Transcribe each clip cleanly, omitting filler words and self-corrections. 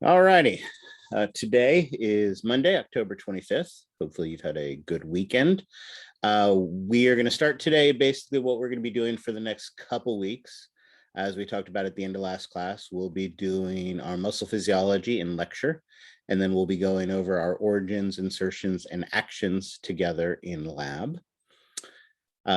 All righty. Today is Monday, October 25th. Hopefully you've had a good weekend. We are going to start today basically what we're going to be doing for the next couple weeks. As we talked about at the end of last class, we'll be doing our muscle physiology in lecture, and then we'll be going over our origins, insertions, and actions together in lab.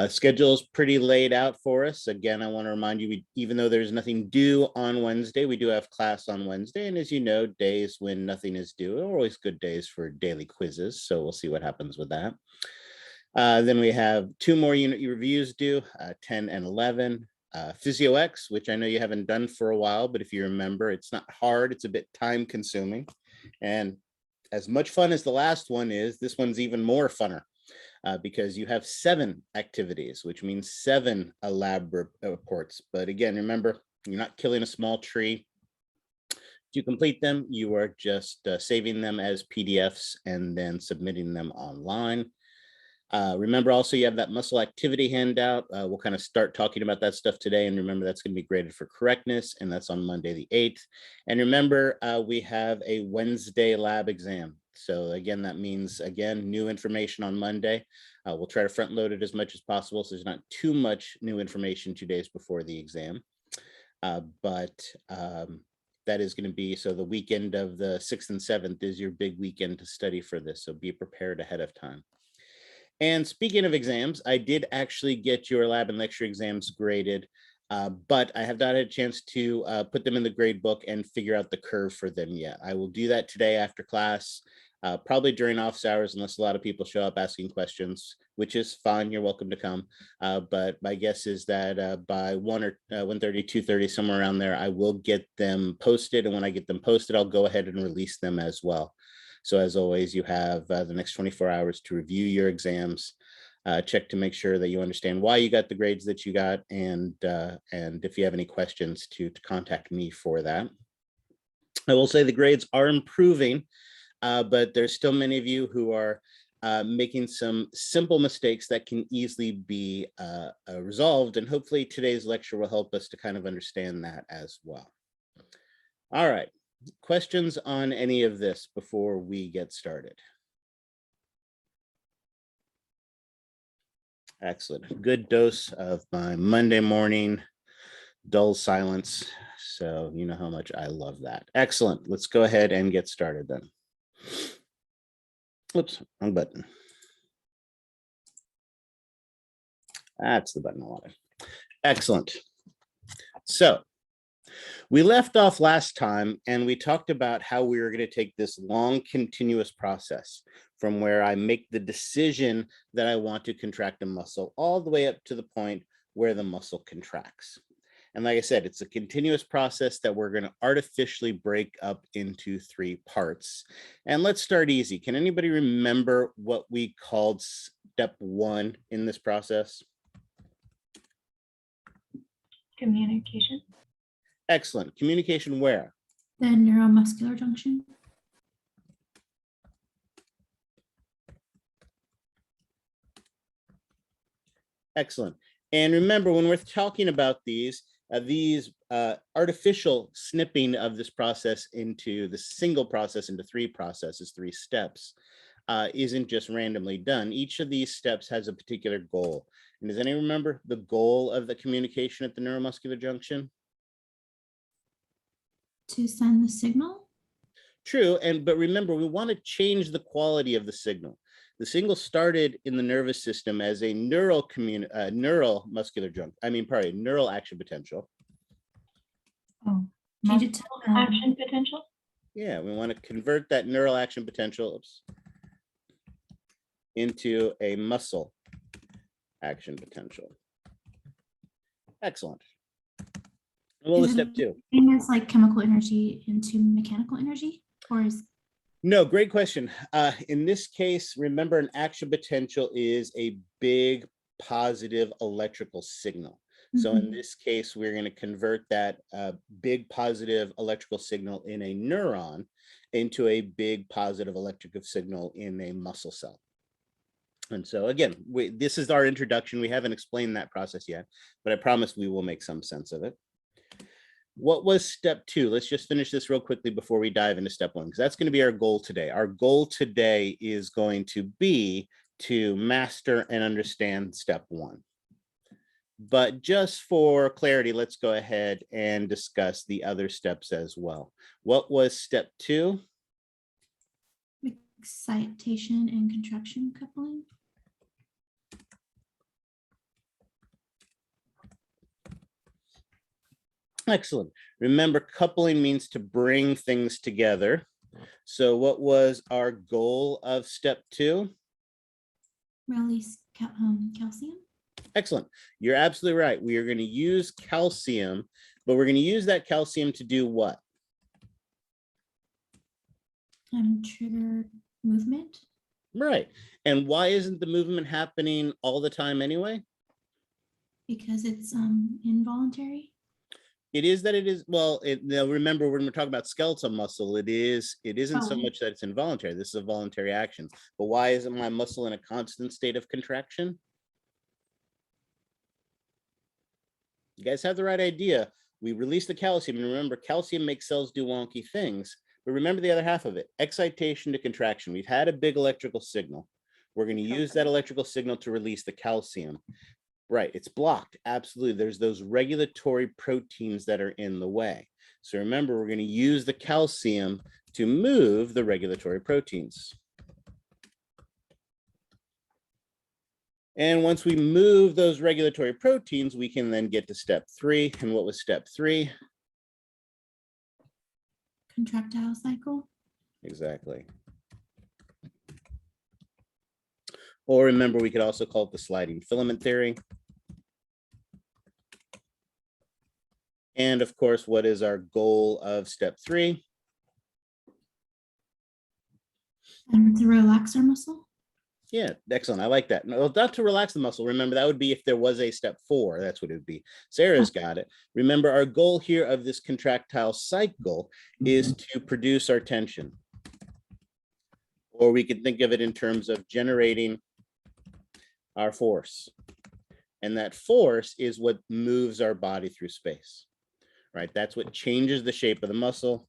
Schedule is pretty laid out for us. Again, I want to remind you, even though there's nothing due on Wednesday, we do have class on Wednesday. And as you know, days when nothing is due are always good days for daily quizzes. So we'll see what happens with that. Then we have 2 more unit reviews due, 10 and 11. PhysioX, which I know you haven't done for a while, but if you remember, it's not hard. It's a bit time consuming. And as much fun as the last one is, this one's even more funner. Because you have 7 activities, which means 7 lab reports. But again, remember, you're not killing a small tree. To complete them, you are just saving them as PDFs and then submitting them online. Remember also, you have that muscle activity handout. We'll kind of start talking about that stuff today. And remember, that's going to be graded for correctness. And that's on Monday the 8th. And remember, we have a Wednesday lab exam. So again, that means, again, new information on Monday. We'll try to front load it as much as possible, so there's not too much new information 2 days before the exam. But that is going to be, so the weekend of the 6th and 7th is your big weekend to study for this. So be prepared ahead of time. And speaking of exams, I did actually get your lab and lecture exams graded, but I have not had a chance to put them in the grade book and figure out the curve for them yet. I will do that today after class. Probably during office hours, unless a lot of people show up asking questions, which is fine. You're welcome to come. But my guess is that by 1 or 1:30, 2:30, somewhere around there, I will get them posted. And when I get them posted, I'll go ahead and release them as well. So as always, you have the next 24 hours to review your exams, check to make sure that you understand why you got the grades that you got, and if you have any questions, to contact me for that. I will say the grades are improving. But there's still many of you who are making some simple mistakes that can easily be resolved. And hopefully today's lecture will help us to kind of understand that as well. All right, questions on any of this before we get started? Excellent. Good dose of my Monday morning dull silence. So you know how much I love that. Excellent. Let's go ahead and get started then. Oops, wrong button. That's the button I wanted. Excellent. So we left off last time and we talked about how we were going to take this long continuous process from where I make the decision that I want to contract a muscle all the way up to the point where the muscle contracts. And like I said, it's a continuous process that we're going to artificially break up into 3 parts. And let's start easy. Can anybody remember what we called step 1 in this process? Communication. Excellent. Communication where? The neuromuscular junction. Excellent. And remember, when we're talking about these artificial snipping of this process into the single process into 3 processes, 3 steps, isn't just randomly done. Each of these steps has a particular goal. And does anyone remember the goal of the communication at the neuromuscular junction? To send the signal? True, but remember, we want to change the quality of the signal. The signal started in the nervous system as a neural action potential. Oh, change it to action potential? Yeah, we want to convert that neural action potential into a muscle action potential. Excellent. What was step 2? It's like chemical energy into mechanical energy, or is? No, great question. In this case, remember, an action potential is a big positive electrical signal. So in this case, we're going to convert that big positive electrical signal in a neuron into a big positive electrical signal in a muscle cell. And so again, this is our introduction. We haven't explained that process yet, but I promise we will make some sense of it. What was step 2? Let's just finish this real quickly before we dive into step 1, because that's going to be our goal today. Our goal today is going to be to master and understand step 1. But just for clarity, let's go ahead and discuss the other steps as well. What was step 2? Excitation and contraction coupling. Excellent. Remember, coupling means to bring things together. So what was our goal of step 2? Release calcium. Excellent. You're absolutely right. We are going to use calcium, but we're going to use that calcium to do what? Trigger movement. Right. And why isn't the movement happening all the time anyway? Because it's involuntary. It is that it is, well, now remember when we're talking about skeletal muscle, it isn't so much that it's involuntary. This is a voluntary action. But why isn't my muscle in a constant state of contraction? You guys have the right idea. We release the calcium, and remember, calcium makes cells do wonky things. But remember the other half of it, excitation to contraction. We've had a big electrical signal. We're going to use that electrical signal to release the calcium. Right, it's blocked. Absolutely. There's those regulatory proteins that are in the way. So remember, we're going to use the calcium to move the regulatory proteins. And once we move those regulatory proteins, we can then get to step 3. And what was step 3? Contractile cycle. Exactly. Or remember, we could also call it the sliding filament theory. And of course, what is our goal of step 3? To relax our muscle. Yeah, excellent. I like that. No, not to relax the muscle. Remember, that would be if there was a step 4. That's what it would be. Sarah's got it. Remember, our goal here of this contractile cycle is to produce our tension. Or we could think of it in terms of generating our force. And that force is what moves our body through space, right? That's what changes the shape of the muscle.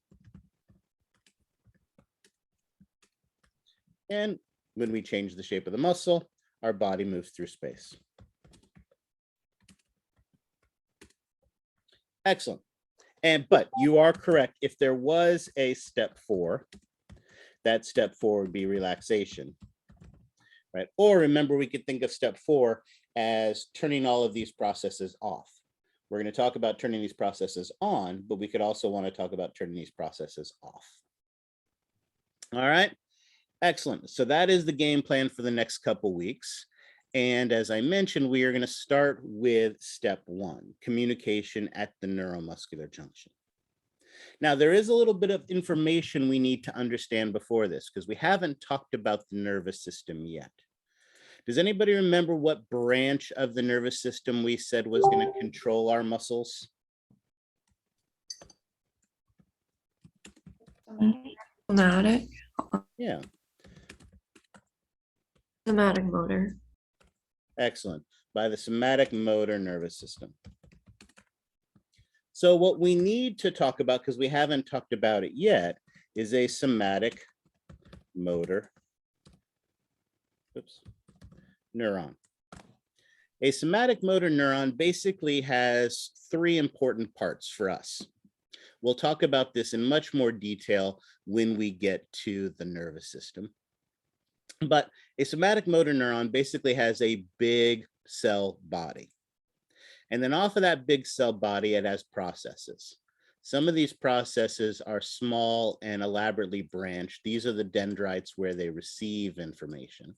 And when we change the shape of the muscle, our body moves through space. Excellent. But you are correct. If there was a step 4, that step 4 would be relaxation, right? Or remember, we could think of step 4 as turning all of these processes off. We're going to talk about turning these processes on, but we could also want to talk about turning these processes off. All right, excellent. So that is the game plan for the next couple weeks. And as I mentioned, we are going to start with step 1, communication at the neuromuscular junction. Now, there is a little bit of information we need to understand before this, because we haven't talked about the nervous system yet. Does anybody remember what branch of the nervous system we said was going to control our muscles? Somatic. Yeah. Somatic motor. Excellent. By the somatic motor nervous system. So what we need to talk about, because we haven't talked about it yet, is a somatic motor neuron. A somatic motor neuron basically has 3 important parts for us. We'll talk about this in much more detail when we get to the nervous system. But a somatic motor neuron basically has a big cell body. And then off of that big cell body, it has processes. Some of these processes are small and elaborately branched. These are the dendrites where they receive information.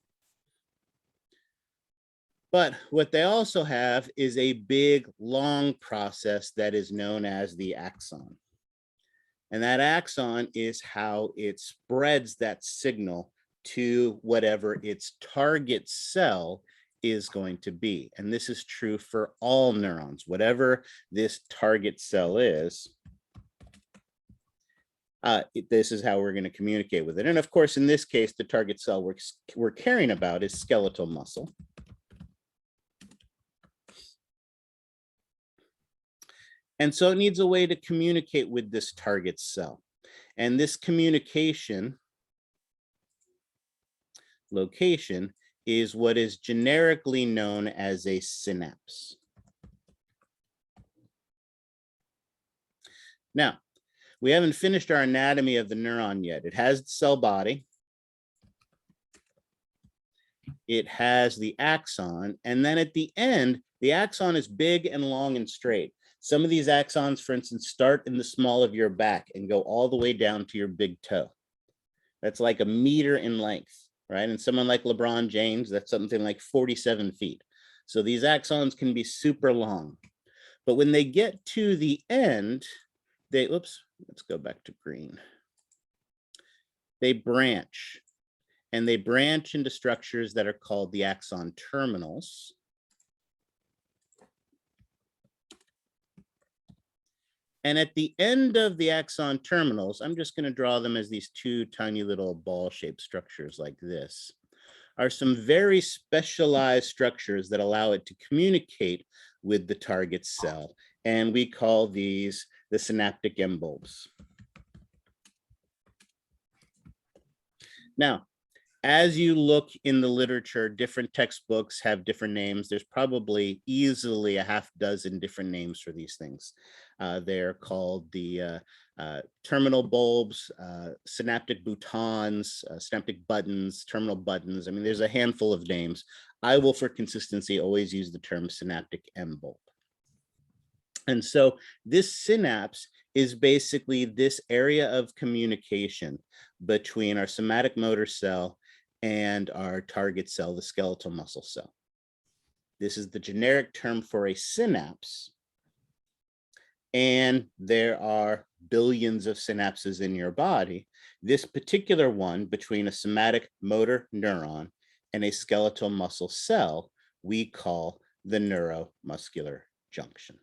But what they also have is a big, long process that is known as the axon. And that axon is how it spreads that signal to whatever its target cell is going to be. And this is true for all neurons. Whatever this target cell is, this is how we're going to communicate with it. And of course, in this case, the target cell we're caring about is skeletal muscle. And so it needs a way to communicate with this target cell. And this communication location is what is generically known as a synapse. Now, we haven't finished our anatomy of the neuron yet. It has the cell body. It has the axon. And then at the end, the axon is big and long and straight. Some of these axons, for instance, start in the small of your back and go all the way down to your big toe. That's like 1 meter in length, right? And someone like LeBron James, that's something like 47 feet. So these axons can be super long. But when they get to the end, let's go back to green. They branch, and they branch into structures that are called the axon terminals. And at the end of the axon terminals, I'm just going to draw them as these 2 tiny little ball-shaped structures like this, are some very specialized structures that allow it to communicate with the target cell. And we call these the synaptic end bulbs. Now, as you look in the literature, different textbooks have different names. There's probably easily a half dozen different names for these things. They're called the terminal bulbs, synaptic boutons, synaptic buttons, terminal buttons. I mean, there's a handful of names. I will, for consistency, always use the term synaptic end bulb. And so this synapse is basically this area of communication between our somatic motor cell and our target cell, the skeletal muscle cell. This is the generic term for a synapse. And there are billions of synapses in your body. This particular one between a somatic motor neuron and a skeletal muscle cell, we call the neuromuscular junction.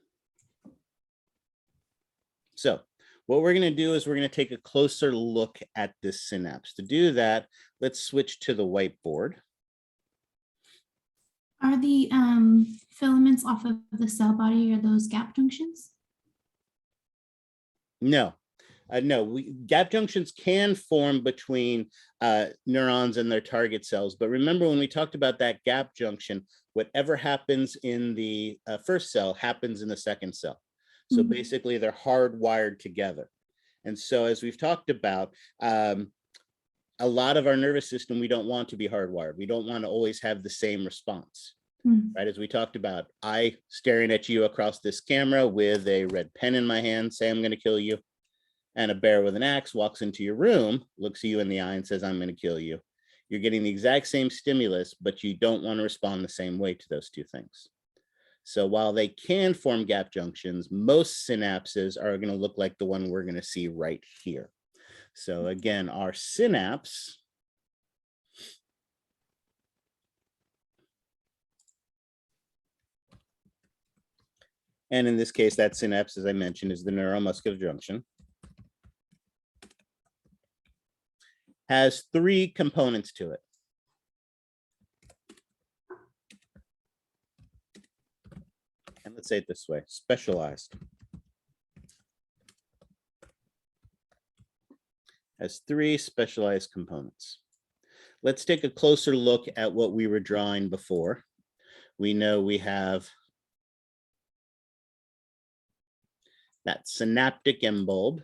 So what we're going to do is we're going to take a closer look at this synapse. To do that, let's switch to the whiteboard. Are the filaments off of the cell body, are those gap junctions? No, gap junctions can form between neurons and their target cells. But remember, when we talked about that gap junction, whatever happens in the first cell happens in the second cell. So basically, they're hardwired together. And so as we've talked about, a lot of our nervous system, we don't want to be hardwired. We don't want to always have the same response. Right, as we talked about, I staring at you across this camera with a red pen in my hand, say I'm going to kill you, and a bear with an axe walks into your room, looks you in the eye and says, I'm going to kill you. You're getting the exact same stimulus, but you don't want to respond the same way to those two things. So while they can form gap junctions, most synapses are going to look like the one we're going to see right here. So again, our synapse and in this case, that synapse, as I mentioned, is the neuromuscular junction, has 3 components to it. And let's say it this way, specialized. Has 3 specialized components. Let's take a closer look at what we were drawing before. We know we have that synaptic end bulb.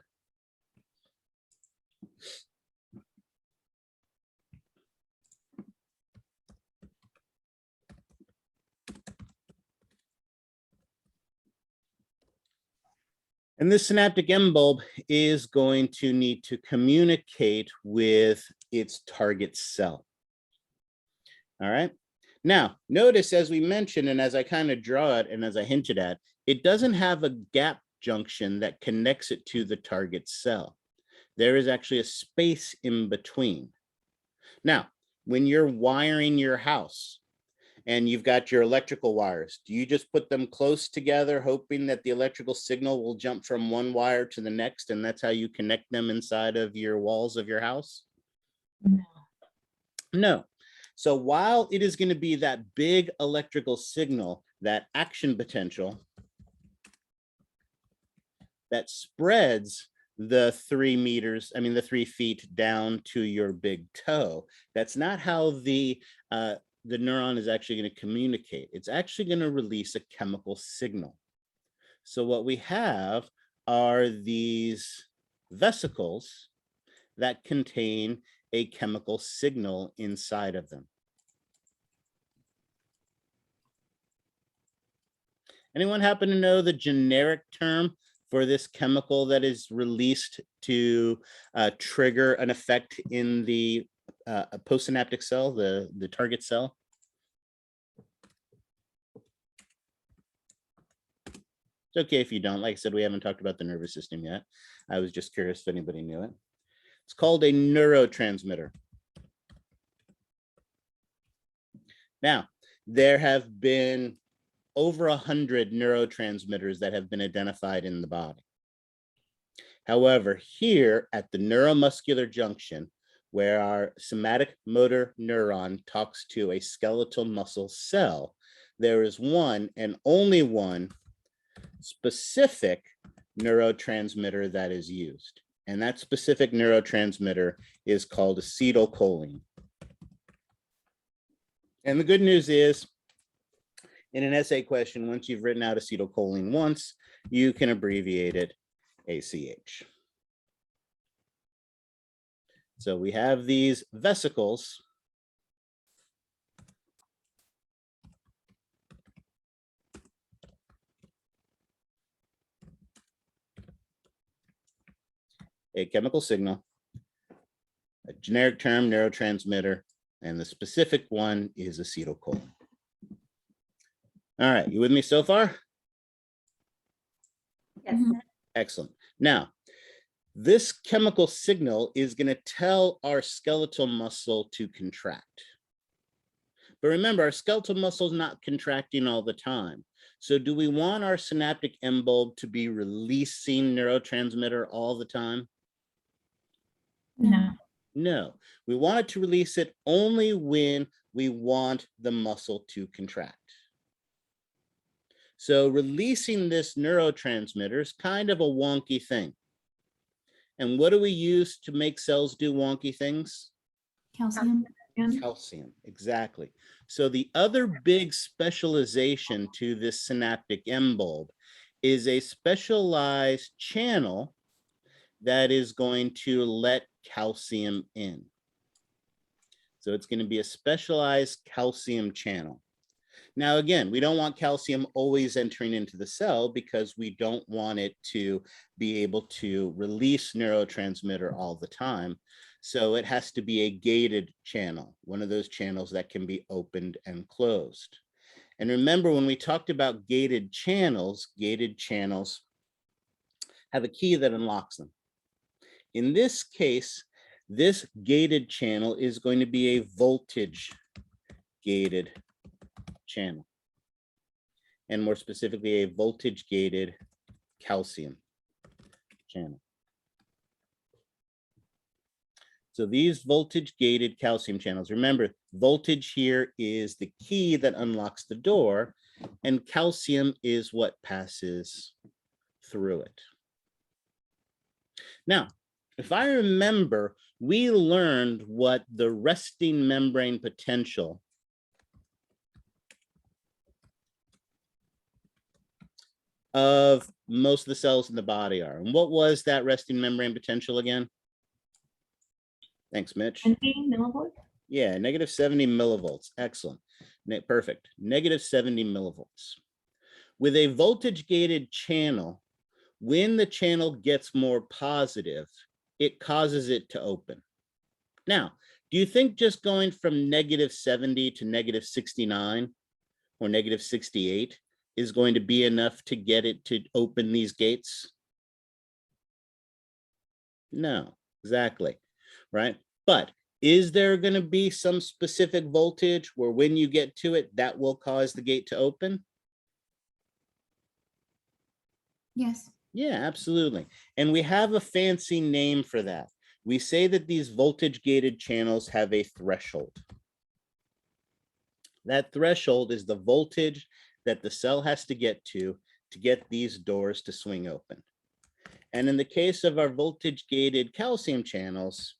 And this synaptic end bulb is going to need to communicate with its target cell. All right. Now, notice as we mentioned, and as I kind of draw it, and as I hinted at, it doesn't have a gap junction that connects it to the target cell. There is actually a space in between. Now, when you're wiring your house and you've got your electrical wires, do you just put them close together, hoping that the electrical signal will jump from one wire to the next, and that's how you connect them inside of your walls of your house? No. So while it is going to be that big electrical signal, that action potential, that spreads the 3 meters, the 3 feet down to your big toe. That's not how the neuron is actually going to communicate. It's actually going to release a chemical signal. So what we have are these vesicles that contain a chemical signal inside of them. Anyone happen to know the generic term for this chemical that is released to trigger an effect in the postsynaptic cell, the target cell? It's okay if you don't. Like I said, we haven't talked about the nervous system yet. I was just curious if anybody knew it. It's called a neurotransmitter. Now, there have been over 100 neurotransmitters that have been identified in the body. However, here at the neuromuscular junction, where our somatic motor neuron talks to a skeletal muscle cell, there is one and only one specific neurotransmitter that is used. And that specific neurotransmitter is called acetylcholine. And the good news is, in an essay question, once you've written out acetylcholine once, you can abbreviate it ACH. So we have these vesicles. A chemical signal, a generic term, neurotransmitter, and the specific one is acetylcholine. All right, you with me so far? Yes. Excellent. Now, this chemical signal is going to tell our skeletal muscle to contract. But remember, our skeletal muscle is not contracting all the time. So do we want our synaptic end bulb to be releasing neurotransmitter all the time? No. No, we want it to release it only when we want the muscle to contract. So releasing this neurotransmitter is kind of a wonky thing. And what do we use to make cells do wonky things? Calcium. Calcium, exactly. So the other big specialization to this synaptic end bulb is a specialized channel that is going to let calcium in. So it's going to be a specialized calcium channel. Now, again, we don't want calcium always entering into the cell because we don't want it to be able to release neurotransmitter all the time. So it has to be a gated channel, one of those channels that can be opened and closed. And remember, when we talked about gated channels have a key that unlocks them. In this case, this gated channel is going to be a voltage gated channel, and more specifically, a voltage gated calcium channel. So these voltage gated calcium channels, remember, voltage here is the key that unlocks the door, and calcium is what passes through it. Now, if I remember, we learned what the resting membrane potential of most of the cells in the body are. And what was that resting membrane potential again? Thanks, Mitch. 20 millivolts? Yeah, negative 70 millivolts. Excellent. Perfect. Negative 70 millivolts. With a voltage gated channel, when the channel gets more positive, it causes it to open. Now, do you think just going from negative 70 to negative 69 or negative 68 is going to be enough to get it to open these gates? No, exactly, right? But is there going to be some specific voltage where when you get to it, that will cause the gate to open? Yes. Yeah, absolutely. And we have a fancy name for that. We say that these voltage gated channels have a threshold. That threshold is the voltage that the cell has to get these doors to swing open. And in the case of our voltage-gated calcium channels,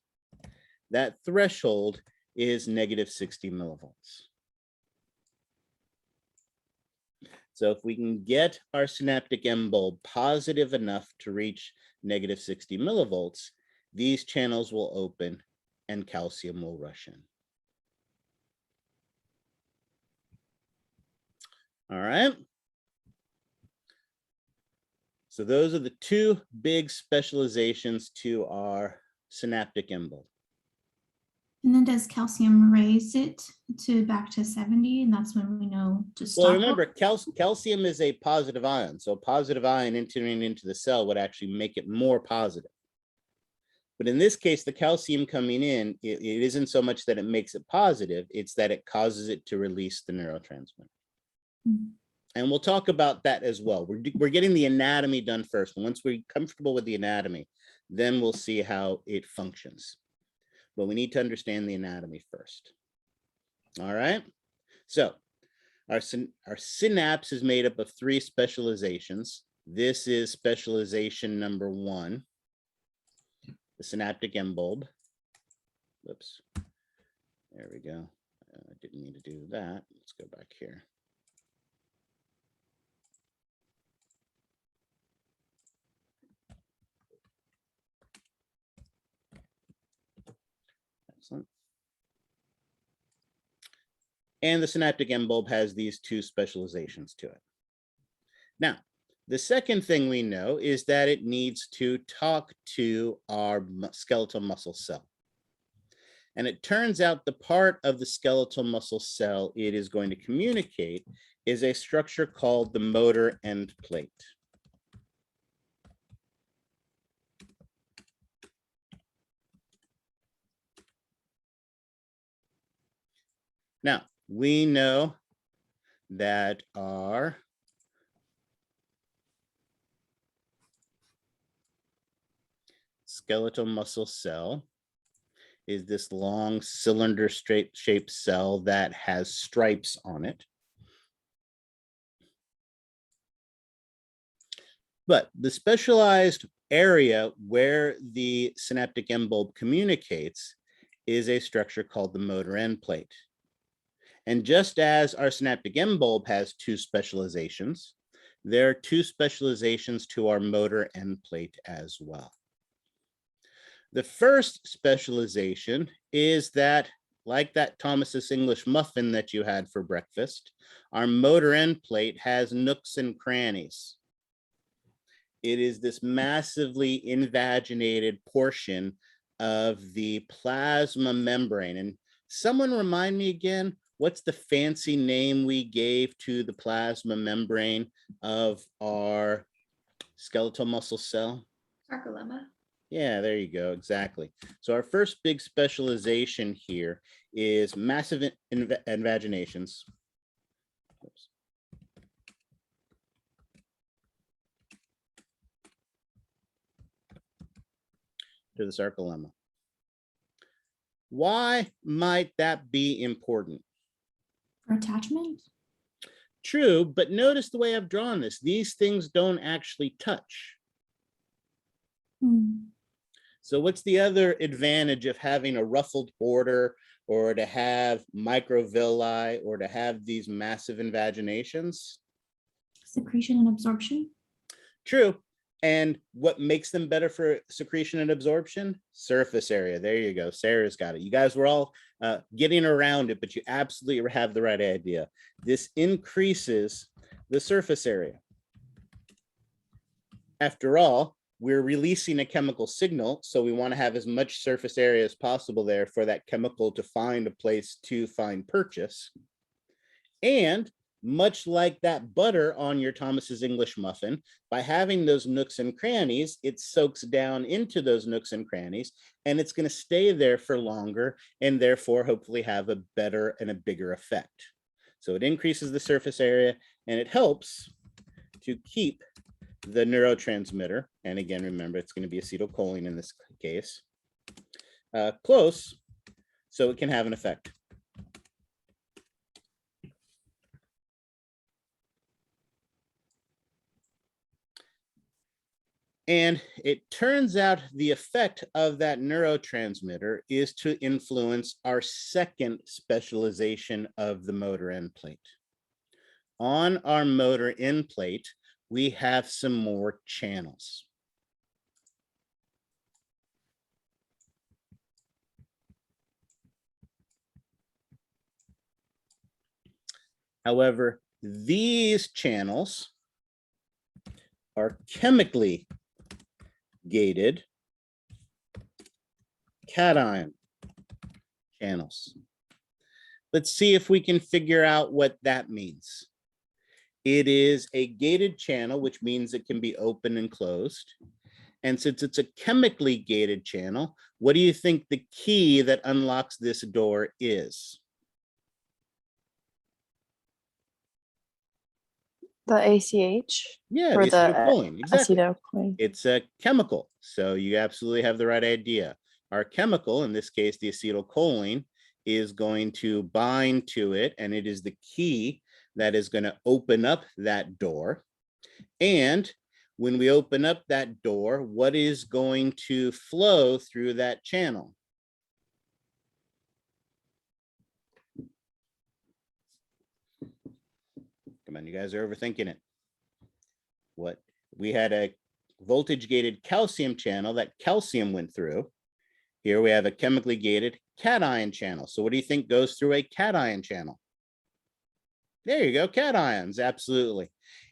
that threshold is -60 millivolts. So if we can get our synaptic M bulb positive enough to reach -60 millivolts, these channels will open and calcium will rush in. All right. So those are the two big specializations to our synaptic M bulb. And then does calcium raise it to back to 70? And that's when we know to stop. Well, remember, calcium is a positive ion. So a positive ion entering into the cell would actually make it more positive. But in this case, the calcium coming in, it isn't so much that it makes it positive, it's that it causes it to release the neurotransmitter. Mm-hmm. And we'll talk about that as well. We're getting the anatomy done first. And once we're comfortable with the anatomy, then we'll see how it functions. But we need to understand the anatomy first. All right. So our synapse is made up of 3 specializations. This is specialization number 1, the synaptic M bulb. Whoops. There we go. I didn't mean to do that. Let's go back here. Excellent. And the synaptic M bulb has these 2 specializations to it. Now, the second thing we know is that it needs to talk to our skeletal muscle cell. And it turns out the part of the skeletal muscle cell it is going to communicate is a structure called the motor end plate. Now, we know that our skeletal muscle cell is this long cylinder shaped cell that has stripes on it. But the specialized area where the synaptic M bulb communicates is a structure called the motor end plate. And just as our synaptic M bulb has 2 specializations, there are 2 specializations to our motor end plate as well. The first specialization is that, like that Thomas's English muffin that you had for breakfast, our motor end plate has nooks and crannies. It is this massively invaginated portion of the plasma membrane. And someone remind me again, what's the fancy name we gave to the plasma membrane of our skeletal muscle cell? Sarcolemma. Yeah, there you go. Exactly. So our first big specialization here is massive invaginations. Oops. To the sarcolemma. Why might that be important? For attachment? True, but notice the way I've drawn this. These things don't actually touch. So what's the other advantage of having a ruffled border or to have microvilli or to have these massive invaginations? Secretion and absorption. True. And what makes them better for secretion and absorption? Surface area. There you go. Sarah's got it. You guys were all getting around it, but you absolutely have the right idea. This increases the surface area. After all, we're releasing a chemical signal, so we want to have as much surface area as possible there for that chemical to find a place to find purchase. And much like that butter on your Thomas's English muffin, by having those nooks and crannies, it soaks down into those nooks and crannies, and it's going to stay there for longer and therefore hopefully have a better and a bigger effect. So it increases the surface area and it helps to keep the neurotransmitter, and again, remember, it's going to be acetylcholine in this case, close so it can have an effect. And it turns out the effect of that neurotransmitter is to influence our second specialization of the motor end plate. On our motor end plate, we have some more channels. However, these channels are chemically gated cation channels. Let's see if we can figure out what that means. It is a gated channel, which means it can be open and closed. And since it's a chemically gated channel, what do you think the key that unlocks this door is? The ACH? Yeah, Or the the acetylcholine, exactly. acetylcholine. It's a chemical, so you absolutely have the right idea. Our chemical, in this case, the acetylcholine, is going to bind to it, and it is the key that is going to open up that door. And when we open up that door, what is going to flow through that channel? Come on, you guys are overthinking it. What? We had a voltage gated calcium channel that calcium went through. Here we have a chemically gated cation channel. So what do you think goes through a cation channel? There you go, cations, absolutely.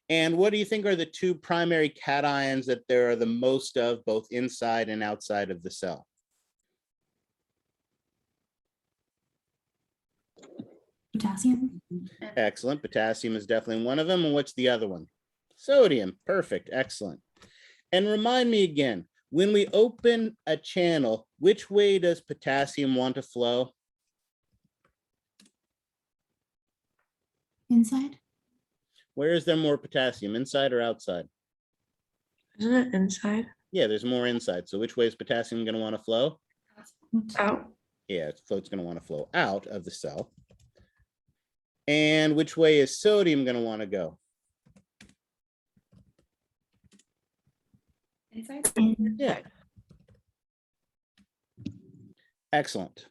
And what do you think are the two primary cations that there are the most of both inside and outside of the cell? Potassium. Excellent. Potassium is definitely one of them. And what's the other one? Sodium. Perfect. Excellent. And remind me again, when we open a channel, which way does potassium want to flow? Inside. Where is there more potassium, inside or outside? Isn't it inside? Yeah, there's more inside. So which way is potassium going to want to flow? Out. Yeah, it's going to want to flow out of the cell. And which way is sodium going to want to go? Inside. Yeah. Excellent.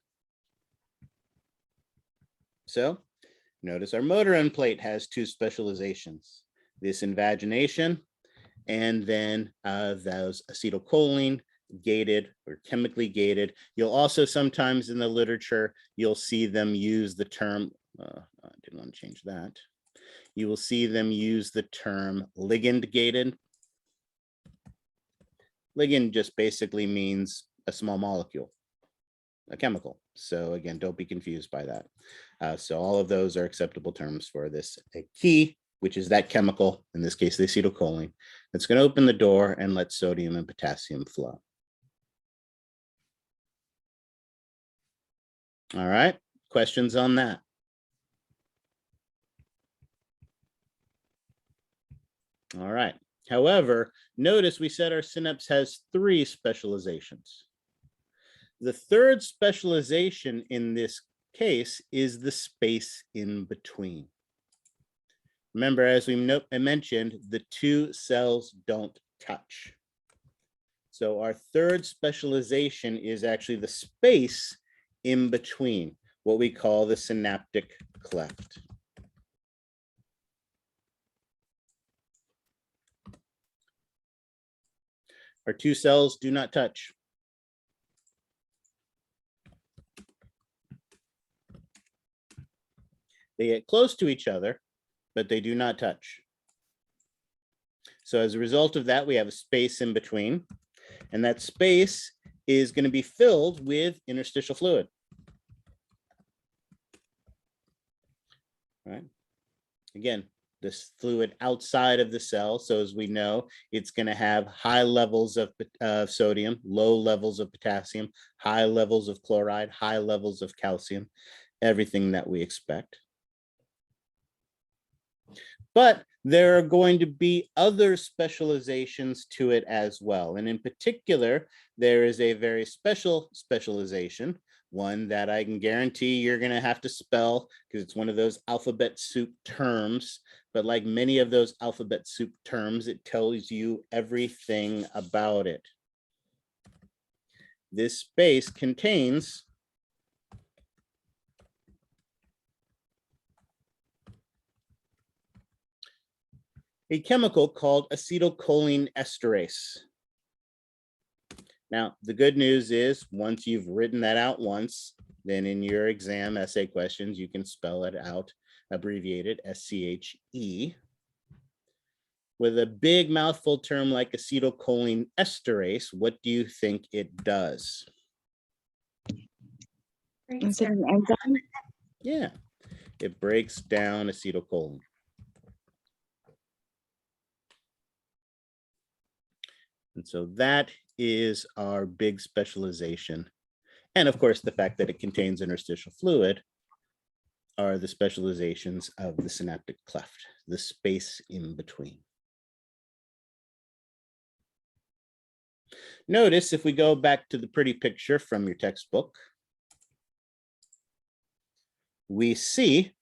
So notice our motor end plate has two specializations, this invagination and then those acetylcholine gated or chemically gated. You'll also sometimes in the literature, you'll see them use the term, I didn't want to change that. You will see them use the term ligand gated. Ligand just basically means a small molecule, a chemical. So again, don't be confused by that. So all of those are acceptable terms for this. A key, which is that chemical, in this case, the acetylcholine, that's going to open the door and let sodium and potassium flow. All right, questions on that? All right. However, notice we said our synapse has three specializations. The third specialization in this case is the space in between. Remember, as we mentioned, the two cells don't touch. So our third specialization is actually the space in between, what we call the synaptic cleft. Our two cells do not touch. They get close to each other, but they do not touch. So as a result of that, we have a space in between, and that space is going to be filled with interstitial fluid. All right. Again, this fluid outside of the cell. So as we know, it's going to have high levels of sodium, low levels of potassium, high levels of chloride, high levels of calcium, everything that we expect. But there are going to be other specializations to it as well. And in particular, there is a very special specialization, one that I can guarantee you're going to have to spell because it's one of those alphabet soup terms. But like many of those alphabet soup terms, it tells you everything about it. This space contains a chemical called acetylcholine esterase. Now, the good news is once you've written that out once, then in your exam essay questions, you can spell it out, abbreviated SCHE. With a big mouthful term like acetylcholine esterase, what do you think it does? Is it an enzyme? Yeah, it breaks down acetylcholine. And so that is our big specialization. And of course, the fact that it contains interstitial fluid are the specializations of the synaptic cleft, the space in between. Notice if we go back to the pretty picture from your textbook, we see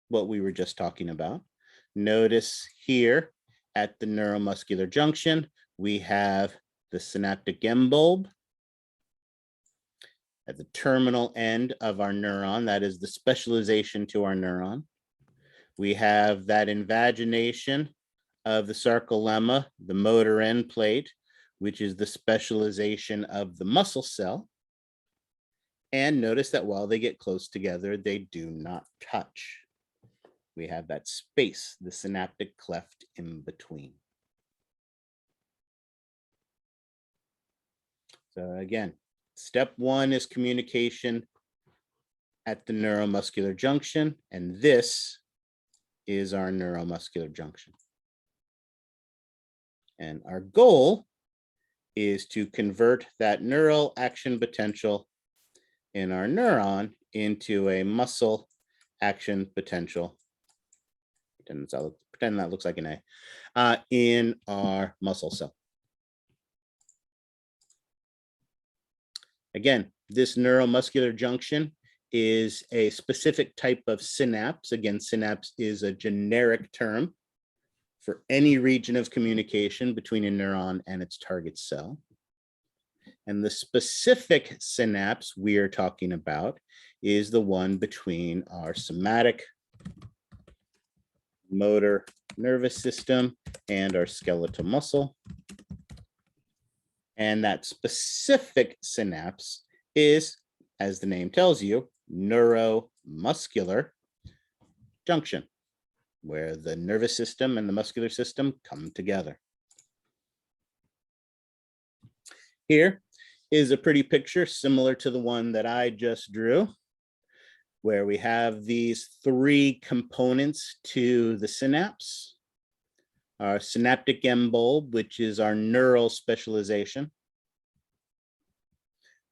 what we were just talking about. Notice here at the neuromuscular junction, we have the synaptic end bulb. At the terminal end of our neuron, that is the specialization to our neuron. We have that invagination of the sarcolemma, the motor end plate, which is the specialization of the muscle cell. And notice that while they get close together, they do not touch. We have that space, the synaptic cleft in between. So again, step one is communication at the neuromuscular junction, and this is our neuromuscular junction. And our goal is to convert that neural action potential in our neuron into a muscle action potential. Pretend that looks like an A in our muscle cell. Again, this neuromuscular junction is a specific type of synapse. Again, synapse is a generic term for any region of communication between a neuron and its target cell. And the specific synapse we are talking about is the one between our somatic motor nervous system and our skeletal muscle. And that specific synapse is, as the name tells you, neuromuscular junction, where the nervous system and the muscular system come together. Here is a pretty picture similar to the one that I just drew, where we have these three components to the synapse. Our synaptic end bulb, which is our neural specialization.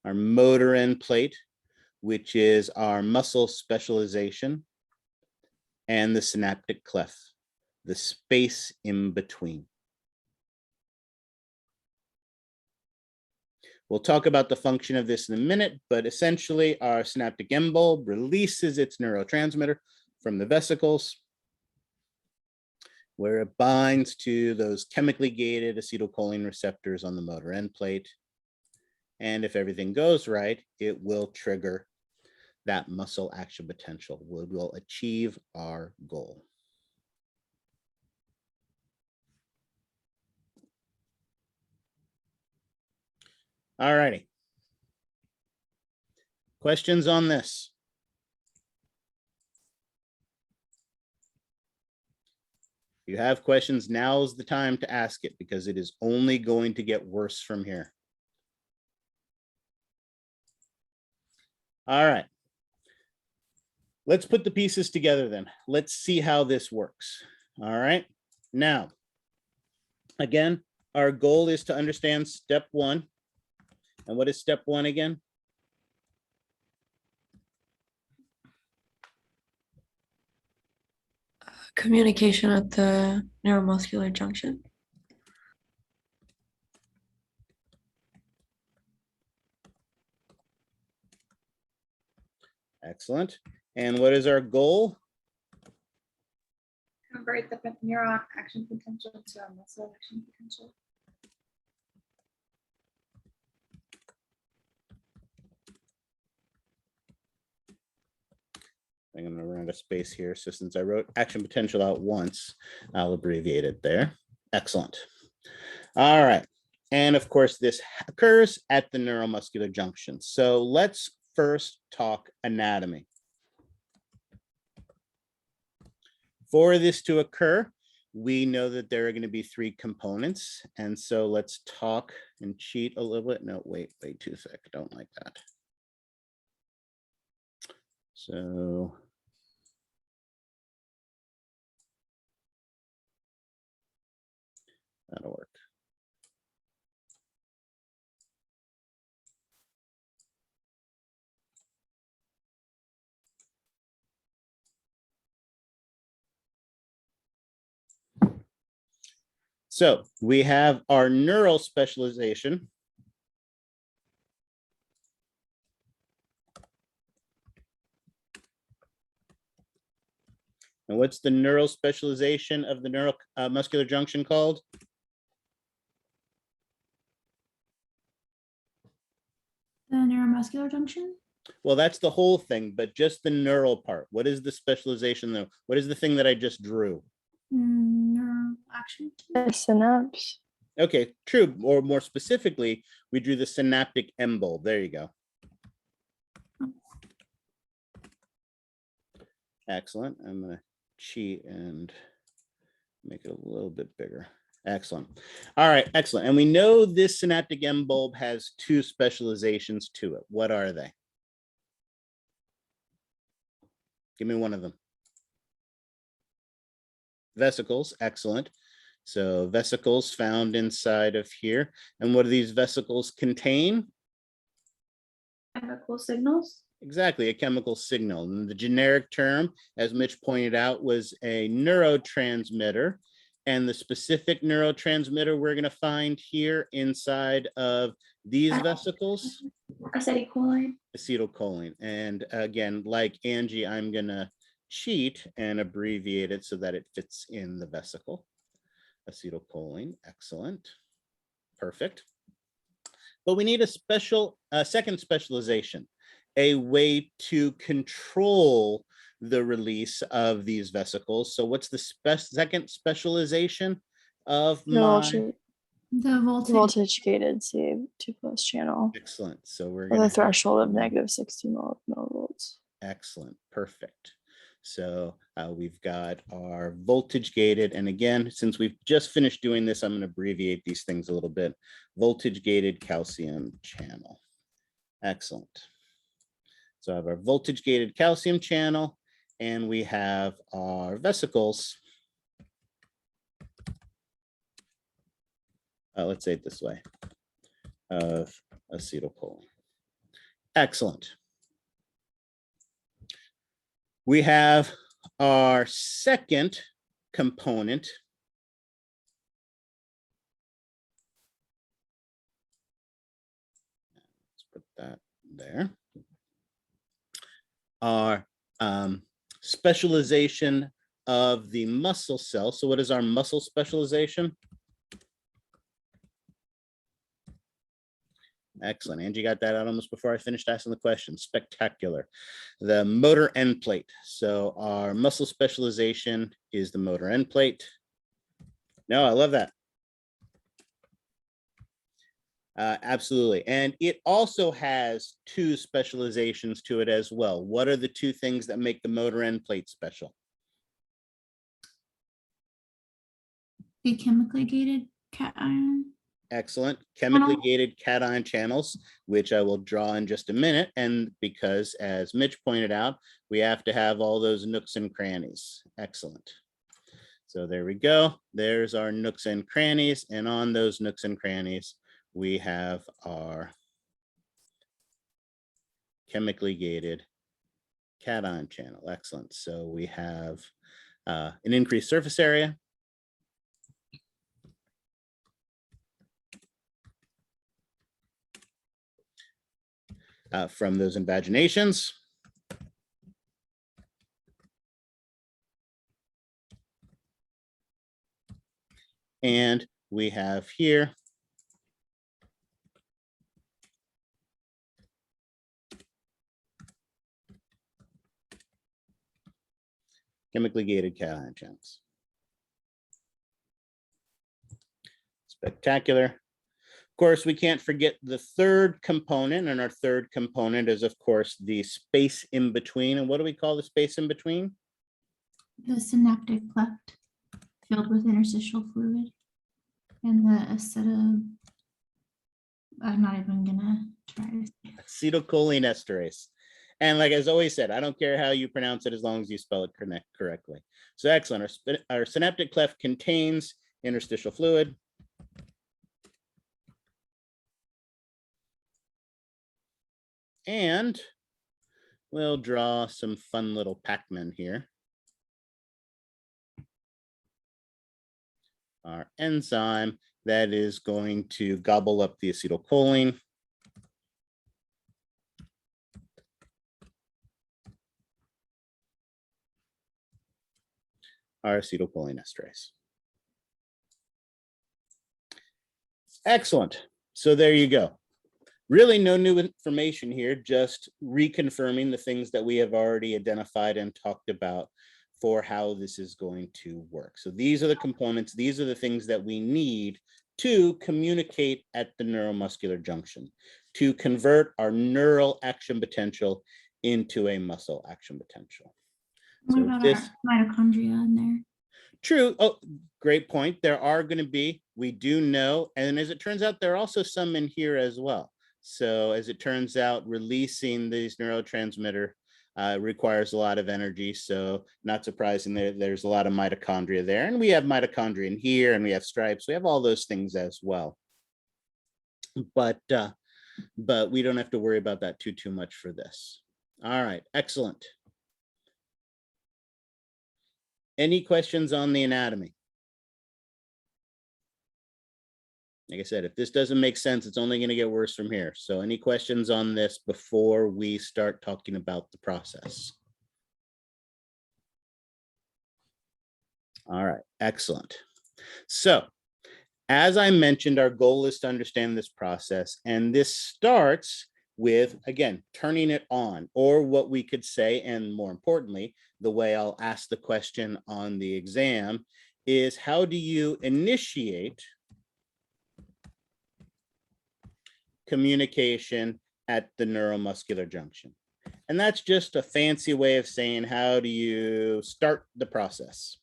Our motor end plate, which is our muscle specialization. And the synaptic cleft, the space in between. We'll talk about the function of this in a minute, but essentially our synaptic end bulb releases its neurotransmitter from the vesicles, where it binds to those chemically gated acetylcholine receptors on the motor end plate. And if everything goes right, it will trigger that muscle action potential. We will achieve our goal. All righty. Questions on this? If you have questions, now is the time to ask it because it is only going to get worse from here. All right. Let's put the pieces together then. Let's see how this works. All right. Now, again, our goal is to understand step one. And what is step one again? Communication at the neuromuscular junction. Excellent. And what is our goal? Convert the neuron action potential to a muscle action potential. I'm going to run out of space here. So since I wrote action potential out once, I'll abbreviate it there. Excellent. All right. And of course, this occurs at the neuromuscular junction. So let's first talk anatomy. For this to occur, we know that there are going to be three components. And so let's talk and cheat a little bit. No, wait, way too thick. Don't like that. So that'll work. So we have our neural specialization. And what's the neural specialization of the neuromuscular junction called? The neuromuscular junction? Well, that's the whole thing, but just the neural part. What is the specialization though? What is the thing that I just drew? Neural action. The synapse. Okay, true. Or more specifically, we drew the synaptic end bulb. There you go. Excellent. I'm going to cheat and make it a little bit bigger. Excellent. All right, excellent. And we know this synaptic end bulb has two specializations to it. What are they? Give me one of them. Vesicles, excellent. So vesicles found inside of here. And what do these vesicles contain? Chemical signals. Exactly, a chemical signal. And the generic term, as Mitch pointed out, was a neurotransmitter. And the specific neurotransmitter we're going to find here inside of these vesicles, Acetylcholine. acetylcholine. And again, like Angie, I'm going to cheat and abbreviate it so that it fits in the vesicle. Acetylcholine, excellent, perfect. But we need a second specialization, a way to control the release of these vesicles. So what's the second specialization of my? The Voltage gated CA2+ channel. Excellent. So we're With going a to threshold of negative 60 millivolts. excellent, perfect. So we've got our voltage gated. And again, since we've just finished doing this, I'm going to abbreviate these things a little bit. Voltage gated calcium channel. Excellent. So I have our voltage gated calcium channel and we have our vesicles. Let's say it this way, of acetylcholine. Excellent. We have our second component. Let's put that there. Our specialization of the muscle cell. So what is our muscle specialization? Excellent. Angie got that out almost before I finished asking the question. Spectacular. The motor end plate. So our muscle specialization is the motor end plate. No, I love that. Absolutely. And it also has two specializations to it as well. What are the two things that make the motor end plate special? The chemically gated cation. Excellent. Chemically gated cation channels, which I will draw in just a minute. And because, as Mitch pointed out, we have to have all those nooks and crannies. Excellent. So there we go. There's our nooks and crannies. And on those nooks and crannies, we have our chemically gated cation channel. Excellent. So we have an increased surface area. From those invaginations. And we have here chemically gated cation channels. Spectacular. Of course, we can't forget the third component, and our third component is, of course, the space in between. And what do we call the space in between? The synaptic cleft filled with interstitial fluid. And the I'm not even gonna try to say it. Acetylcholinesterase. And like as always said, I don't care how you pronounce it as long as you spell it correctly. So excellent. Our synaptic cleft contains interstitial fluid. And we'll draw some fun little Pac-Man here. Our enzyme that is going to gobble up the acetylcholine. Our acetylcholinesterase. Excellent. So there you go. Really no new information here, just reconfirming the things that we have already identified and talked about for how this is going to work. So these are the components, these are the things that we need to communicate at the neuromuscular junction, to convert our neural action potential into a muscle action potential. What about our mitochondria in there? True. Oh, great point. There are going to be, we do know, and as it turns out, there are also some in here as well. So as it turns out, releasing these neurotransmitter requires a lot of energy. So not surprising, there's a lot of mitochondria there. And we have mitochondria in here, and we have stripes. We have all those things as well. But we don't have to worry about that too much for this. All right, excellent. Any questions on the anatomy? Like I said, if this doesn't make sense, it's only going to get worse from here. So any questions on this before we start talking about the process? All right, excellent. So as I mentioned, our goal is to understand this process. And this starts with, again, turning it on, or what we could say, and more importantly, the way I'll ask the question on the exam is, how do you initiate communication at the neuromuscular junction? And that's just a fancy way of saying, how do you start the process?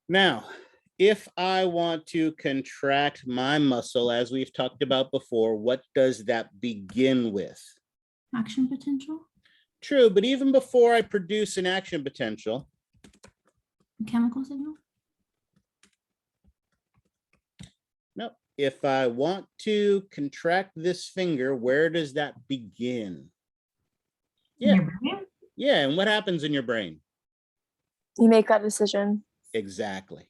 Now, if I want to contract my muscle, as we've talked about before, what does that begin with? Action potential? True, but even before I produce an action potential, Chemical signal? no. If I want to contract this finger, where does that begin? Yeah. Yeah, and what happens in your brain? You make that decision. Exactly.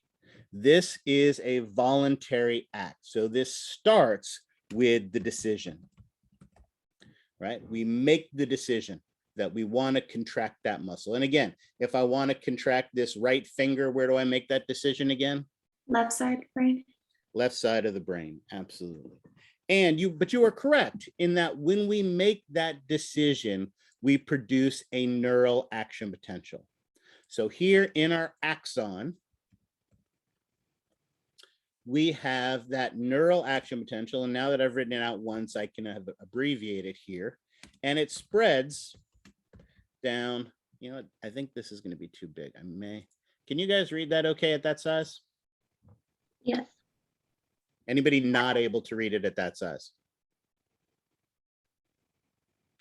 This is a voluntary act. So this starts with the decision, right? We make the decision that we want to contract that muscle. And again, if I want to contract this right finger, where do I make that decision again? Left side brain. Left side of the brain, absolutely. And but you are correct in that when we make that decision, we produce a neural action potential. So here in our axon, we have that neural action potential. And now that I've written it out once, I can have abbreviate it here. And it spreads down. You know what? I think this is going to be too big. Can you guys read that okay at that size? Yes. Anybody not able to read it at that size?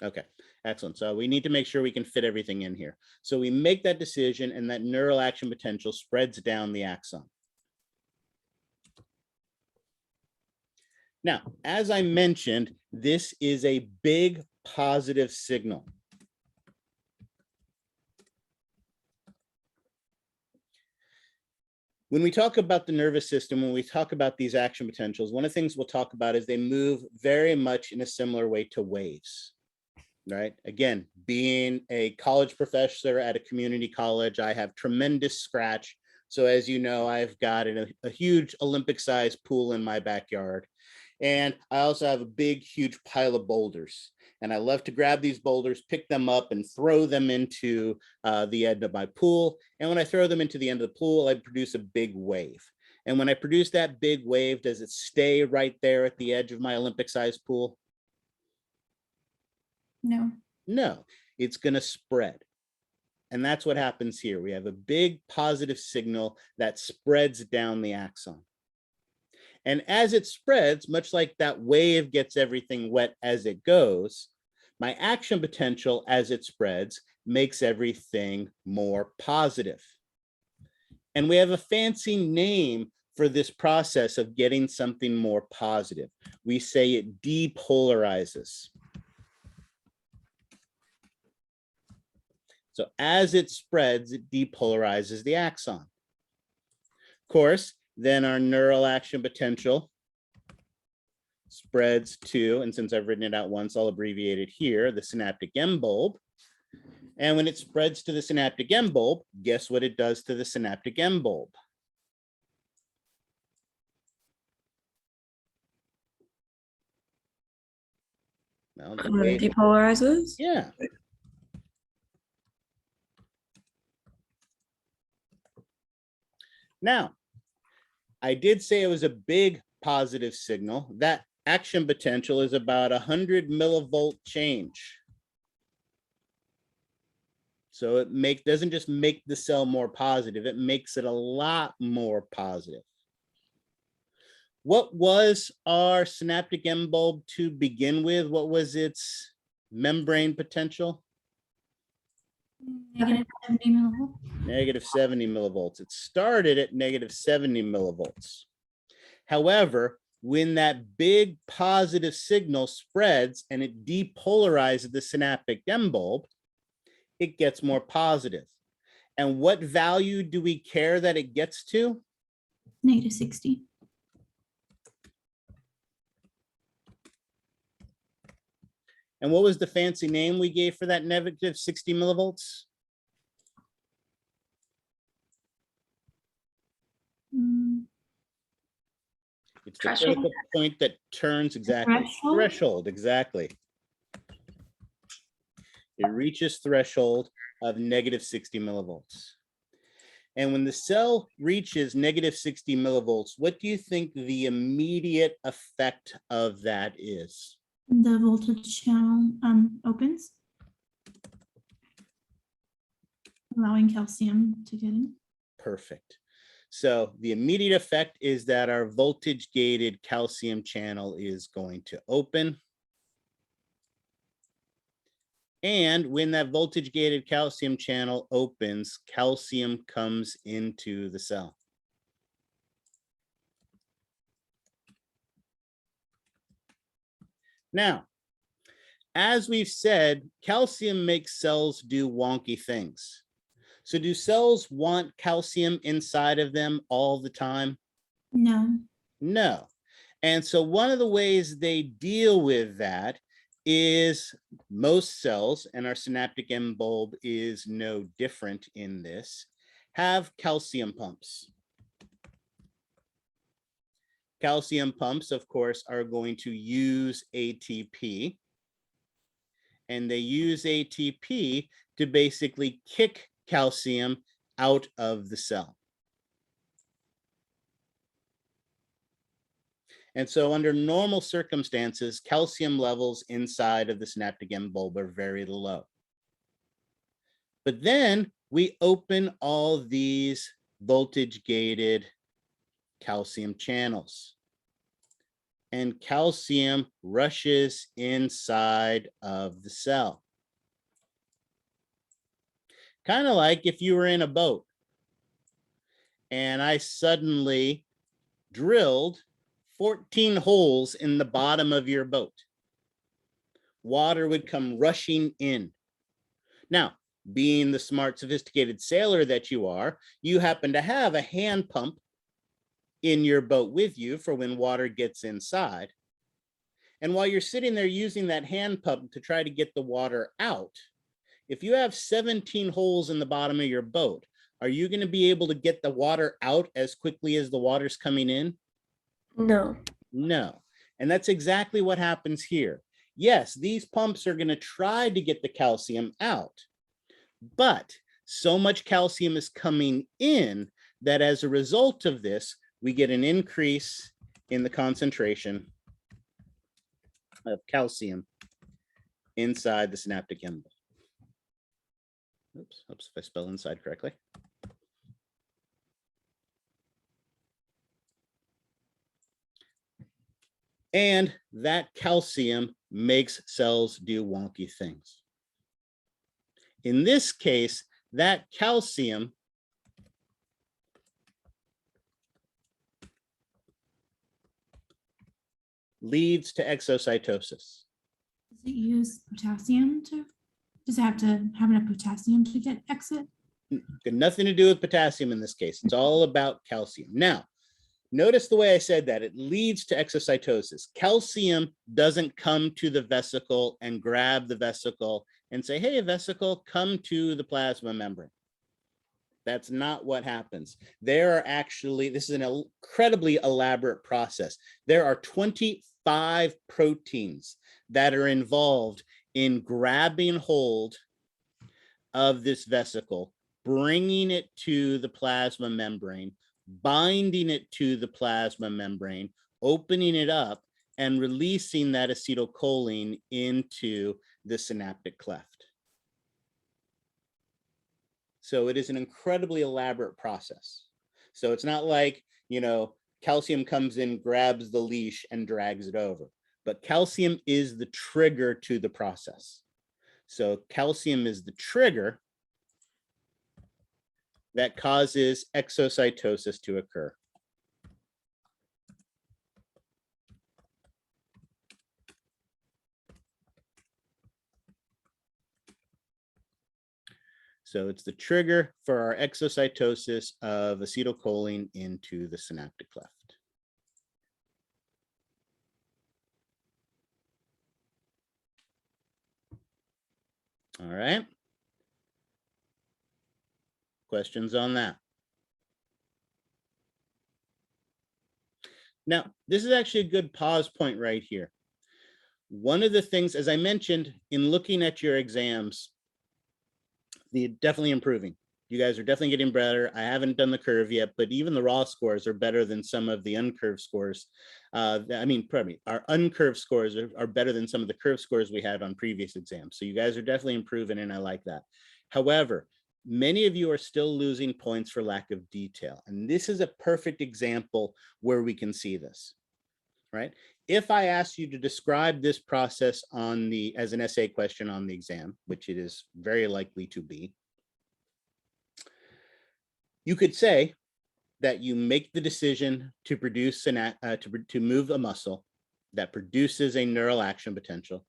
Okay, excellent. So we need to make sure we can fit everything in here. So we make that decision, and that neural action potential spreads down the axon. Now, as I mentioned, this is a big positive signal. When we talk about the nervous system, when we talk about these action potentials, one of the things we'll talk about is they move very much in a similar way to waves, right? Again, being a college professor at a community college, I have tremendous scratch. So as you know, I've got a huge Olympic-sized pool in my backyard. And I also have a big, huge pile of boulders. And I love to grab these boulders, pick them up, and throw them into the end of my pool. And when I throw them into the end of the pool, I produce a big wave. And when I produce that big wave, does it stay right there at the edge of my Olympic-sized pool? No. No, it's going to spread. And that's what happens here. We have a big positive signal that spreads down the axon. And as it spreads, much like that wave gets everything wet as it goes, my action potential as it spreads makes everything more positive. And we have a fancy name for this process of getting something more positive. We say it depolarizes. So as it spreads, it depolarizes the axon. Of course, then our neural action potential spreads to, and since I've written it out once, I'll abbreviate it here, the synaptic M bulb. And when it spreads to the synaptic M bulb, guess what it does to the synaptic M bulb? Well, the wave, Depolarizes? yeah. Now, I did say it was a big positive signal. That action potential is about 100 millivolt change. So it doesn't just make the cell more positive, it makes it a lot more positive. What was our synaptic M bulb to begin with? What was its membrane potential? -70 millivolts. Negative 70 millivolts. It started at negative 70 millivolts. However, when that big positive signal spreads and it depolarizes the synaptic M bulb, it gets more positive. And what value do we care that it gets to? -60. And what was the fancy name we gave for that negative 60 millivolts? It's the Threshold. critical point that turns exactly. Threshold? Threshold, exactly. It reaches threshold of negative 60 millivolts. And when the cell reaches negative 60 millivolts, what do you think the immediate effect of that is? The voltage channel opens, allowing calcium to get in. Perfect. So the immediate effect is that our voltage gated calcium channel is going to open. And when that voltage gated calcium channel opens, calcium comes into the cell. Now, as we've said, calcium makes cells do wonky things. So do cells want calcium inside of them all the time? No. No. And so one of the ways they deal with that is most cells, and our synaptic M bulb is no different in this, have calcium pumps. Calcium pumps, of course, are going to use ATP. And they use ATP to basically kick calcium out of the cell. And so under normal circumstances, calcium levels inside of the synaptic M bulb are very low. But then we open all these voltage gated calcium channels. And calcium rushes inside of the cell. Kind of like if you were in a boat and I suddenly drilled 14 holes in the bottom of your boat. Water would come rushing in. Now, being the smart, sophisticated sailor that you are, you happen to have a hand pump in your boat with you for when water gets inside. And while you're sitting there using that hand pump to try to get the water out, if you have 17 holes in the bottom of your boat, are you going to be able to get the water out as quickly as the water's coming in? No. No. And that's exactly what happens here. Yes, these pumps are going to try to get the calcium out, but so much calcium is coming in that as a result of this, we get an increase in the concentration of calcium inside the synaptic envelope. Oops, if I spell inside correctly. And that calcium makes cells do wonky things. In this case, that calcium leads to exocytosis. Does it use potassium to, does it have to have enough potassium to get exit? Got nothing to do with potassium in this case. It's all about calcium. Now, notice the way I said that. It leads to exocytosis. Calcium doesn't come to the vesicle and grab the vesicle and say, hey, vesicle, come to the plasma membrane. That's not what happens. There are actually, this is an incredibly elaborate process. There are 25 proteins that are involved in grabbing hold of this vesicle, bringing it to the plasma membrane, binding it to the plasma membrane, opening it up, and releasing that acetylcholine into the synaptic cleft. So it is an incredibly elaborate process. So it's not like, you know, calcium comes in, grabs the leash, and drags it over. But calcium is the trigger to the process. So calcium is the trigger that causes exocytosis to occur. So it's the trigger for our exocytosis of acetylcholine into the synaptic cleft. All right. Questions on that? Now, this is actually a good pause point right here. One of the things, as I mentioned, in looking at your exams, they're definitely improving. You guys are definitely getting better. I haven't done the curve yet, but even the raw scores are better than some of the uncurved scores. Our uncurved scores are better than some of the curved scores we had on previous exams. So you guys are definitely improving, and I like that. However, many of you are still losing points for lack of detail. And this is a perfect example where we can see this, right? If I ask you to describe this process as an essay question on the exam, which it is very likely to be, you could say that you make the decision to produce to move a muscle that produces a neural action potential.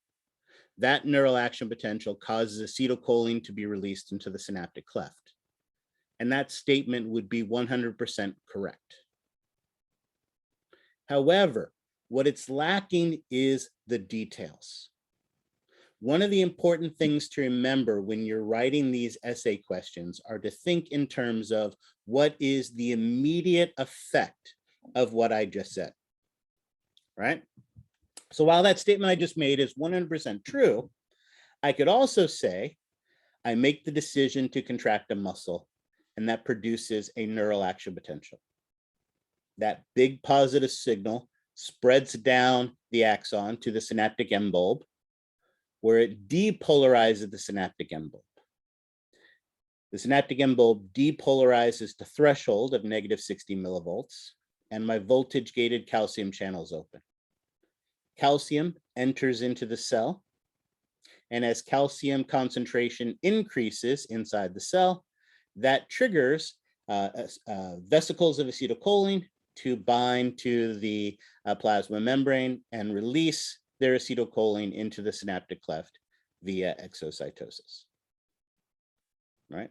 That neural action potential causes acetylcholine to be released into the synaptic cleft. And that statement would be 100% correct. However, what it's lacking is the details. One of the important things to remember when you're writing these essay questions are to think in terms of what is the immediate effect of what I just said, right? So while that statement I just made is 100% true, I could also say, I make the decision to contract a muscle, and that produces a neural action potential. That big positive signal spreads down the axon to the synaptic end bulb, where it depolarizes the synaptic end bulb. The synaptic end bulb depolarizes to threshold of -60 millivolts, and my voltage-gated calcium channels open. Calcium enters into the cell, and as calcium concentration increases inside the cell, that triggers vesicles of acetylcholine to bind to the plasma membrane and release their acetylcholine into the synaptic cleft via exocytosis. Right?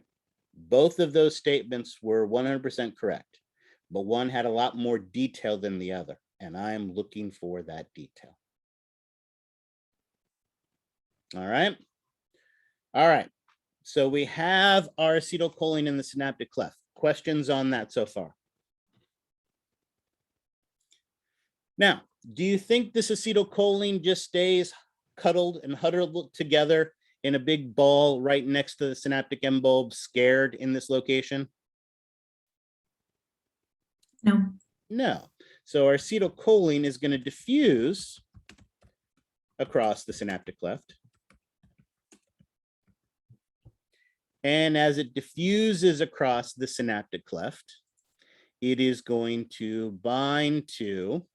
Both of those statements were 100% correct, but one had a lot more detail than the other, and I'm looking for that detail. All right. All right. So we have our acetylcholine in the synaptic cleft. Questions on that so far? Now, do you think this acetylcholine just stays cuddled and huddled together in a big ball right next to the synaptic end bulb, scared in this location? No. No. So our acetylcholine is going to diffuse across the synaptic cleft. And as it diffuses across the synaptic cleft, it is going to bind to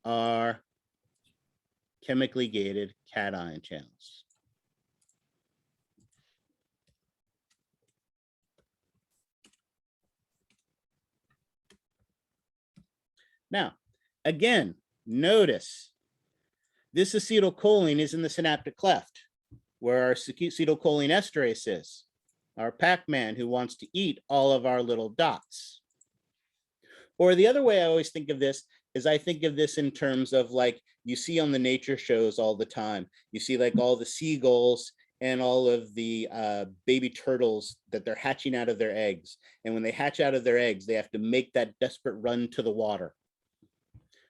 our chemically gated cation channels. Now, again, notice this acetylcholine is in the synaptic cleft, where our acetylcholine esterase is, our Pac-Man who wants to eat all of our little dots. Or the other way I always think of this is I think of this in terms of like you see on the nature shows all the time. You see like all the seagulls and all of the baby turtles that they're hatching out of their eggs. And when they hatch out of their eggs, they have to make that desperate run to the water,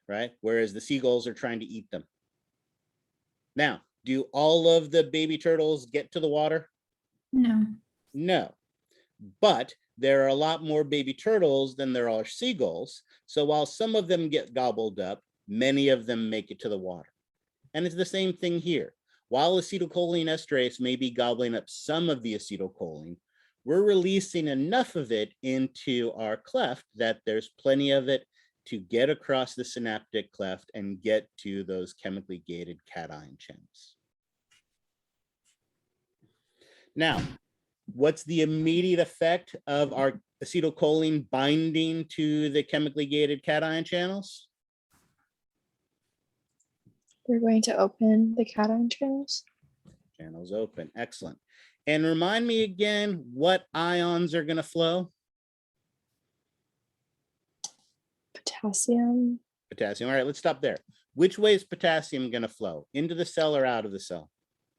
right? Whereas the seagulls are trying to eat them. Now, do all of the baby turtles get to the water? No. No, but there are a lot more baby turtles than there are seagulls. So while some of them get gobbled up, many of them make it to the water. And it's the same thing here. While acetylcholine esterase may be gobbling up some of the acetylcholine, we're releasing enough of it into our cleft that there's plenty of it to get across the synaptic cleft and get to those chemically gated cation channels. Now, what's the immediate effect of our acetylcholine binding to the chemically gated cation channels? We're going to open the cation channels. Channels open, excellent. And remind me again what ions are going to flow? Potassium. Potassium. All right, let's stop there. Which way is potassium going to flow? Into the cell or out of the cell?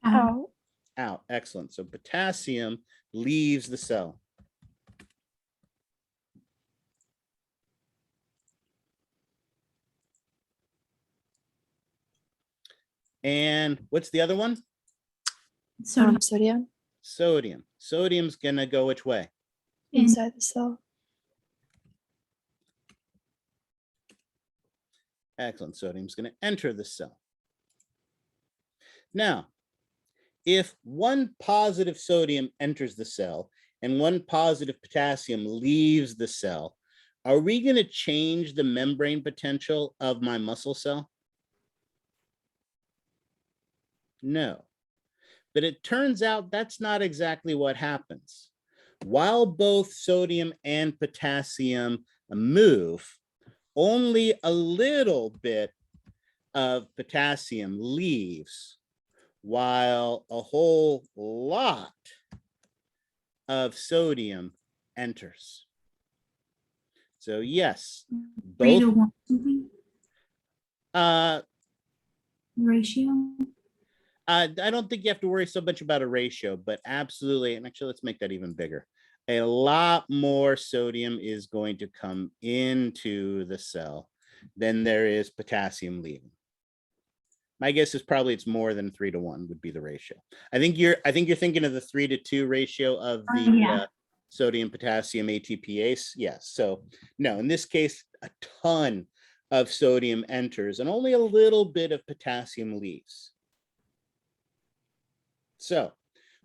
Out. Out. Excellent. So potassium leaves the cell. And what's the other one? Sodium. Sodium. Sodium. Sodium's going to go which way? Inside the cell. Excellent. Sodium's going to enter the cell. Now, if one positive sodium enters the cell and one positive potassium leaves the cell, are we going to change the membrane potential of my muscle cell? No. But it turns out that's not exactly what happens. While both sodium and potassium move, only a little bit of potassium leaves, while a whole lot of sodium enters. So yes, 3 both to 1 something? Ratio? I don't think you have to worry so much about a ratio, but absolutely, and actually let's make that even bigger. A lot more sodium is going to come into the cell than there is potassium leaving. My guess is probably it's more than 3 to 1 would be the ratio. I think you're thinking of the 3 to 2 ratio of the sodium potassium ATPase. Yes. So no, in this case, a ton of sodium enters and only a little bit of potassium leaves. So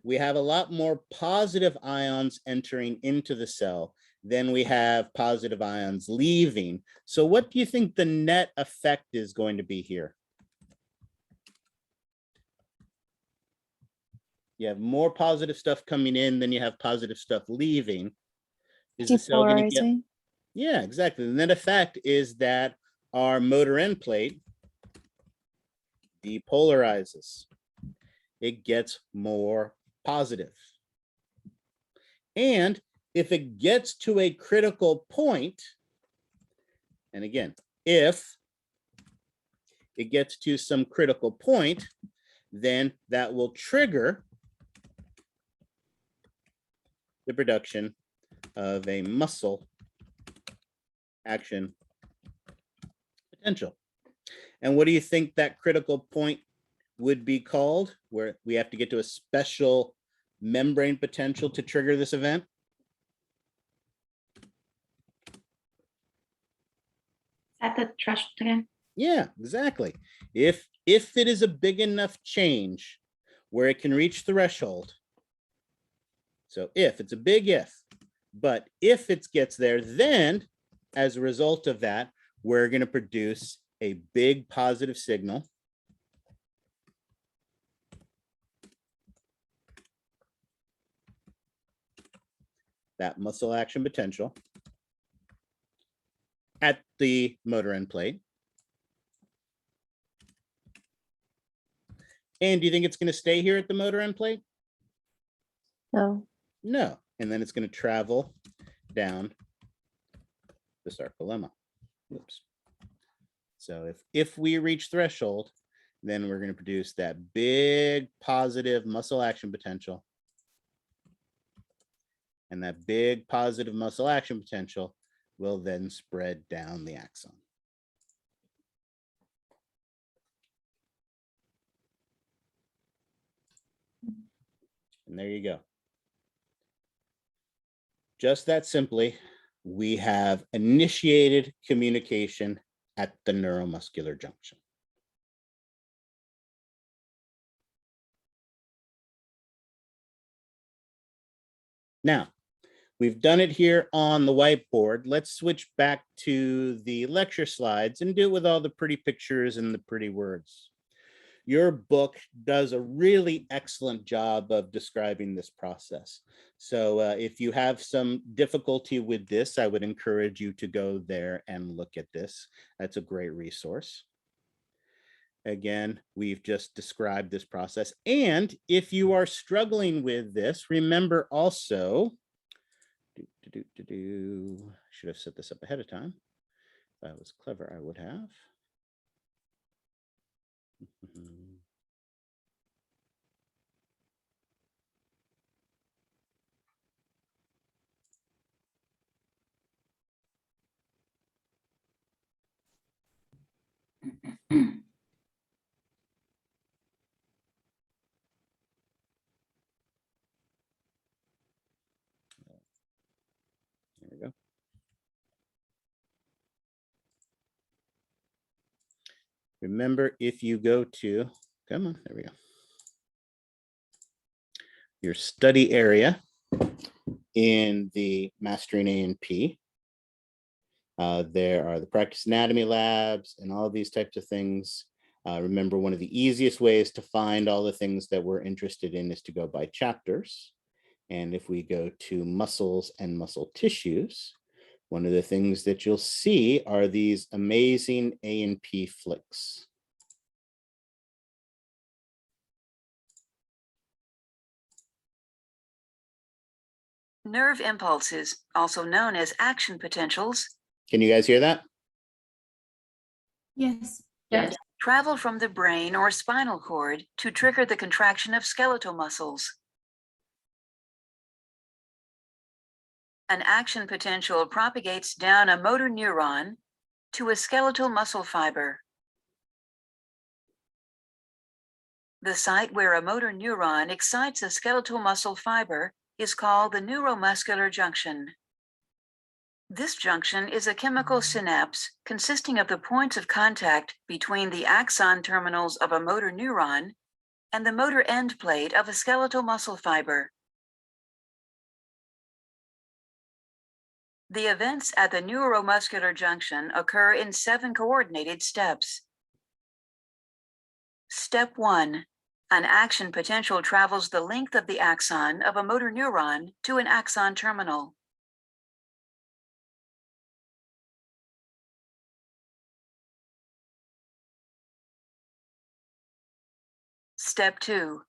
we have a lot more positive ions entering into the cell than we have positive ions leaving. So what do you think the net effect is going to be here? You have more positive stuff coming in than you have positive stuff leaving. Is the cell going to get? Yeah, exactly. The net effect is that our motor end plate depolarizes. It gets more positive. And if it gets to a critical point, and again, if it gets to some critical point, then that will trigger the production of a muscle action potential. And what do you think that critical point would be called, where we have to get to a special membrane potential to trigger this event? At the threshold again. Yeah, exactly. If it is a big enough change where it can reach threshold. So if it's a big if, but if it gets there, then as a result of that, we're going to produce a big positive signal. That muscle action potential at the motor end plate. And do you think it's going to stay here at the motor end plate? No. No. And then it's going to travel down the sarcolemma. Oops. So if we reach threshold, then we're going to produce that big positive muscle action potential. And that big positive muscle action potential will then spread down the axon. And there you go. Just that simply, we have initiated communication at the neuromuscular junction. Now, we've done it here on the whiteboard. Let's switch back to the lecture slides and do it with all the pretty pictures and the pretty words. Your book does a really excellent job of describing this process. So if you have some difficulty with this, I would encourage you to go there and look at this. That's a great resource. Again, we've just described this process. And if you are struggling with this, remember also, should have set this up ahead of time. If I was clever, I would have. There we go. Remember, if you go to, come on, there we go. Your study area in the Mastering A&P. There are the practice anatomy labs and all these types of things. Remember, one of the easiest ways to find all the things that we're interested in is to go by chapters. And if we go to muscles and muscle tissues, one of the things that you'll see are these amazing A&P flicks. Nerve impulses, also known as action potentials, Can you guys hear that? Yes. Yes. travel from the brain or spinal cord to trigger the contraction of skeletal muscles. An action potential propagates down a motor neuron to a skeletal muscle fiber. The site where a motor neuron excites a skeletal muscle fiber is called the neuromuscular junction. This junction is a chemical synapse consisting of the points of contact between the axon terminals of a motor neuron and the motor end plate of a skeletal muscle fiber. The events at the neuromuscular junction occur in 7 coordinated steps. Step 1. An action potential travels the length of the axon of a motor neuron to an axon terminal. Step 2.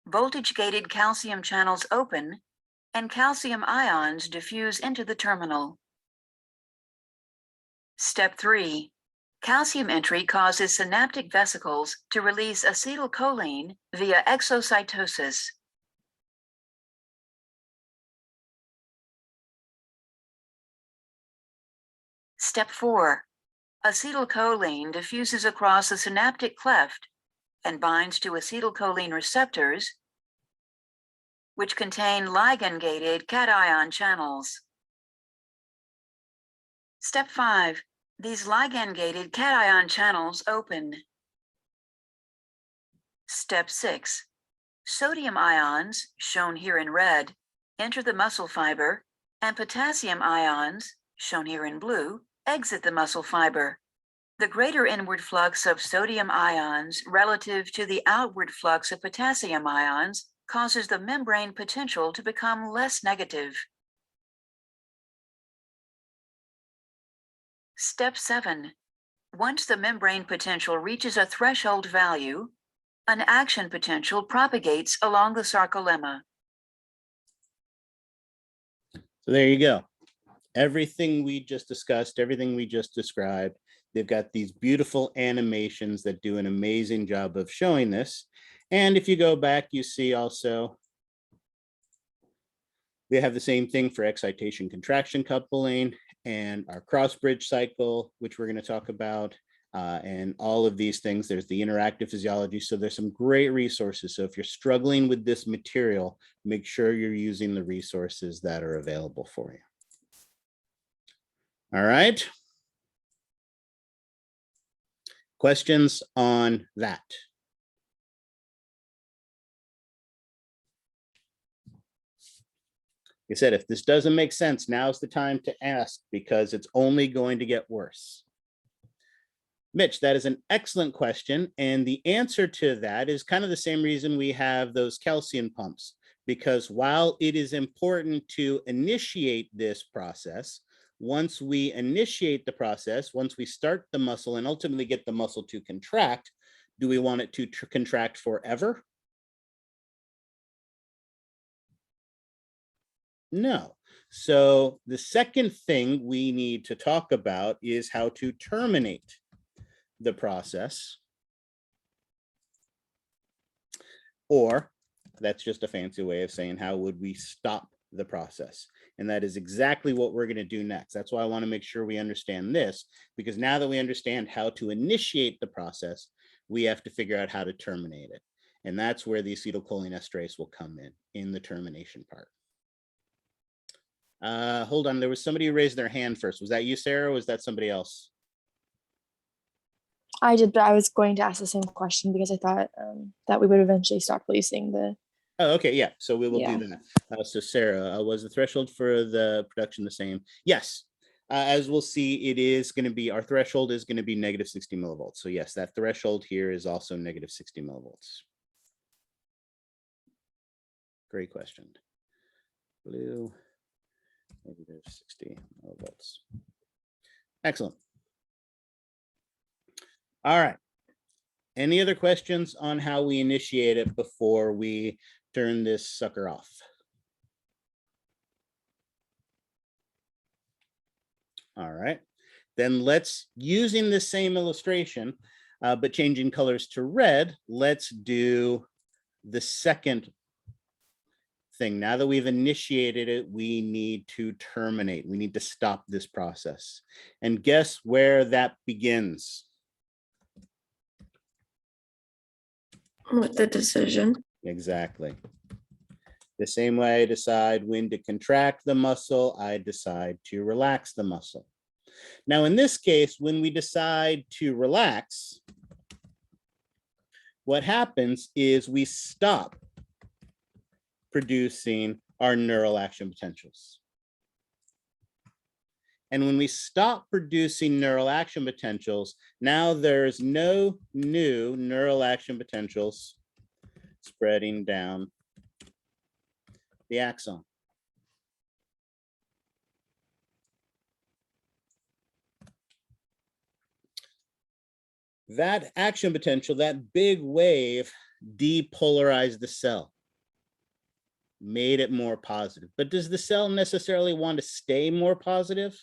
Voltage-gated calcium channels open and calcium ions diffuse into the terminal. Step 3. Calcium entry causes synaptic vesicles to release acetylcholine via exocytosis. Step 4. Acetylcholine diffuses across the synaptic cleft and binds to acetylcholine receptors, which contain ligand-gated cation channels. Step 5. These ligand-gated cation channels open. Step 6. Sodium ions, shown here in red, enter the muscle fiber, and potassium ions, shown here in blue, exit the muscle fiber. The greater inward flux of sodium ions relative to the outward flux of potassium ions causes the membrane potential to become less negative. Step 7. Once the membrane potential reaches a threshold value, an action potential propagates along the sarcolemma. So there you go. Everything we just discussed, everything we just described, they've got these beautiful animations that do an amazing job of showing this. And if you go back, you see also we have the same thing for excitation contraction coupling and our cross bridge cycle, which we're going to talk about. And all of these things, there's the interactive physiology. So there's some great resources. So if you're struggling with this material, make sure you're using the resources that are available for you. All right. Questions on that? Like I said, if this doesn't make sense, now's the time to ask because it's only going to get worse. Mitch, that is an excellent question. And the answer to that is kind of the same reason we have those calcium pumps, because while it is important to initiate this process, once we initiate the process, once we start the muscle and ultimately get the muscle to contract, do we want it to contract forever? No. So the second thing we need to talk about is how to terminate the process, or that's just a fancy way of saying how would we stop the process. And that is exactly what we're going to do next. That's why I want to make sure we understand this, because now that we understand how to initiate the process, we have to figure out how to terminate it. And that's where the acetylcholine esterase will come in the termination part. Hold on, there was somebody who raised their hand first. Was that you, Sarah, or was that somebody else? I did, but I was going to ask the same question because I thought that we would eventually stop releasing the. Oh, okay, yeah. So we will Yeah. do that. So Sarah, was the threshold for the production the same? Yes. As we'll see, it is going to be, our threshold is going to be negative 60 millivolts. So yes, that threshold here is also negative 60 millivolts. Great question. Blue, negative 60 millivolts. Excellent. All right. Any other questions on how we initiate it before we turn this sucker off? All right. Then let's, using the same illustration, but changing colors to red, let's do the second thing. Now that we've initiated it, we need to terminate. We need to stop this process. And guess where that begins? With the decision. Exactly. The same way I decide when to contract the muscle, I decide to relax the muscle. Now, in this case, when we decide to relax, what happens is we stop producing our neural action potentials. And when we stop producing neural action potentials, now there's no new neural action potentials spreading down the axon. That action potential, that big wave, depolarized the cell, made it more positive. But does the cell necessarily want to stay more positive?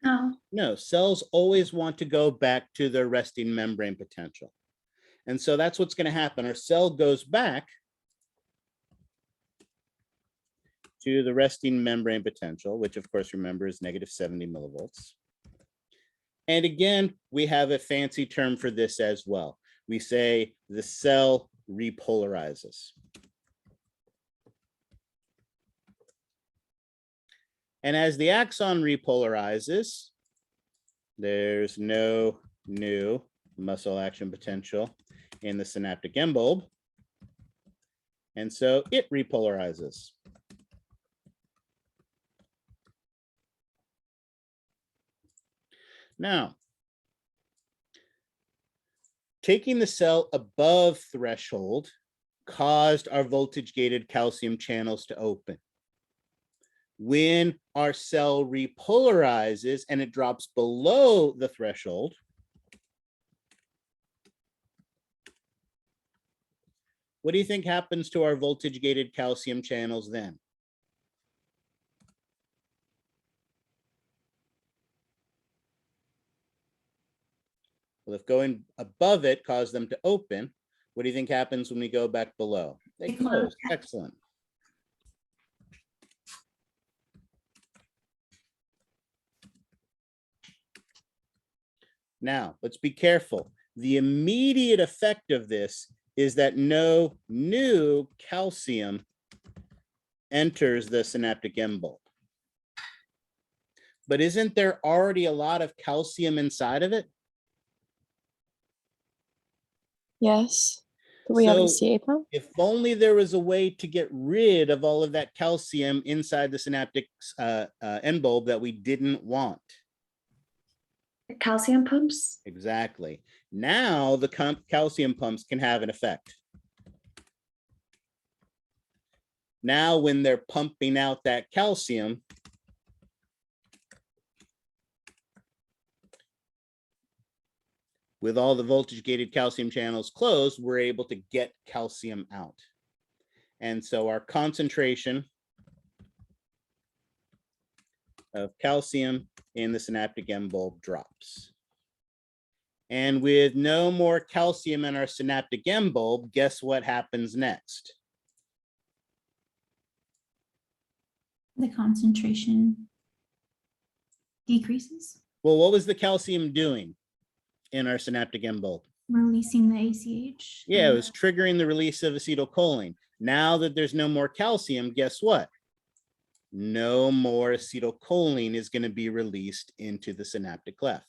No. No, cells always want to go back to their resting membrane potential. And so that's what's going to happen. Our cell goes back to the resting membrane potential, which of course, remember, is -70 millivolts. And again, we have a fancy term for this as well. We say the cell repolarizes. And as the axon repolarizes, there's no new muscle action potential in the synaptic end bulb. And so it repolarizes. Now, taking the cell above threshold caused our voltage-gated calcium channels to open. When our cell repolarizes and it drops below the threshold, what do you think happens to our voltage-gated calcium channels then? Well, if going above it caused them to open, what do you think happens when we go back below? They close. Excellent. Now, let's be careful. The immediate effect of this is that no new calcium enters the synaptic end bulb. But isn't there already a lot of calcium inside of it? Yes. Do we have So, a CA pump? if only there was a way to get rid of all of that calcium inside the synaptic end bulb that we didn't want. Calcium pumps? Exactly. Now the calcium pumps can have an effect. Now when they're pumping out that calcium, with all the voltage-gated calcium channels closed, we're able to get calcium out. And so our concentration of calcium in the synaptic end bulb drops. And with no more calcium in our synaptic end bulb, guess what happens next? The concentration decreases, Well, what was the calcium doing in our synaptic end bulb? releasing the ACH. Yeah, it was triggering the release of acetylcholine. Now that there's no more calcium, guess what? No more acetylcholine is going to be released into the synaptic cleft.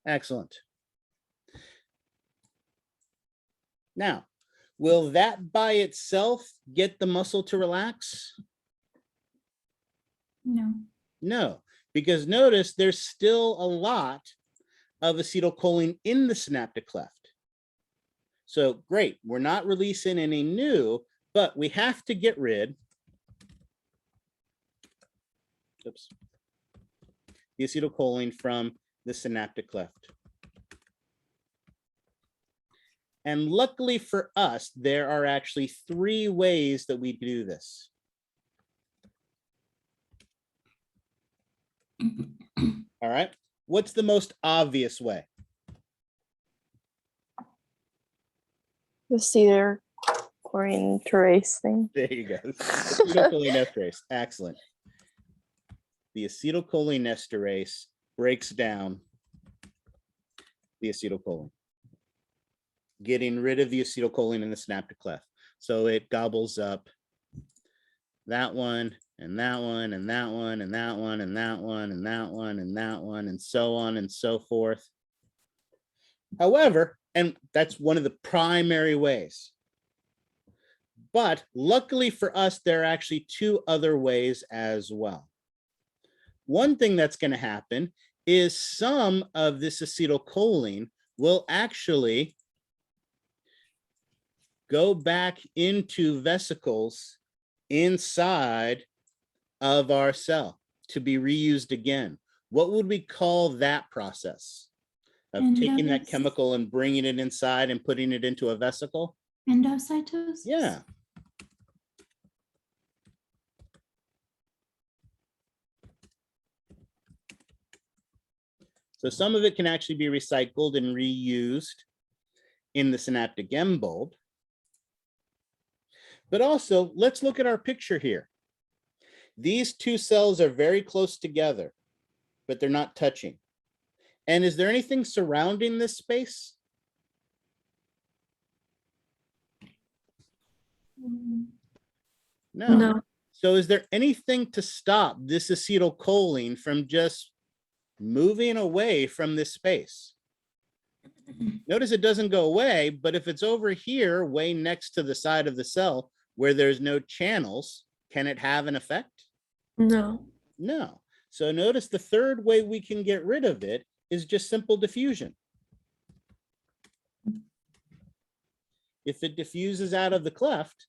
Excellent. Now, will that by itself get the muscle to relax? No. No, because notice there's still a lot of acetylcholine in the synaptic cleft. So great, we're not releasing any new, but we have to get rid the acetylcholine from the synaptic cleft. And luckily for us, there are actually 3 ways that we do this. All right, what's the most obvious way? The cedar chlorine trace thing. There you go. Acetylcholine esterase. Excellent. The acetylcholine esterase breaks down the acetylcholine, getting rid of the acetylcholine in the synaptic cleft. So it gobbles up that one, and that one, and that one, and that one, and that one, and that one, and that one, and so on and so forth. However, and that's one of the primary ways. But luckily for us, there are actually 2 other ways as well. One thing that's going to happen is some of this acetylcholine will actually go back into vesicles inside of our cell to be reused again. What would we call that process of taking that chemical and bringing it inside and putting it into a vesicle? Endocytosis? Yeah. So some of it can actually be recycled and reused in the synaptic end bulb. But also, let's look at our picture here. These two cells are very close together, but they're not touching. And is there anything surrounding this space? No. No. So is there anything to stop this acetylcholine from just moving away from this space? Notice it doesn't go away, but if it's over here, way next to the side of the cell where there's no channels, can it have an effect? No. No. So notice the third way we can get rid of it is just simple diffusion. If it diffuses out of the cleft,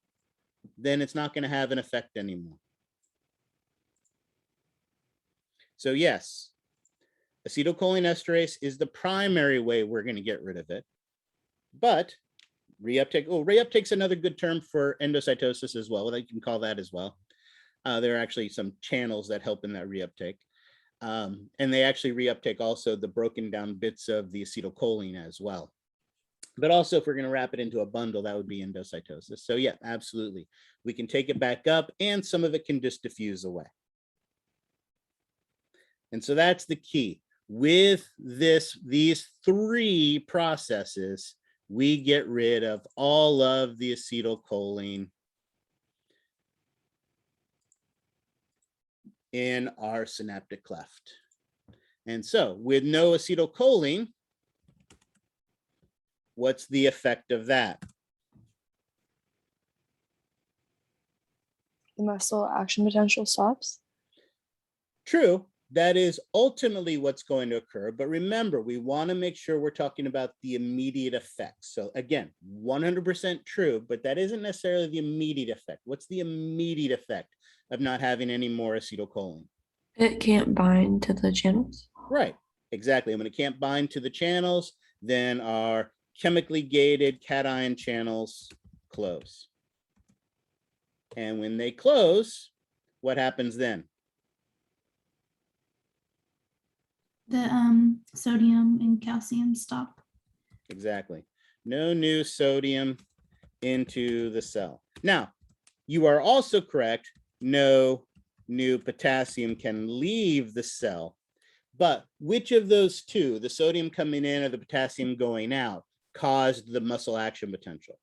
then it's not going to have an effect anymore. So yes, acetylcholinesterase is the primary way we're going to get rid of it. But reuptake, oh, reuptake's another good term for endocytosis as well. You can call that as well. There are actually some channels that help in that reuptake. And they actually reuptake also the broken down bits of the acetylcholine as well. But also, if we're going to wrap it into a bundle, that would be endocytosis. So yeah, absolutely. We can take it back up and some of it can just diffuse away. And so that's the key. With these three processes, we get rid of all of the acetylcholine in our synaptic cleft. And so with no acetylcholine, what's the effect of that? The muscle action potential stops. True, that is ultimately what's going to occur. But remember, we want to make sure we're talking about the immediate effects. So again, 100% true, but that isn't necessarily the immediate effect. What's the immediate effect of not having any more acetylcholine? It can't bind to the channels. Right, exactly. And when it can't bind to the channels, then our chemically gated cation channels close. And when they close, what happens then? The sodium and calcium stop. Exactly. No new sodium into the cell. Now, you are also correct. No new potassium can leave the cell. But which of those two, the sodium coming in or the potassium going out, caused the muscle action potential?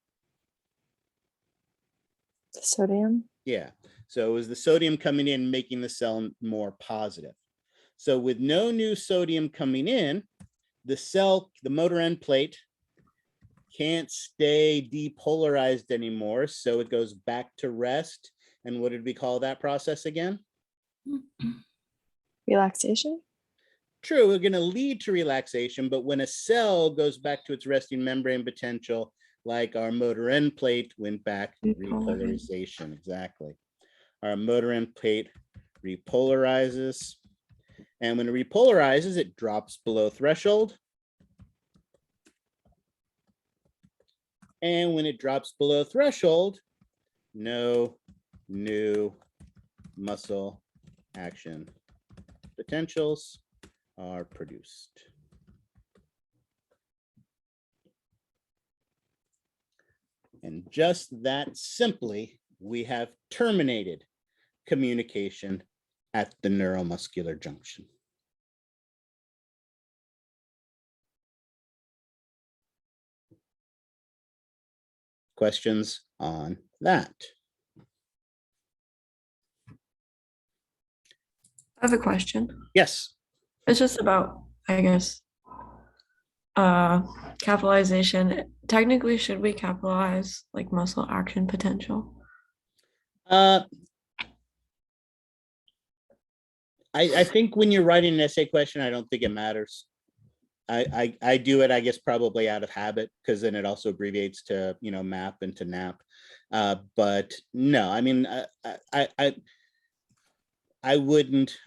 The sodium. Yeah. So it was the sodium coming in making the cell more positive. So with no new sodium coming in, the cell, the motor end plate, can't stay depolarized anymore. So it goes back to rest. And what did we call that process again? Relaxation. True, we're going to lead to relaxation, but when a cell goes back to its resting membrane potential, like our motor end plate went back, repolarization, exactly. Our motor end plate repolarizes. And when it repolarizes, it drops below threshold. And when it drops below threshold, no new muscle action potentials are produced. And just that simply, we have terminated communication at the neuromuscular junction. Questions on that? I have a question. Yes. It's just about, I guess, capitalization. Technically, should we capitalize like muscle action potential? I think when you're writing an essay question, I don't think it matters. I do it, I guess, probably out of habit, because then it also abbreviates to, you know, MAP and to NAP. But no, I mean, I wouldn't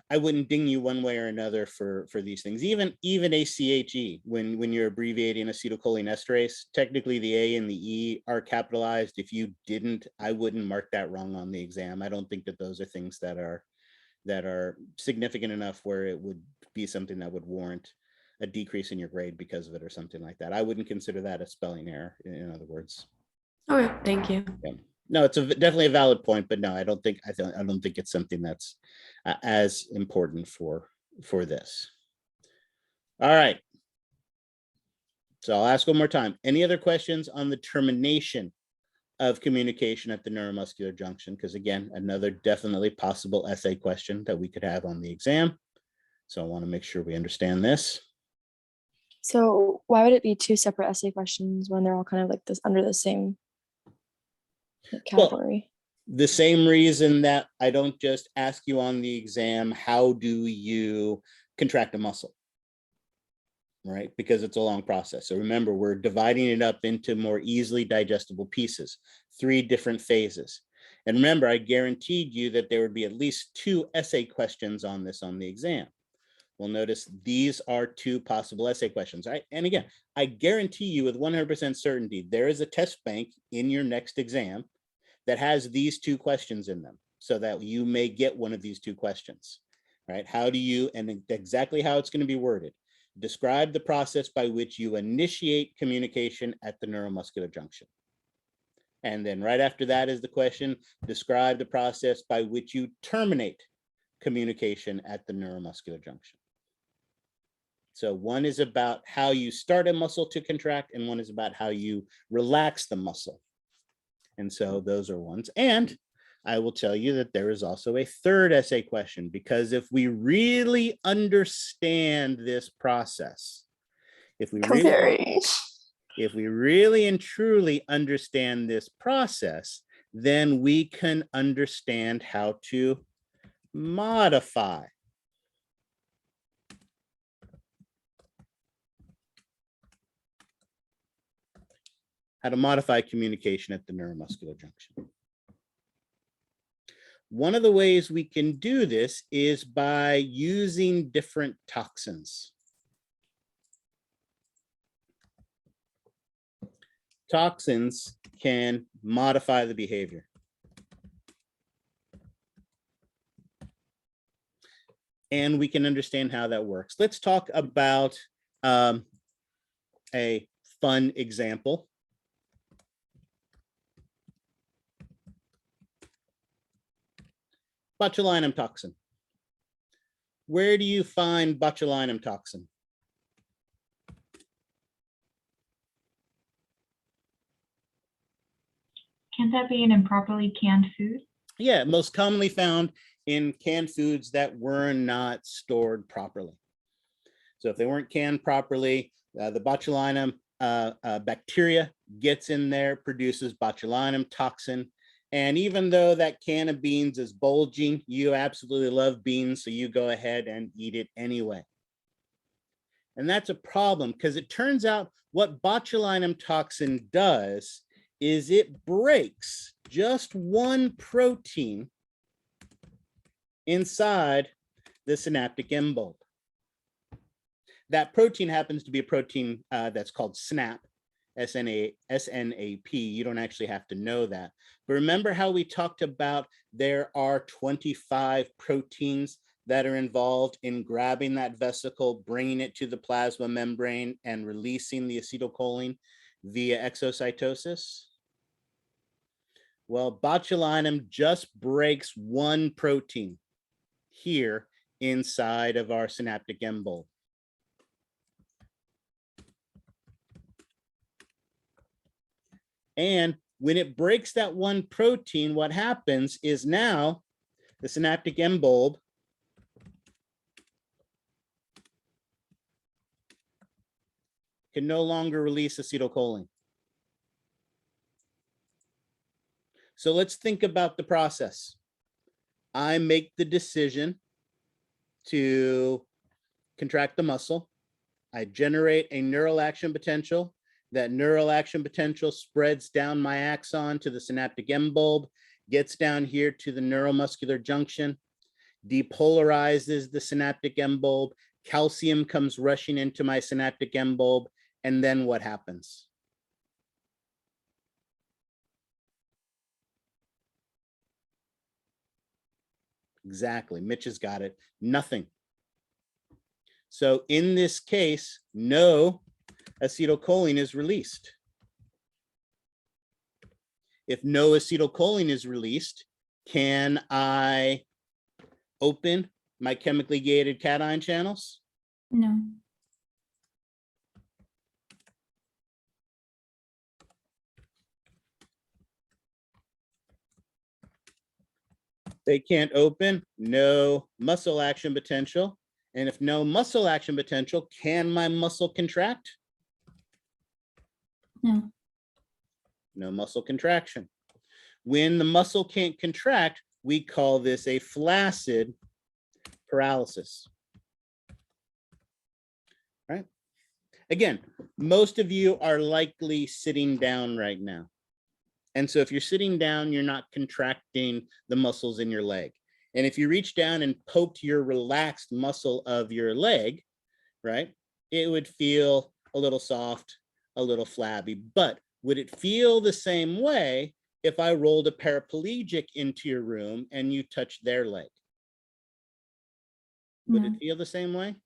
ding you one way or another for these things. Even ACHE, when you're abbreviating acetylcholinesterase, technically the A and the E are capitalized. If you didn't, I wouldn't mark that wrong on the exam. I don't think that those are things that are significant enough where it would be something that would warrant a decrease in your grade because of it or something like that. I wouldn't consider that a spelling error, in other words. Okay, thank you. Yeah. No, it's definitely a valid point, but no, I don't think it's something that's as important for this. All right. So I'll ask one more time. Any other questions on the termination of communication at the neuromuscular junction? Because again, another definitely possible essay question that we could have on the exam. So I want to make sure we understand this. So why would it be two separate essay questions when they're all kind of like this under the same category? The same reason that I don't just ask you on the exam, how do you contract a muscle? Right? Because it's a long process. So remember, we're dividing it up into more easily digestible pieces, 3 different phases. And remember, I guaranteed you that there would be at least 2 essay questions on this on the exam. Well, notice these are 2 possible essay questions. And again, I guarantee you with 100% certainty, there is a test bank in your next exam that has these 2 questions in them so that you may get one of these 2 questions, right? How do you, and exactly how it's going to be worded, describe the process by which you initiate communication at the neuromuscular junction. And then right after that is the question, describe the process by which you terminate communication at the neuromuscular junction. So one is about how you start a muscle to contract, and one is about how you relax the muscle. And so those are ones. And I will tell you that there is also a third essay question, because if we really understand this process, if we really and truly understand this process, then we can understand how to modify. How to modify communication at the neuromuscular junction. One of the ways we can do this is by using different toxins. Toxins can modify the behavior. And we can understand how that works. Let's talk about a fun example. Botulinum toxin. Where do you find botulinum toxin? Can't that be an improperly canned food? Yeah, most commonly found in canned foods that were not stored properly. So if they weren't canned properly, the botulinum bacteria gets in there, produces botulinum toxin. And even though that can of beans is bulging, you absolutely love beans, so you go ahead and eat it anyway. And that's a problem, because it turns out what botulinum toxin does is it breaks just one protein inside the synaptic end bulb. That protein happens to be a protein that's called SNAP. SNAP. You don't actually have to know that. But remember how we talked about there are 25 proteins that are involved in grabbing that vesicle, bringing it to the plasma membrane, and releasing the acetylcholine via exocytosis? Well, botulinum just breaks one protein here inside of our synaptic end bulb. And when it breaks that one protein, what happens is now the synaptic end bulb can no longer release acetylcholine. So let's think about the process. I make the decision to contract the muscle. I generate a neural action potential. That neural action potential spreads down my axon to the synaptic end bulb, gets down here to the neuromuscular junction, depolarizes the synaptic end bulb, calcium comes rushing into my synaptic end bulb, and then what happens? Exactly, Mitch has got it. Nothing. So in this case, no acetylcholine is released. If no acetylcholine is released, can I open my chemically gated cation channels? No. They can't open, no muscle action potential. And if no muscle action potential, can my muscle contract? No. No muscle contraction. When the muscle can't contract, we call this a flaccid paralysis. Right? Again, most of you are likely sitting down right now. And so if you're sitting down, you're not contracting the muscles in your leg. And if you reach down and poked your relaxed muscle of your leg, right, it would feel a little soft, a little flabby. But would it feel the same way if I rolled a paraplegic into your room and you touched their leg? Would No. it feel the same way?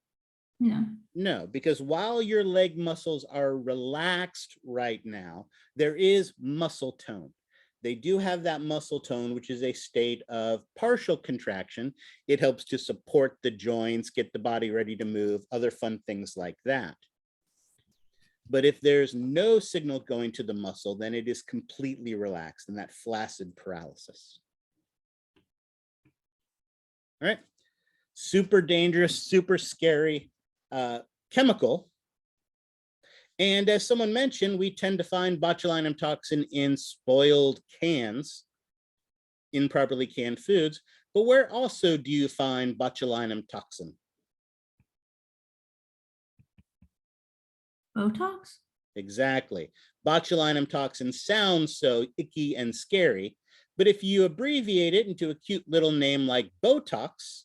No. No, because while your leg muscles are relaxed right now, there is muscle tone. They do have that muscle tone, which is a state of partial contraction. It helps to support the joints, get the body ready to move, other fun things like that. But if there's no signal going to the muscle, then it is completely relaxed in that flaccid paralysis. All right, super dangerous, super scary chemical. And as someone mentioned, we tend to find botulinum toxin in spoiled cans, improperly canned foods. But where also do you find botulinum toxin? Botox? Exactly. Botulinum toxin sounds so icky and scary, but if you abbreviate it into a cute little name like Botox,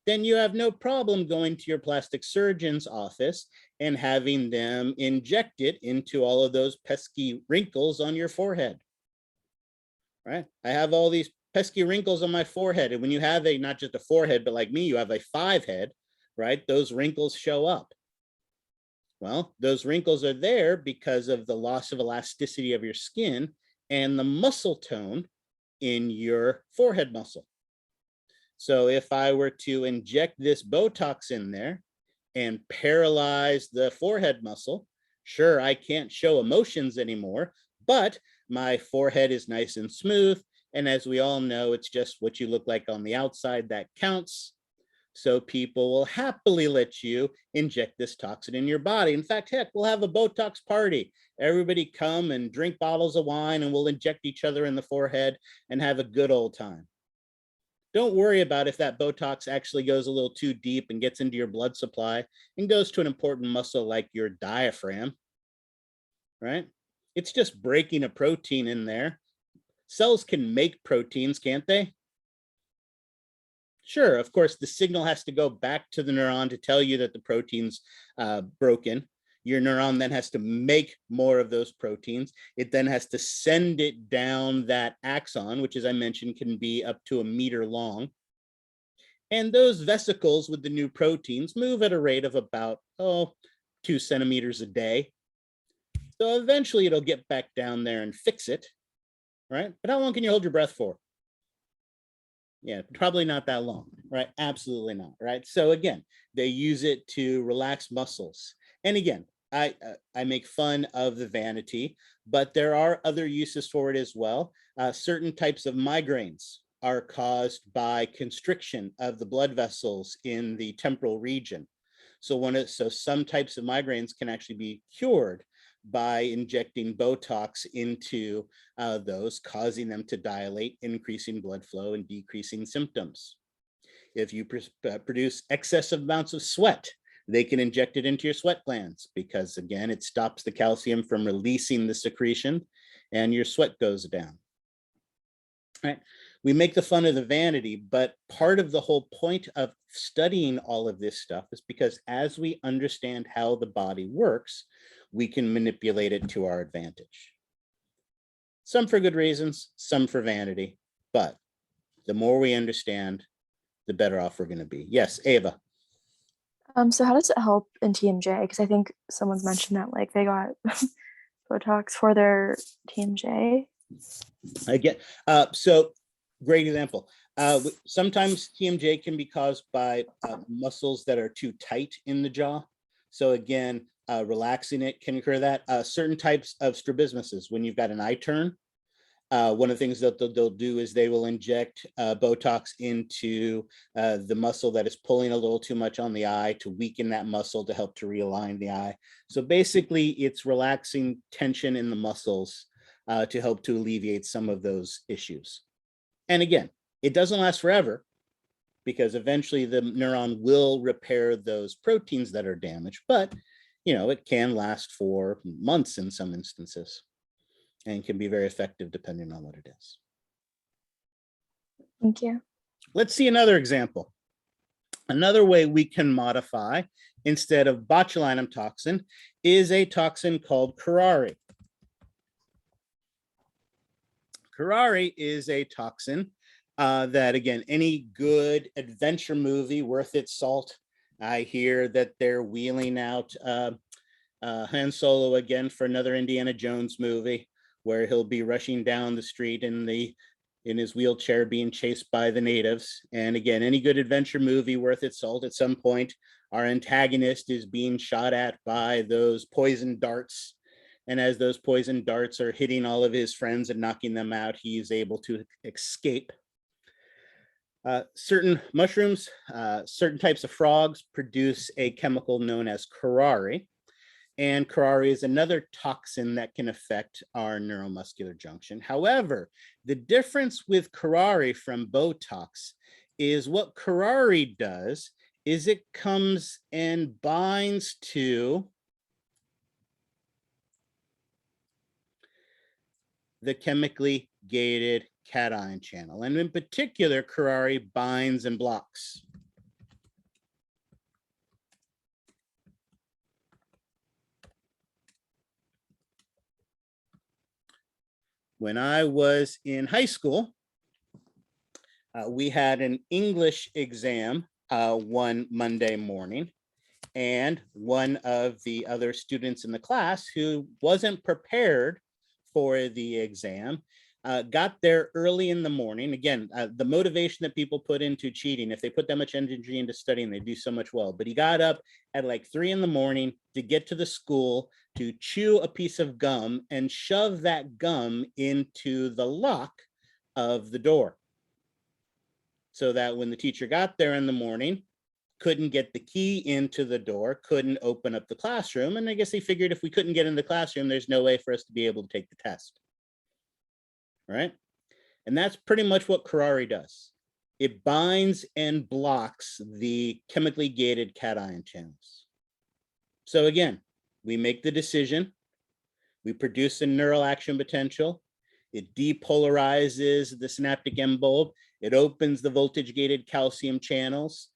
then you have no problem going to your plastic surgeon's office and having them inject it into all of those pesky wrinkles on your forehead. Right? I have all these pesky wrinkles on my forehead. And when you have not just a forehead, but like me, you have a 5 head, right? Those wrinkles show up. Well, those wrinkles are there because of the loss of elasticity of your skin and the muscle tone in your forehead muscle. So if I were to inject this Botox in there and paralyze the forehead muscle, sure, I can't show emotions anymore, but my forehead is nice and smooth. And as we all know, it's just what you look like on the outside that counts. So people will happily let you inject this toxin in your body. In fact, heck, we'll have a Botox party. Everybody come and drink bottles of wine and we'll inject each other in the forehead and have a good old time. Don't worry about if that Botox actually goes a little too deep and gets into your blood supply and goes to an important muscle like your diaphragm, right? It's just breaking a protein in there. Cells can make proteins, can't they? Sure, of course, the signal has to go back to the neuron to tell you that the protein's broken. Your neuron then has to make more of those proteins. It then has to send it down that axon, which, as I mentioned, can be up to 1 meter long. And those vesicles with the new proteins move at a rate of about, 2 centimeters a day. So eventually it'll get back down there and fix it, right? But how long can you hold your breath for? Yeah, probably not that long, right? Absolutely not, right? So again, they use it to relax muscles. And again, I make fun of the vanity, but there are other uses for it as well. Certain types of migraines are caused by constriction of the blood vessels in the temporal region. So some types of migraines can actually be cured by injecting Botox into those, causing them to dilate, increasing blood flow and decreasing symptoms. If you produce excessive amounts of sweat, they can inject it into your sweat glands because, again, it stops the calcium from releasing the secretion and your sweat goes down. All right. We make the fun of the vanity, but part of the whole point of studying all of this stuff is because as we understand how the body works, we can manipulate it to our advantage. Some for good reasons, some for vanity, but the more we understand, the better off we're going to be. Yes, Ava. So how does it help in TMJ? Because I think someone's mentioned that like they got Botox for their TMJ. Again, so great example. Sometimes TMJ can be caused by muscles that are too tight in the jaw. So again, relaxing it can occur that. Certain types of strabismuses, when you've got an eye turn, one of the things that they'll do is they will inject Botox into the muscle that is pulling a little too much on the eye to weaken that muscle to help to realign the eye. So basically, it's relaxing tension in the muscles to help to alleviate some of those issues. And again, it doesn't last forever because eventually the neuron will repair those proteins that are damaged, but it can last for months in some instances and can be very effective depending on what it is. Thank you. Let's see another example. Another way we can modify instead of botulinum toxin is a toxin called curare. Curare is a toxin that, again, any good adventure movie worth its salt. I hear that they're wheeling out Han Solo again for another Indiana Jones movie, where he'll be rushing down the street in his wheelchair being chased by the natives. And again, any good adventure movie worth its salt, at some point, our antagonist is being shot at by those poison darts. And as those poison darts are hitting all of his friends and knocking them out, he is able to escape. Certain mushrooms, certain types of frogs produce a chemical known as curare. And curare is another toxin that can affect our neuromuscular junction. However, the difference with curare from Botox is what curare does is it comes and binds to the chemically gated cation channel. And in particular, curare binds and blocks. When I was in high school, we had an English exam one Monday morning, and one of the other students in the class who wasn't prepared for the exam got there early in the morning. Again, the motivation that people put into cheating, if they put that much energy into studying, they do so much well. But he got up at like 3 a.m. to get to the school, to chew a piece of gum and shove that gum into the lock of the door, so that when the teacher got there in the morning, couldn't get the key into the door, couldn't open up the classroom. And I guess they figured if we couldn't get in the classroom, there's no way for us to be able to take the test. Right? And that's pretty much what curare does. It binds and blocks the chemically gated cation channels. So again, we make the decision, we produce a neural action potential, it depolarizes the synaptic end bulb, it opens the voltage gated calcium channels.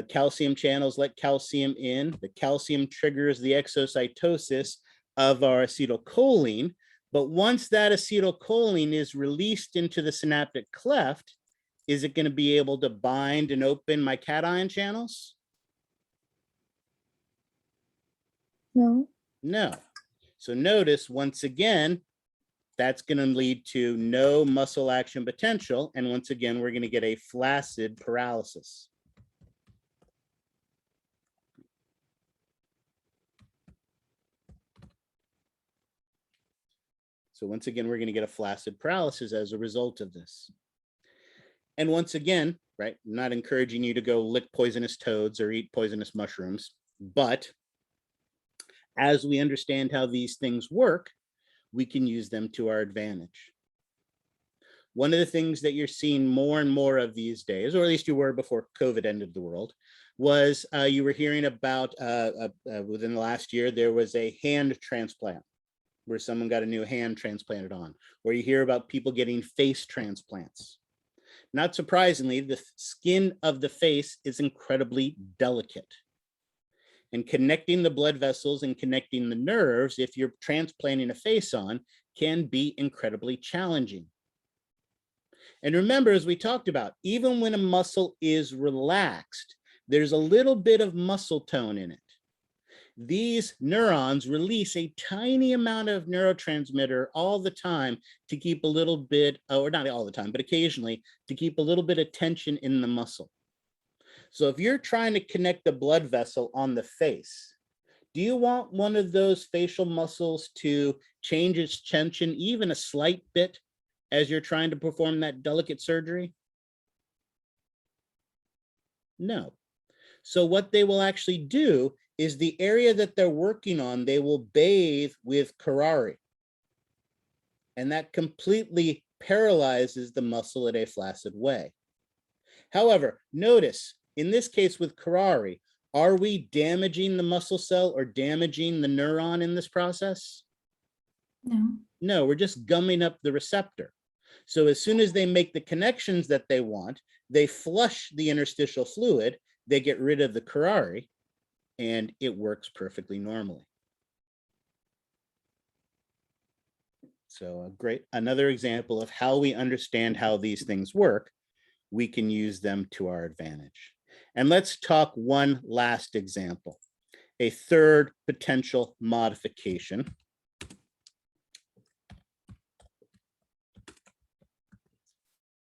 Calcium channels let calcium in. The calcium triggers the exocytosis of our acetylcholine. But once that acetylcholine is released into the synaptic cleft, is it going to be able to bind and open my cation channels? No. No. So notice, once again, that's going to lead to no muscle action potential. And once again, we're going to get a flaccid paralysis. So once again, we're going to get a flaccid paralysis as a result of this. And once again, right, I'm not encouraging you to go lick poisonous toads or eat poisonous mushrooms, but as we understand how these things work, we can use them to our advantage. One of the things that you're seeing more and more of these days, or at least you were before COVID ended the world, was you were hearing about within the last year, there was a hand transplant where someone got a new hand transplanted on, or you hear about people getting face transplants. Not surprisingly, the skin of the face is incredibly delicate. And connecting the blood vessels and connecting the nerves, if you're transplanting a face on, can be incredibly challenging. And remember, as we talked about, even when a muscle is relaxed, there's a little bit of muscle tone in it. These neurons release a tiny amount of neurotransmitter all the time to keep a little bit, or not all the time, but occasionally to keep a little bit of tension in the muscle. So if you're trying to connect the blood vessel on the face, do you want one of those facial muscles to change its tension even a slight bit as you're trying to perform that delicate surgery? No. So what they will actually do is the area that they're working on, they will bathe with curare. And that completely paralyzes the muscle in a flaccid way. However, notice in this case with curare, are we damaging the muscle cell or damaging the neuron in this process? No. No, we're just gumming up the receptor. So as soon as they make the connections that they want, they flush the interstitial fluid, they get rid of the curare, and it works perfectly normally. So another example of how we understand how these things work, we can use them to our advantage. And let's talk one last example, a third potential modification.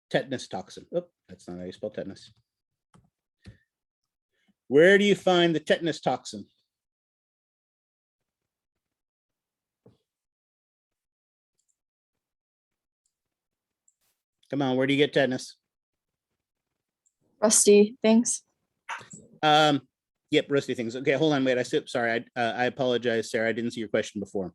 Tetanus toxin. Oh, that's not how you spell tetanus. Where do you find the tetanus toxin? Come on, where do you get tetanus? Rusty things. Yep, rusty things. Okay, hold on, wait. Sorry, I apologize, Sarah. I didn't see your question before.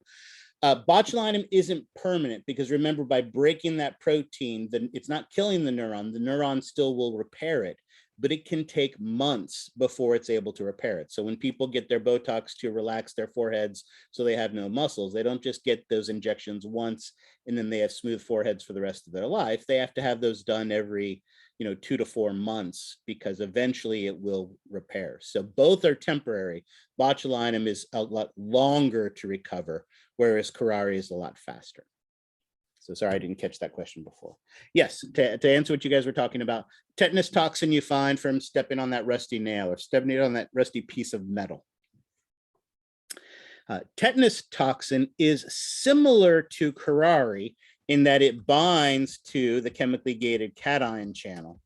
Botulinum isn't permanent because remember, by breaking that protein, it's not killing the neuron still will repair it, but it can take months before it's able to repair it. So when people get their Botox to relax their foreheads so they have no muscles, they don't just get those injections once and then they have smooth foreheads for the rest of their life. They have to have those done every 2 to 4 months because eventually it will repair. So both are temporary. Botulinum is a lot longer to recover, whereas curare is a lot faster. So sorry, I didn't catch that question before. Yes, to answer what you guys were talking about, tetanus toxin you find from stepping on that rusty nail or stepping on that rusty piece of metal. Tetanus toxin is similar to curare in that it binds to the chemically gated cation channel.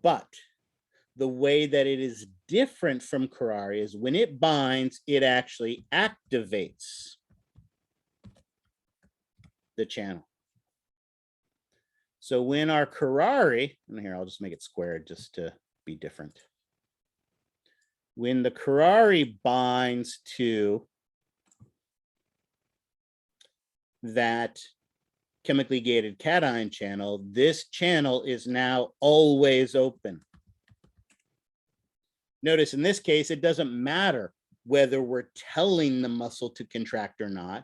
But the way that it is different from curare is when it binds, it actually activates the channel. So when our curare, and here I'll just make it squared just to be different. When the curare binds to that chemically gated cation channel, this channel is now always open. Notice in this case, it doesn't matter whether we're telling the muscle to contract or not.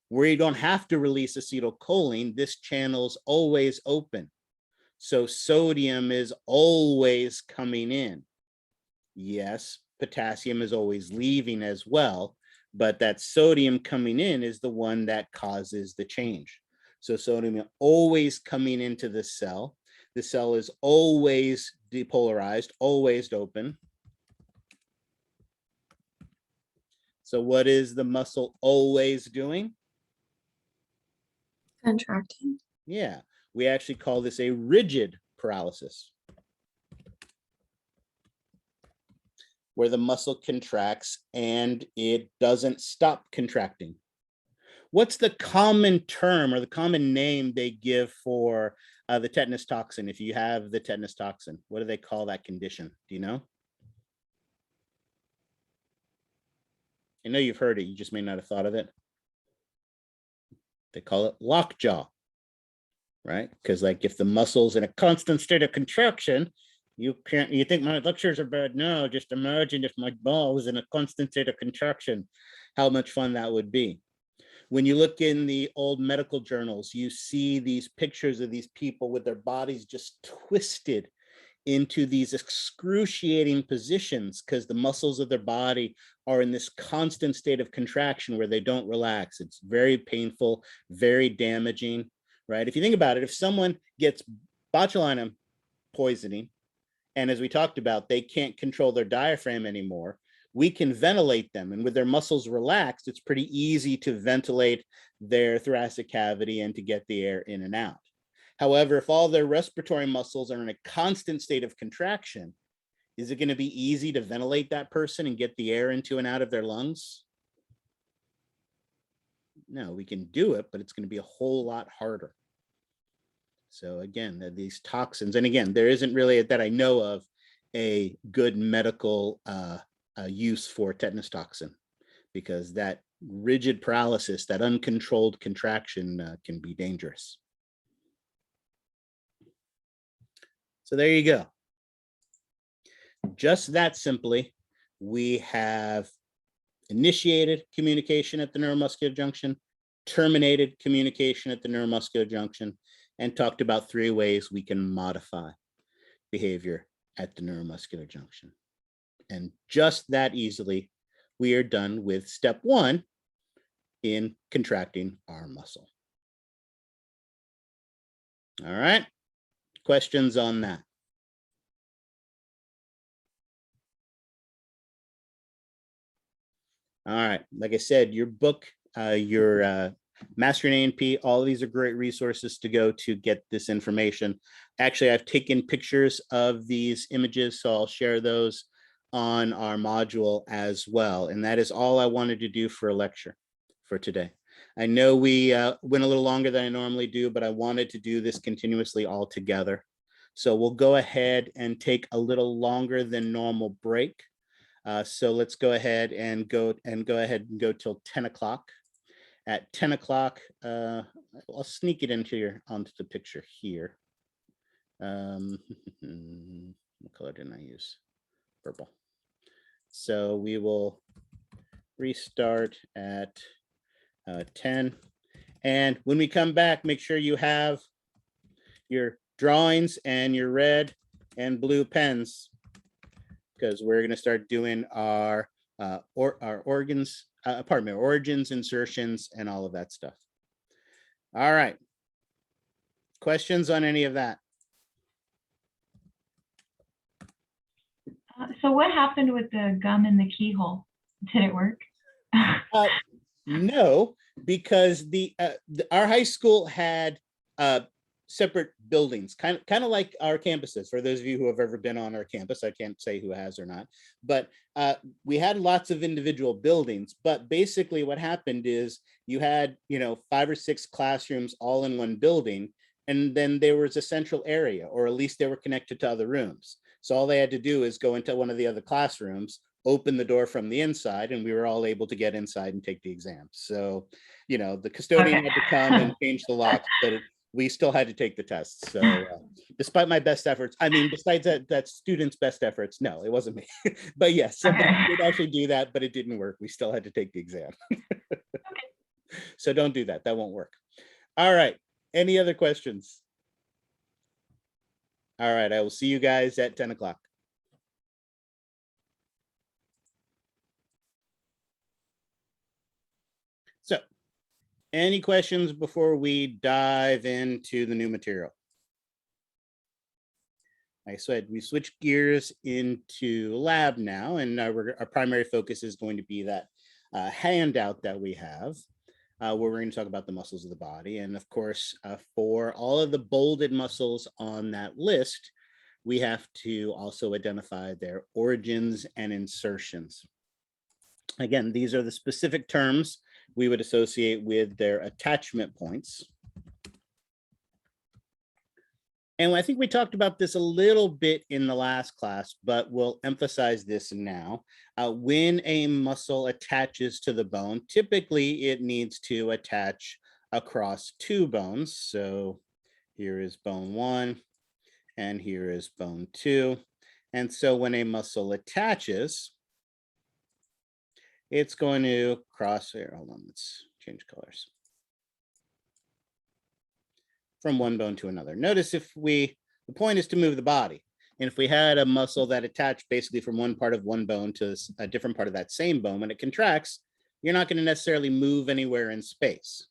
We don't have to release acetylcholine. This channel's always open. So sodium is always coming in. Yes, potassium is always leaving as well, but that sodium coming in is the one that causes the change. So sodium is always coming into the cell. The cell is always depolarized, always open. So what is the muscle always doing? Contracting. Yeah, we actually call this a rigid paralysis, where the muscle contracts and it doesn't stop contracting. What's the common term or the common name they give for the tetanus toxin? If you have the tetanus toxin, what do they call that condition? Do you know? I know you've heard it, you just may not have thought of it. They call it lockjaw, right? Because like if the muscle's in a constant state of contraction, you think my lectures are bad? No, just imagine if my ball was in a constant state of contraction, how much fun that would be. When you look in the old medical journals, you see these pictures of these people with their bodies just twisted into these excruciating positions because the muscles of their body are in this constant state of contraction where they don't relax. It's very painful, very damaging, right? If you think about it, if someone gets botulinum poisoning. And as we talked about, they can't control their diaphragm anymore. We can ventilate them, and with their muscles relaxed, it's pretty easy to ventilate their thoracic cavity and to get the air in and out. However, if all their respiratory muscles are in a constant state of contraction, is it going to be easy to ventilate that person and get the air into and out of their lungs? No, we can do it, but it's going to be a whole lot harder. So again, these toxins, and again, there isn't really, that I know of, a good medical use for tetanus toxin, because that rigid paralysis, that uncontrolled contraction can be dangerous. So there you go. Just that simply, we have initiated communication at the neuromuscular junction, terminated communication at the neuromuscular junction, and talked about 3 ways we can modify behavior at the neuromuscular junction. And just that easily, we are done with step 1 in contracting our muscle. All right, questions on that? All right, like I said, your book, your Mastering A&P, all of these are great resources to go to get this information. Actually, I've taken pictures of these images, so I'll share those on our module as well. And that is all I wanted to do for a lecture for today. I know we went a little longer than I normally do, but I wanted to do this continuously all together. So we'll go ahead and take a little longer than normal break. So let's go ahead and go till 10 o'clock. At 10 o'clock, I'll sneak it onto the picture here. What color didn't I use? Purple. So we will restart at 10. And when we come back, make sure you have your drawings and your red and blue pens, because we're going to start doing our origins, insertions, and all of that stuff. All right. Questions on any of that? So what happened with the gum in the keyhole? Did it work? No, because our high school had separate buildings, kind of like our campuses. For those of you who have ever been on our campus, I can't say who has or not, but we had lots of individual buildings. But basically what happened is you had, 5 or 6 classrooms all in one building, and then there was a central area, or at least they were connected to other rooms. So all they had to do is go into one of the other classrooms, open the door from the inside, and we were all able to get inside and take the exam. So, the custodian had to come and change the locks, but we still had to take the tests. So despite my best efforts, besides that student's best efforts, no, it wasn't me. But yes, somebody did actually do that, but it didn't work. We still had to take the exam. So don't do that. That won't work. All right. Any other questions? All right. I will see you guys at 10 o'clock. So, any questions before we dive into the new material? Like I said, we switch gears into lab now, and our primary focus is going to be that handout that we have, where we're going to talk about the muscles of the body. And of course, for all of the bolded muscles on that list, we have to also identify their origins and insertions. Again, these are the specific terms we would associate with their attachment points. And I think we talked about this a little bit in the last class, but we'll emphasize this now. When a muscle attaches to the bone, typically it needs to attach across 2 bones. So here is bone 1, and here is bone 2. And so when a muscle attaches, it's going to cross here. Hold on, let's change colors. From one bone to another. Notice the point is to move the body. And if we had a muscle that attached basically from one part of one bone to a different part of that same bone, when it contracts, you're not going to necessarily move anywhere in space.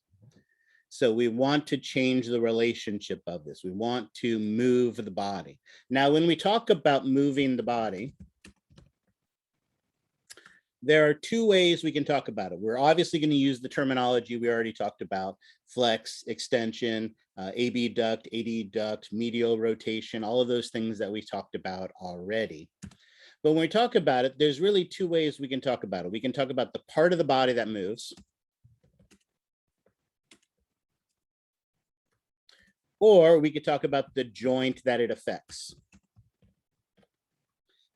So we want to change the relationship of this. We want to move the body. Now, when we talk about moving the body, there are two ways we can talk about it. We're obviously going to use the terminology we already talked about: flex, extension, AB duct, AD duct, medial rotation, all of those things that we talked about already. But when we talk about it, there's really two ways we can talk about it. We can talk about the part of the body that moves, or we could talk about the joint that it affects.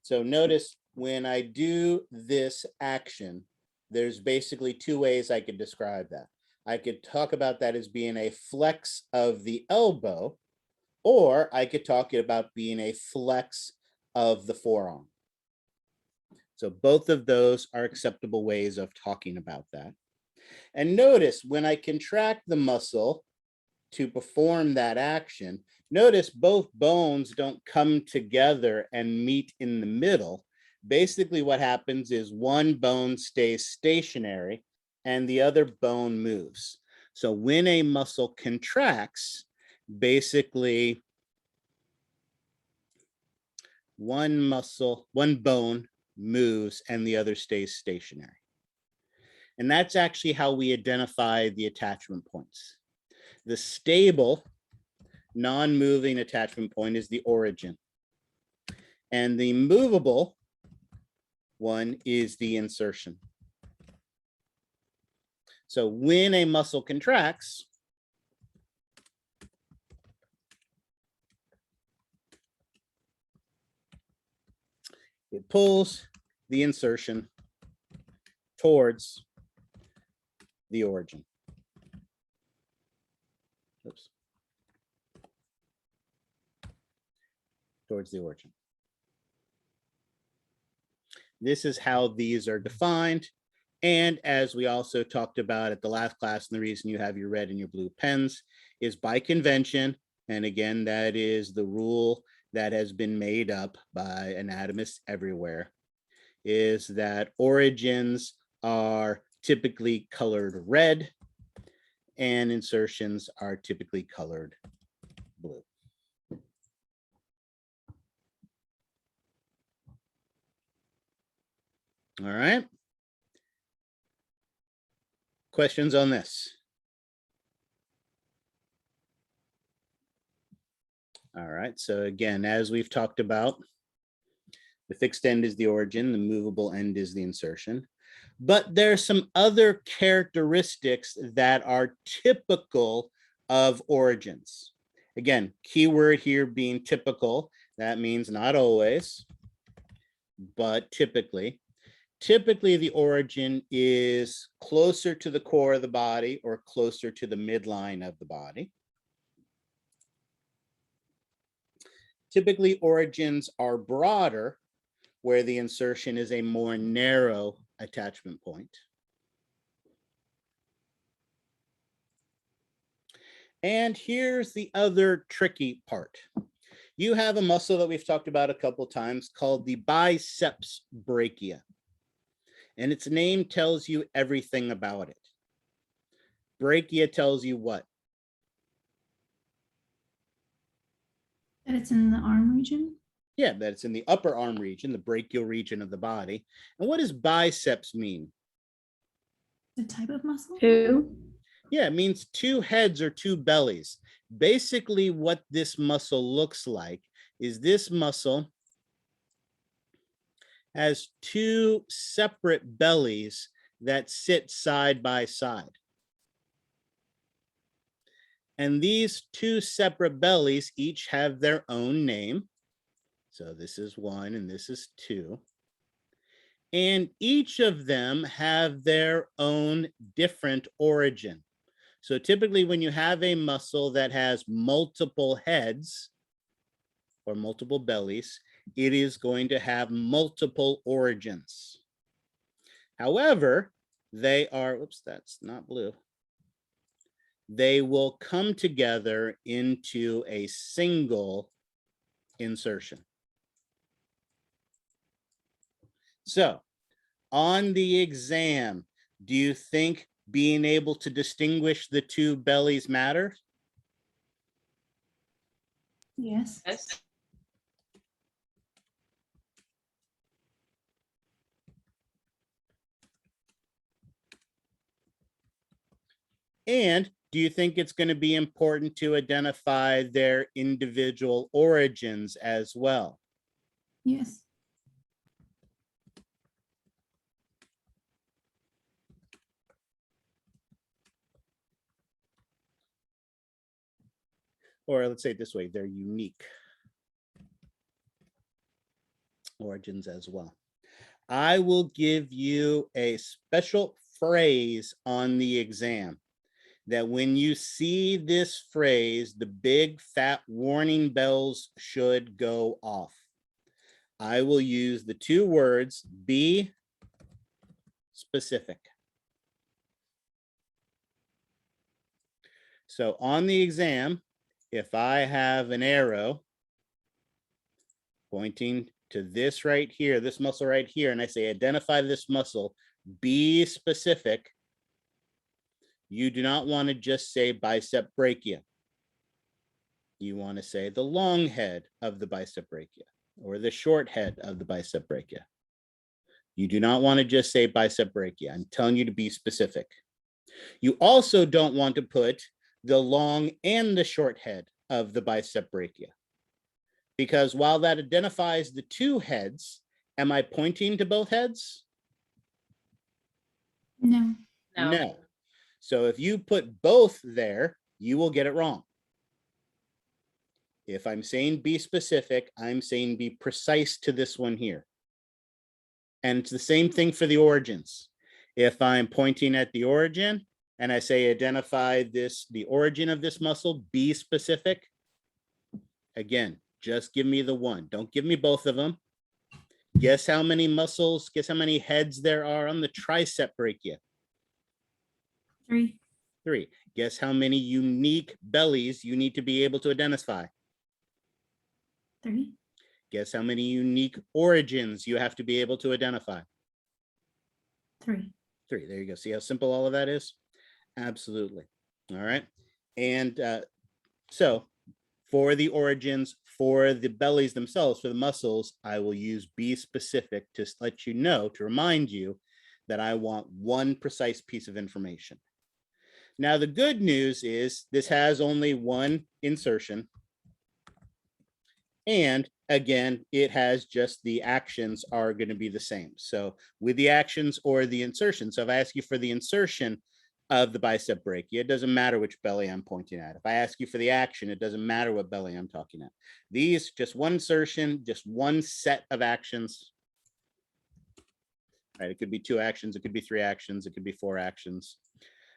So notice when I do this action, there's basically two ways I could describe that. I could talk about that as being a flex of the elbow, or I could talk about being a flex of the forearm. So both of those are acceptable ways of talking about that. And notice when I contract the muscle to perform that action, notice both bones don't come together and meet in the middle. Basically what happens is one bone stays stationary and the other bone moves. So when a muscle contracts, basically one bone moves and the other stays stationary. And that's actually how we identify the attachment points. The stable, non-moving attachment point is the origin. And the movable one is the insertion. So when a muscle contracts, it pulls the insertion towards the origin. Oops. Towards the origin. This is how these are defined. And as we also talked about at the last class, and the reason you have your red and your blue pens is by convention. And again, that is the rule that has been made up by anatomists everywhere, is that origins are typically colored red and insertions are typically colored blue. All right. Questions on this? All right, so again, as we've talked about, the fixed end is the origin, the movable end is the insertion. But there are some other characteristics that are typical of origins. Again, keyword here being typical, that means not always, but typically. Typically, the origin is closer to the core of the body or closer to the midline of the body. Typically, origins are broader, where the insertion is a more narrow attachment point. And here's the other tricky part. You have a muscle that we've talked about a couple times called the biceps brachia. And its name tells you everything about it. Brachia tells you what? That it's in the arm region. Yeah, that it's in the upper arm region, the brachial region of the body. And what does biceps mean? The type of muscle. Two. Yeah, it means two heads or two bellies. Basically, what this muscle looks like is this muscle has two separate bellies that sit side by side. And these two separate bellies each have their own name. So this is one and this is two. And each of them have their own different origin. So typically when you have a muscle that has multiple heads or multiple bellies, it is going to have multiple origins. However, they are, oops, that's not blue. They will come together into a single insertion. So on the exam, do you think being able to distinguish the two bellies matter? Yes. And do you think it's going to be important to identify their individual origins as well? Yes. Or let's say it this way, they're unique origins as well. I will give you a special phrase on the exam that when you see this phrase, the big fat warning bells should go off. I will use the two words, be specific. So on the exam, if I have an arrow pointing to this right here, this muscle right here, and I say, identify this muscle, be specific, you do not want to just say bicep brachia. You want to say the long head of the bicep brachia or the short head of the bicep brachia. You do not want to just say bicep brachia. I'm telling you to be specific. You also don't want to put the long and the short head of the bicep brachia, because while that identifies the two heads, am I pointing to both heads? No. No. So if you put both there, you will get it wrong. If I'm saying be specific, I'm saying be precise to this one here. And it's the same thing for the origins. If I'm pointing at the origin and I say identify this, the origin of this muscle, be specific. Again, just give me the one. Don't give me both of them. Guess how many muscles, guess how many heads there are on the tricep brachia? 3. 3. Guess how many unique bellies you need to be able to identify? 3. Guess how many unique origins you have to be able to identify? 3. 3. There you go. See how simple all of that is? Absolutely. All right. And so for the origins, for the bellies themselves, for the muscles, I will use be specific to let you know, to remind you that I want one precise piece of information. Now, the good news is this has only one insertion. And again, it has just the actions are going to be the same. So with the actions or the insertion. So if I ask you for the insertion of the bicep brachia, it doesn't matter which belly I'm pointing at. If I ask you for the action, it doesn't matter what belly I'm talking at. These, just one insertion, just one set of actions. Right? It could be 2 actions, it could be 3 actions, it could be 4 actions,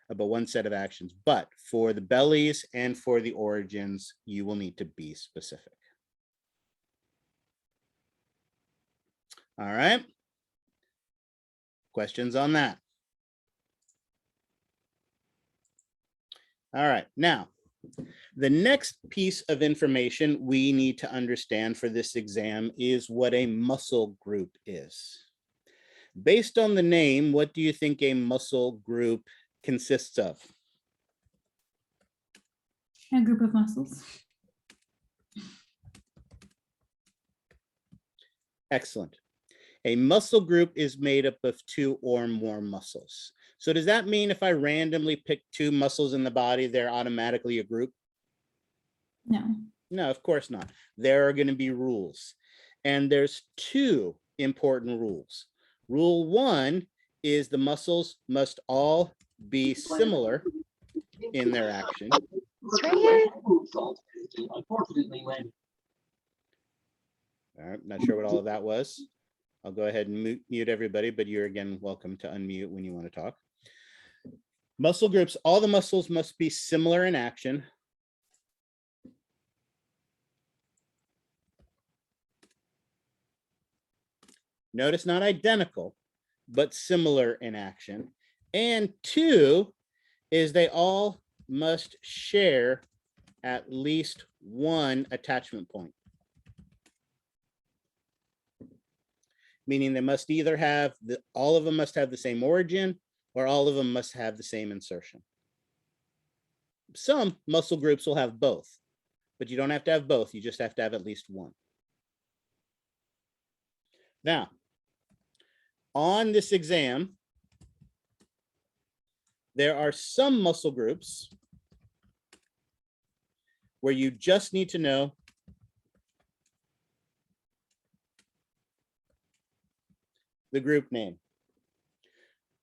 but one set of actions. But for the bellies and for the origins, you will need to be specific. All right. Questions on that? All right. Now, the next piece of information we need to understand for this exam is what a muscle group is. Based on the name, what do you think a muscle group consists of? A group of muscles. Excellent. A muscle group is made up of 2 or more muscles. So does that mean if I randomly pick 2 muscles in the body, they're automatically a group? No. No, of course not. There are going to be rules. And there's 2 important rules. Rule 1 is the muscles must all be similar in their action. It's right here. All right, not sure what all of that was. I'll go ahead and mute everybody, but you're again welcome to unmute when you want to talk. Muscle groups, all the muscles must be similar in action. Notice not identical, but similar in action. And 2 is they all must share at least one attachment point. Meaning they must either have all of them must have the same origin, or all of them must have the same insertion. Some muscle groups will have both, but you don't have to have both. You just have to have at least one. Now, on this exam, there are some muscle groups where you just need to know the group name.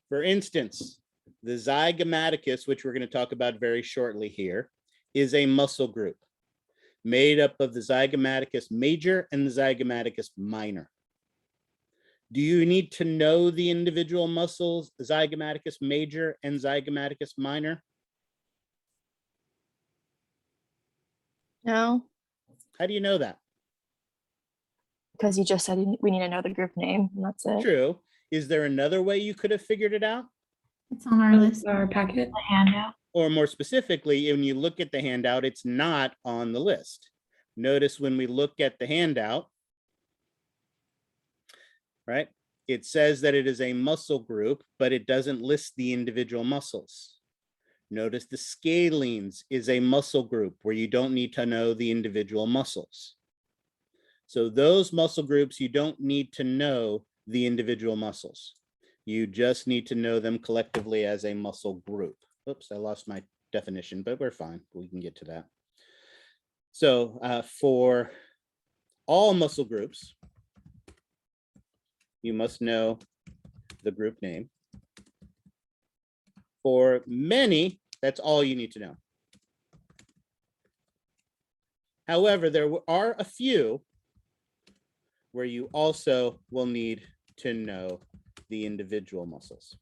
For instance, the zygomaticus, which we're going to talk about very shortly here, is a muscle group made up of the zygomaticus major and the zygomaticus minor. Do you need to know the individual muscles, zygomaticus major and zygomaticus minor? No, How do you know that? because you just said we need to know the group name, and that's it. True. Is there another way you could have figured it out? It's on our list. Our packet. The handout. Or more specifically, when you look at the handout, it's not on the list. Notice when we look at the handout, right? It says that it is a muscle group, but it doesn't list the individual muscles. Notice the scalenes is a muscle group where you don't need to know the individual muscles. So those muscle groups, you don't need to know the individual muscles. You just need to know them collectively as a muscle group. Oops, I lost my definition, but we're fine. We can get to that. So for all muscle groups, you must know the group name. For many, that's all you need to know. However, there are a few where you also will need to know the individual muscles.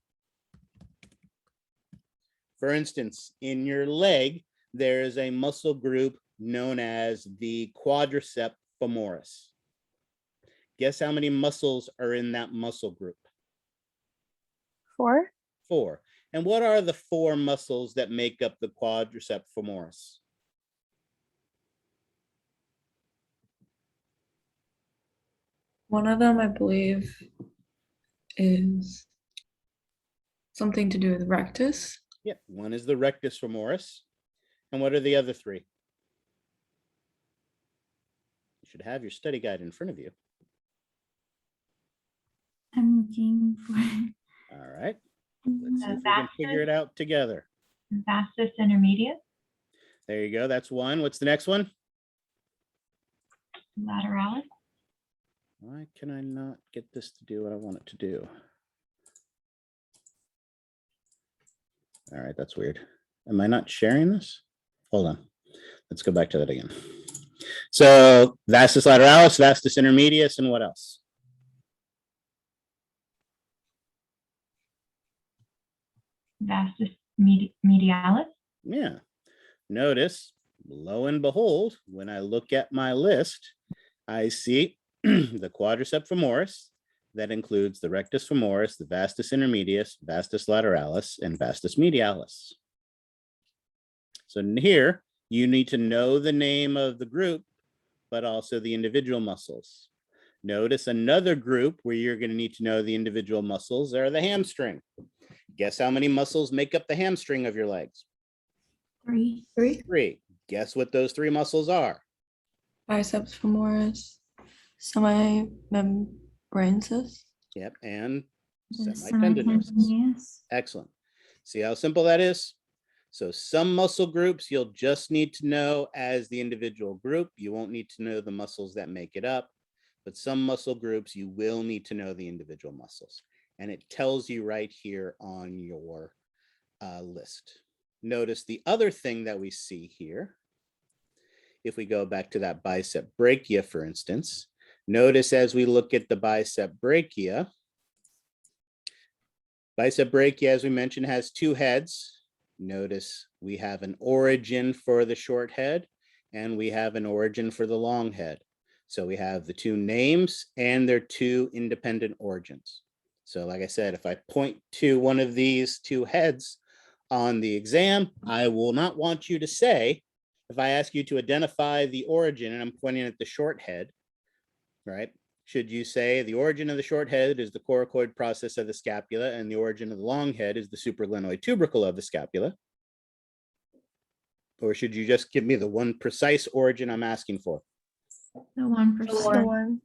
For instance, in your leg, there is a muscle group known as the quadricep femoris. Guess how many muscles are in that muscle group? 4. 4. And what are the 4 muscles that make up the quadricep femoris? One of them, I believe, is something to do with rectus. Yep, one is the rectus femoris. And what are the other 3? You should have your study guide in front of you. I'm looking for it. All right, let's see if we can Vastus. figure it out together. Vastus intermedius. There you go, that's one. What's the next one? Lateralis. Why can I not get this to do what I want it to do? All right, that's weird. Am I not sharing this? Hold on. Let's go back to that again. So vastus lateralis, vastus intermedius, and what else? Vastus medialis. Yeah. Notice, lo and behold, when I look at my list, I see the quadricep femoris. That includes the rectus femoris, the vastus intermedius, vastus lateralis, and vastus medialis. So here, you need to know the name of the group, but also the individual muscles. Notice another group where you're going to need to know the individual muscles are the hamstring. Guess how many muscles make up the hamstring of your legs? 3. 3. Guess what those 3 muscles are? Biceps femoris, semimembranosus. Yep, and The semitendinosus. semitendinosus. Excellent. See how simple that is? So some muscle groups you'll just need to know as the individual group. You won't need to know the muscles that make it up, but some muscle groups you will need to know the individual muscles. And it tells you right here on your list. Notice the other thing that we see here. If we go back to that bicep brachia, for instance, notice as we look at the bicep brachia, as we mentioned, has 2 heads. Notice we have an origin for the short head and we have an origin for the long head. So we have the 2 names and their 2 independent origins. So like I said, if I point to one of these 2 heads on the exam, I will not want you to say, if I ask you to identify the origin and I'm pointing at the short head, right? Should you say the origin of the short head is the coracoid process of the scapula and the origin of the long head is the supraglenoid tubercle of the scapula? Or should you just give me the one precise origin I'm asking for? The 1%. The one.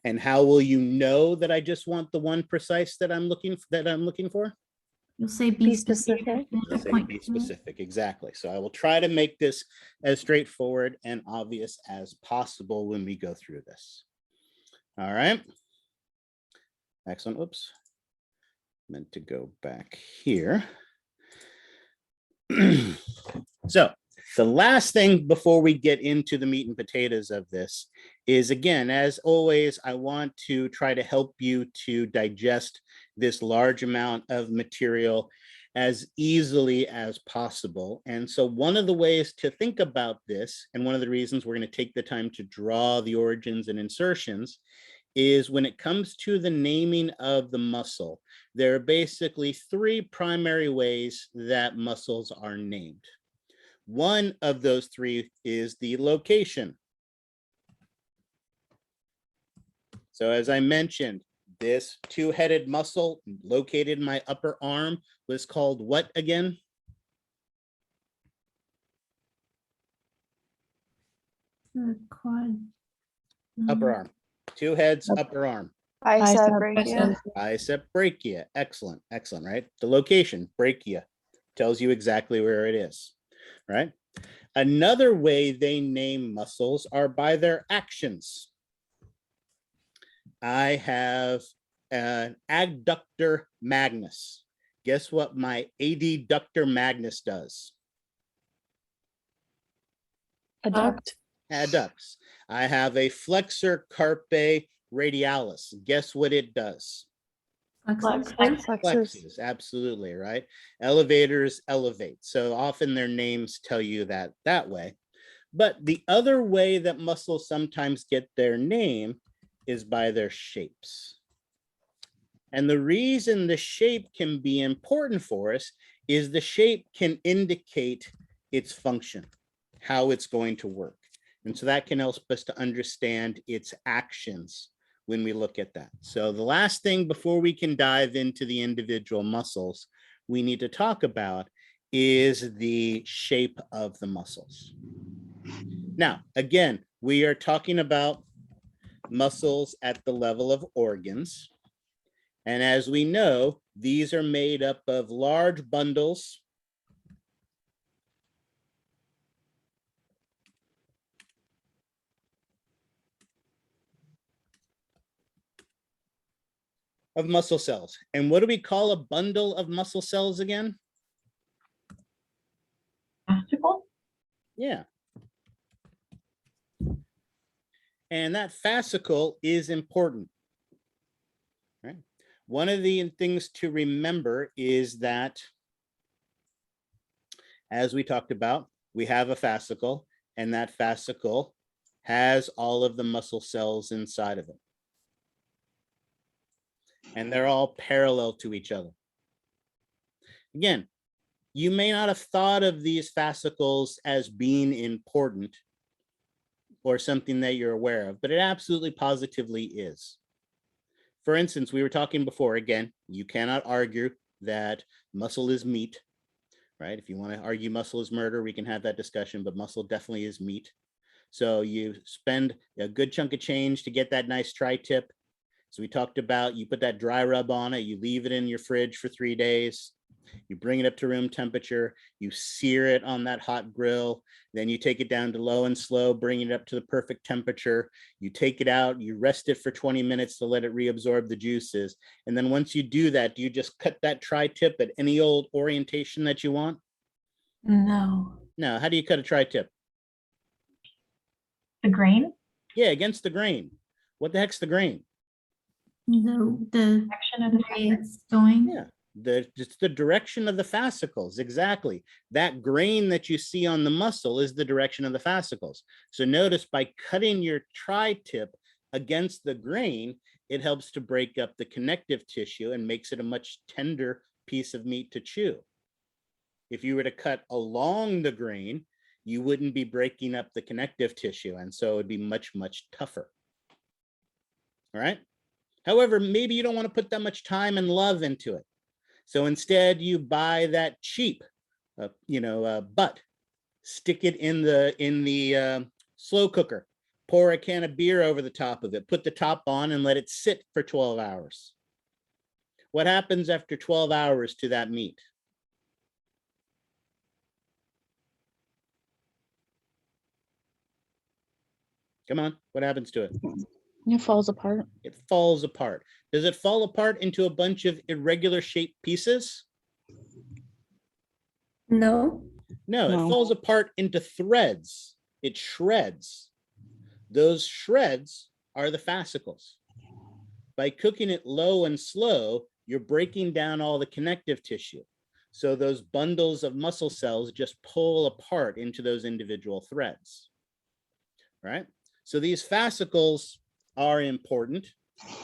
And how will you know that I just want the one precise that I'm looking for? You'll say Be specific. You'll say be specific, exactly. So I will try to make this as straightforward and obvious as possible when we go through this. All right. Excellent. Oops. Meant to go back here. So the last thing before we get into the meat and potatoes of this is, again, as always, I want to try to help you to digest this large amount of material as easily as possible. And so one of the ways to think about this, and one of the reasons we're going to take the time to draw the origins and insertions, is when it comes to the naming of the muscle, there are basically three primary ways that muscles are named. One of those three is the location. So as I mentioned, this two-headed muscle located in my upper arm was called what again? The quad. Upper arm. Two heads, upper arm. Bicep brachia. Bicep brachia. Excellent, excellent, right? The location, brachia, tells you exactly where it is, right? Another way they name muscles are by their actions. I have an adductor magnus. Guess what my adductor magnus does? Adduct. Adducts. I have a flexor carpi radialis. Guess what it does? Flexors. Flexes, absolutely, right? Elevators elevate. So often their names tell you that way. But the other way that muscles sometimes get their name is by their shapes. And the reason the shape can be important for us is the shape can indicate its function, how it's going to work. And so that can help us to understand its actions when we look at that. So the last thing before we can dive into the individual muscles we need to talk about is the shape of the muscles. Now, again, we are talking about muscles at the level of organs. And as we know, these are made up of large bundles of muscle cells. And what do we call a bundle of muscle cells again? Fascicle? Yeah. And that fascicle is important, right? One of the things to remember is that, as we talked about, we have a fascicle, and that fascicle has all of the muscle cells inside of it. And they're all parallel to each other. Again, you may not have thought of these fascicles as being important or something that you're aware of, but it absolutely positively is. For instance, we were talking before, again, you cannot argue that muscle is meat, right? If you want to argue muscle is murder, we can have that discussion, but muscle definitely is meat. So you spend a good chunk of change to get that nice tri-tip. So we talked about, you put that dry rub on it, you leave it in your fridge for 3 days, you bring it up to room temperature, you sear it on that hot grill, then you take it down to low and slow, bring it up to the perfect temperature, you take it out, you rest it for 20 minutes to let it reabsorb the juices. And then once you do that, do you just cut that tri-tip at any old orientation that you want? No. No, how do you cut a tri-tip? The grain? Yeah, against the grain. What the heck's the grain? The Action of the way it's going. Yeah, it's the direction of the fascicles. Exactly. That grain that you see on the muscle is the direction of the fascicles. So notice by cutting your tri-tip against the grain, it helps to break up the connective tissue and makes it a much tender piece of meat to chew. If you were to cut along the grain, you wouldn't be breaking up the connective tissue, and so it would be much, much tougher. All right. However, maybe you don't want to put that much time and love into it. So instead you buy that cheap, butt, stick it in the slow cooker, pour a can of beer over the top of it, put the top on and let it sit for 12 hours. What happens after 12 hours to that meat? Come on, what happens to it? It falls apart. It falls apart. Does it fall apart into a bunch of irregular shaped pieces? No. No, it No. falls apart into threads. It shreds. Those shreds are the fascicles. By cooking it low and slow, you're breaking down all the connective tissue. So those bundles of muscle cells just pull apart into those individual threads, right? So these fascicles are important.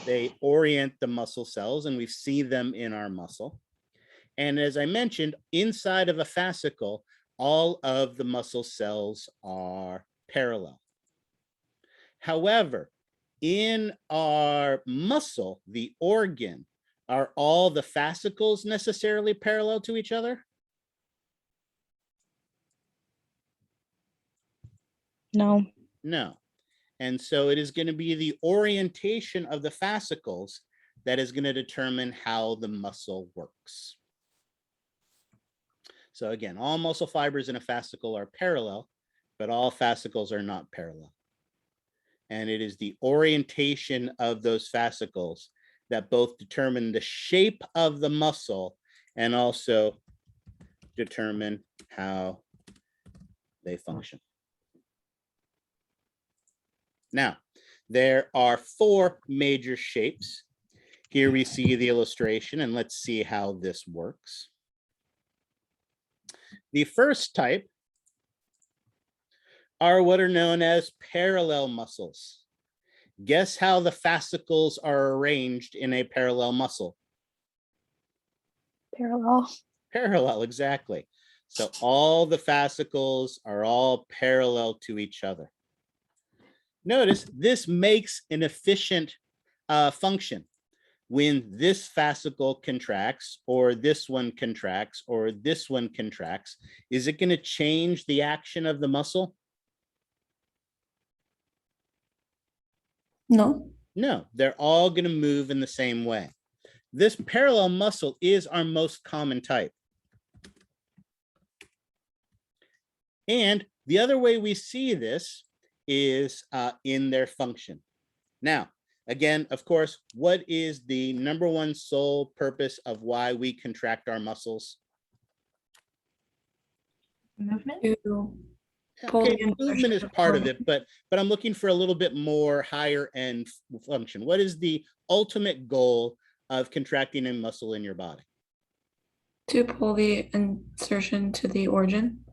They orient the muscle cells, and we see them in our muscle. And as I mentioned, inside of a fascicle, all of the muscle cells are parallel. However, in our muscle, the organ, are all the fascicles necessarily parallel to each other? No. No. And so it is going to be the orientation of the fascicles that is going to determine how the muscle works. So again, all muscle fibers in a fascicle are parallel, but all fascicles are not parallel. And it is the orientation of those fascicles that both determine the shape of the muscle and also determine how they function. Now, there are 4 major shapes. Here we see the illustration, and let's see how this works. The first type are what are known as parallel muscles. Guess how the fascicles are arranged in a parallel muscle? Parallel. Parallel, exactly. So all the fascicles are all parallel to each other. Notice this makes an efficient function. When this fascicle contracts, or this one contracts, or this one contracts, is it going to change the action of the muscle? No. No, they're all going to move in the same way. This parallel muscle is our most common type. And the other way we see this is in their function. Now, again, of course, what is the #1 sole purpose of why we contract our muscles? Movement? To pull Okay, the movement is insertion part of forward. it, but I'm looking for a little bit more higher end function. What is the ultimate goal of contracting a muscle in your body? To pull the insertion to the origin.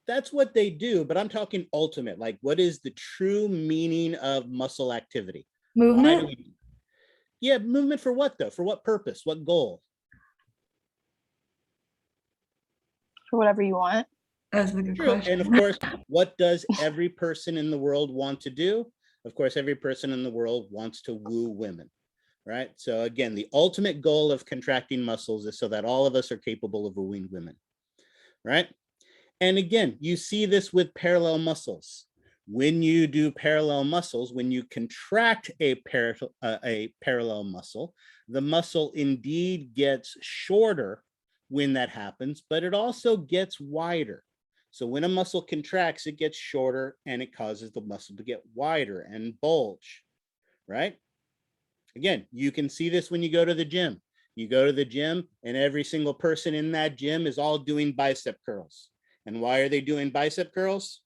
That's what they do, but I'm talking ultimate. Like, what is the true meaning of muscle activity? Why do Movement. we? Yeah, movement for what though? For what purpose? What goal? For whatever you want. That's a good True. question. And of course, what does every person in the world want to do? Of course, every person in the world wants to woo women, right? So again, the ultimate goal of contracting muscles is so that all of us are capable of wooing women, right? And again, you see this with parallel muscles. When you do parallel muscles, when you contract a parallel muscle, the muscle indeed gets shorter when that happens, but it also gets wider. So when a muscle contracts, it gets shorter and it causes the muscle to get wider and bulge, right? Again, you can see this when you go to the gym. You go to the gym and every single person in that gym is all doing bicep curls. And why are they doing bicep curls?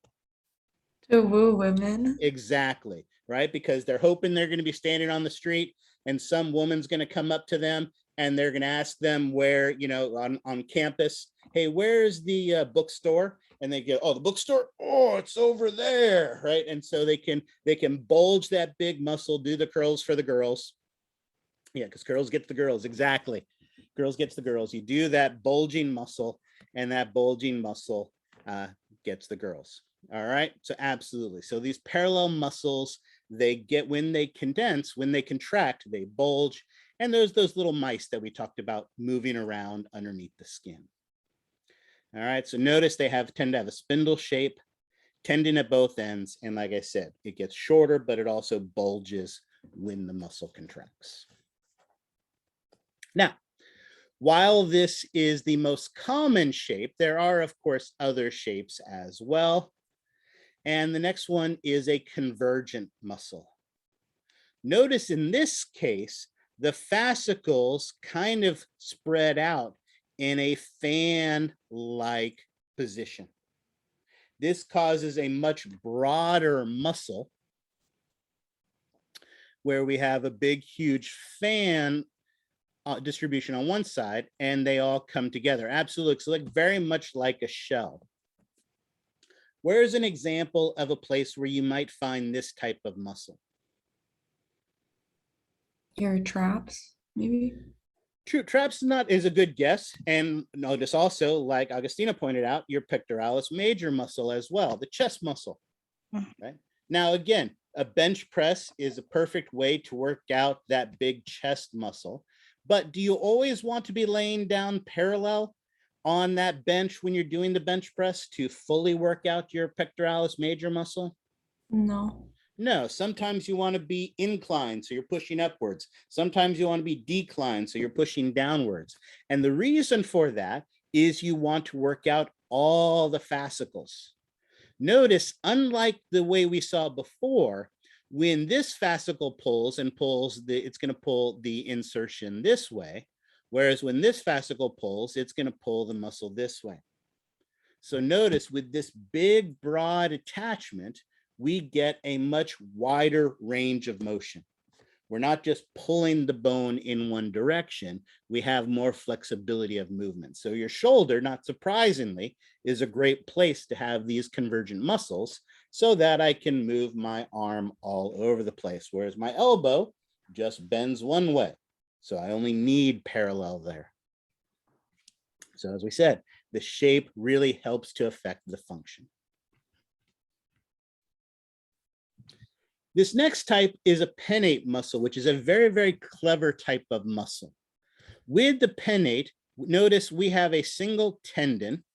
To woo women. Exactly, right? Because they're hoping they're going to be standing on the street and some woman's going to come up to them and they're going to ask them where, on campus, hey, where's the bookstore? And they go, oh, the bookstore, oh, it's over there, right? And so they can bulge that big muscle, do the curls for the girls. Yeah, because girls get the girls, exactly. Girls gets the girls. You do that bulging muscle, and that bulging muscle gets the girls. All right, so absolutely. So these parallel muscles, they get, when they condense, when they contract, they bulge. And there's those little mice that we talked about moving around underneath the skin. All right, so notice they tend to have a spindle shape, tendon at both ends. And like I said, it gets shorter, but it also bulges when the muscle contracts. Now, while this is the most common shape, there are, of course, other shapes as well. And the next one is a convergent muscle. Notice in this case, the fascicles kind of spread out in a fan-like position. This causes a much broader muscle where we have a big, huge fan distribution on one side, and they all come together. Absolutely, so like very much like a shell. Where's an example of a place where you might find this type of muscle? Your traps, maybe? True, traps is a good guess. And notice also, like Augustina pointed out, your pectoralis major muscle as well, the chest muscle. Right? Now, again, a bench press is a perfect way to work out that big chest muscle. But do you always want to be laying down parallel on that bench when you're doing the bench press to fully work out your pectoralis major muscle? No. No, sometimes you want to be inclined, so you're pushing upwards. Sometimes you want to be declined, so you're pushing downwards. And the reason for that is you want to work out all the fascicles. Notice, unlike the way we saw before, when this fascicle pulls and pulls, it's going to pull the insertion this way, whereas when this fascicle pulls, it's going to pull the muscle this way. So notice with this big, broad attachment, we get a much wider range of motion. We're not just pulling the bone in one direction, we have more flexibility of movement. So your shoulder, not surprisingly, is a great place to have these convergent muscles so that I can move my arm all over the place, whereas my elbow just bends one way. So I only need parallel there. So as we said, the shape really helps to affect the function. This next type is a pennate muscle, which is a very, very clever type of muscle. With the pennate, notice we have a single tendon,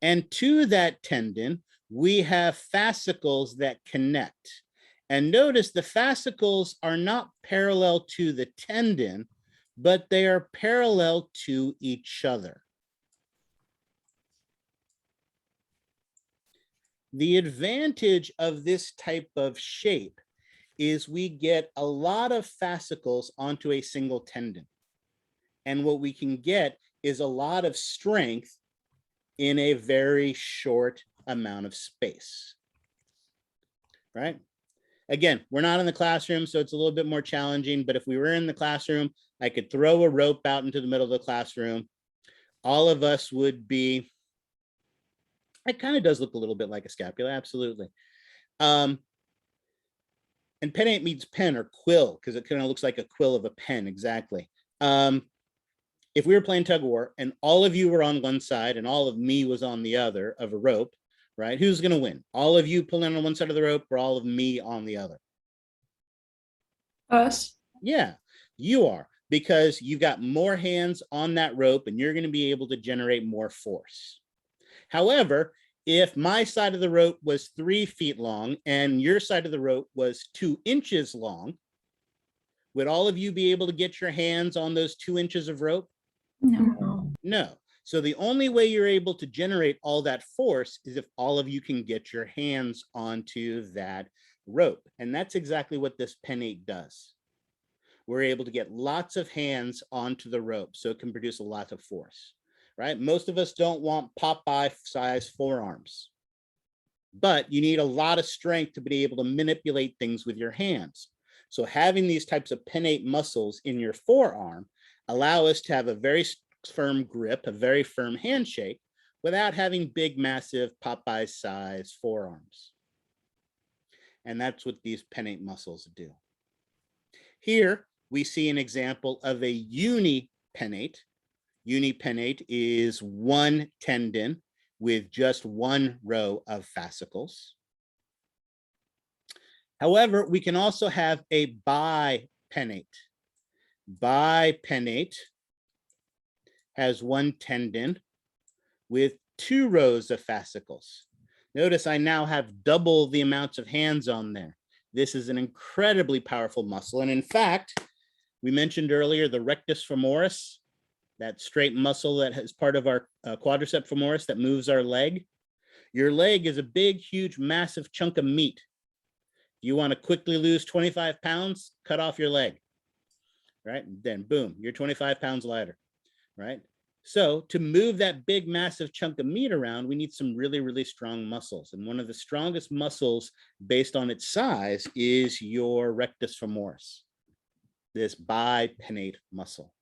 and to that tendon, we have fascicles that connect. And notice the fascicles are not parallel to the tendon, but they are parallel to each other. The advantage of this type of shape is we get a lot of fascicles onto a single tendon. And what we can get is a lot of strength in a very short amount of space, right? Again, we're not in the classroom, so it's a little bit more challenging, but if we were in the classroom, I could throw a rope out into the middle of the classroom. All of us would be, it kind of does look a little bit like a scapula, absolutely. And pennate means pen or quill, because it kind of looks like a quill of a pen, exactly. If we were playing tug of war and all of you were on one side and all of me was on the other of a rope, right? Who's going to win? All of you pulling on one side of the rope or all of me on the other? Us. Yeah, you are, because you've got more hands on that rope and you're going to be able to generate more force. However, if my side of the rope was 3 feet long and your side of the rope was 2 inches long, would all of you be able to get your hands on those 2 inches of rope? No. No. So the only way you're able to generate all that force is if all of you can get your hands onto that rope. And that's exactly what this pennate does. We're able to get lots of hands onto the rope so it can produce a lot of force, right? Most of us don't want Popeye size forearms, but you need a lot of strength to be able to manipulate things with your hands. So having these types of pennate muscles in your forearm allow us to have a very firm grip, a very firm handshake without having big, massive Popeye size forearms. And that's what these pennate muscles do. Here we see an example of a unipennate. Unipennate is one tendon with just one row of fascicles. However, we can also have a bipennate. Bipennate has one tendon with two rows of fascicles. Notice I now have double the amounts of hands on there. This is an incredibly powerful muscle. And in fact, we mentioned earlier the rectus femoris, that straight muscle that is part of our quadricep femoris that moves our leg. Your leg is a big, huge, massive chunk of meat. You want to quickly lose 25 pounds, cut off your leg, right? Then boom, you're 25 pounds lighter, right? So to move that big, massive chunk of meat around, we need some really, really strong muscles. And one of the strongest muscles based on its size is your rectus femoris, this bipennate muscle.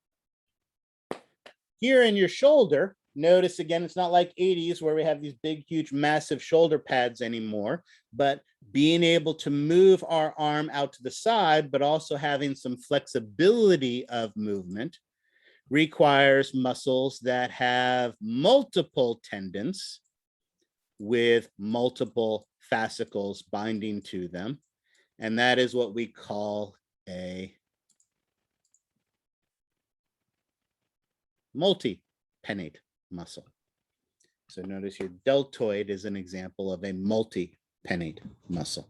Here in your shoulder, notice again, it's not like 80s where we have these big, huge, massive shoulder pads anymore, but being able to move our arm out to the side, but also having some flexibility of movement requires muscles that have multiple tendons with multiple fascicles binding to them. And that is what we call a multipennate muscle. So notice your deltoid is an example of a multipennate muscle.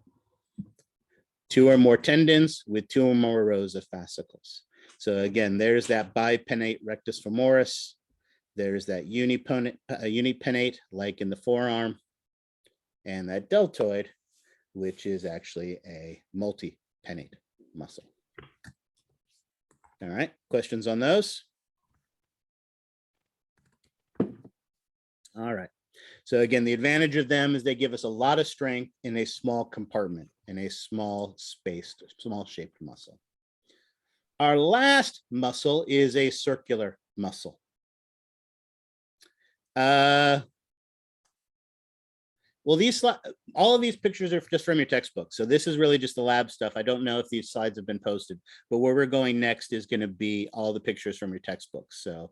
Two or more tendons with two or more rows of fascicles. So again, there's that bipennate rectus femoris. There's that unipennate, like in the forearm, and that deltoid, which is actually a multipennate muscle. All right, questions on those? All right. So again, the advantage of them is they give us a lot of strength in a small compartment, in a small spaced, small shaped muscle. Our last muscle is a circular muscle. Well, all of these pictures are just from your textbook. So this is really just the lab stuff. I don't know if these slides have been posted, but where we're going next is going to be all the pictures from your textbooks. So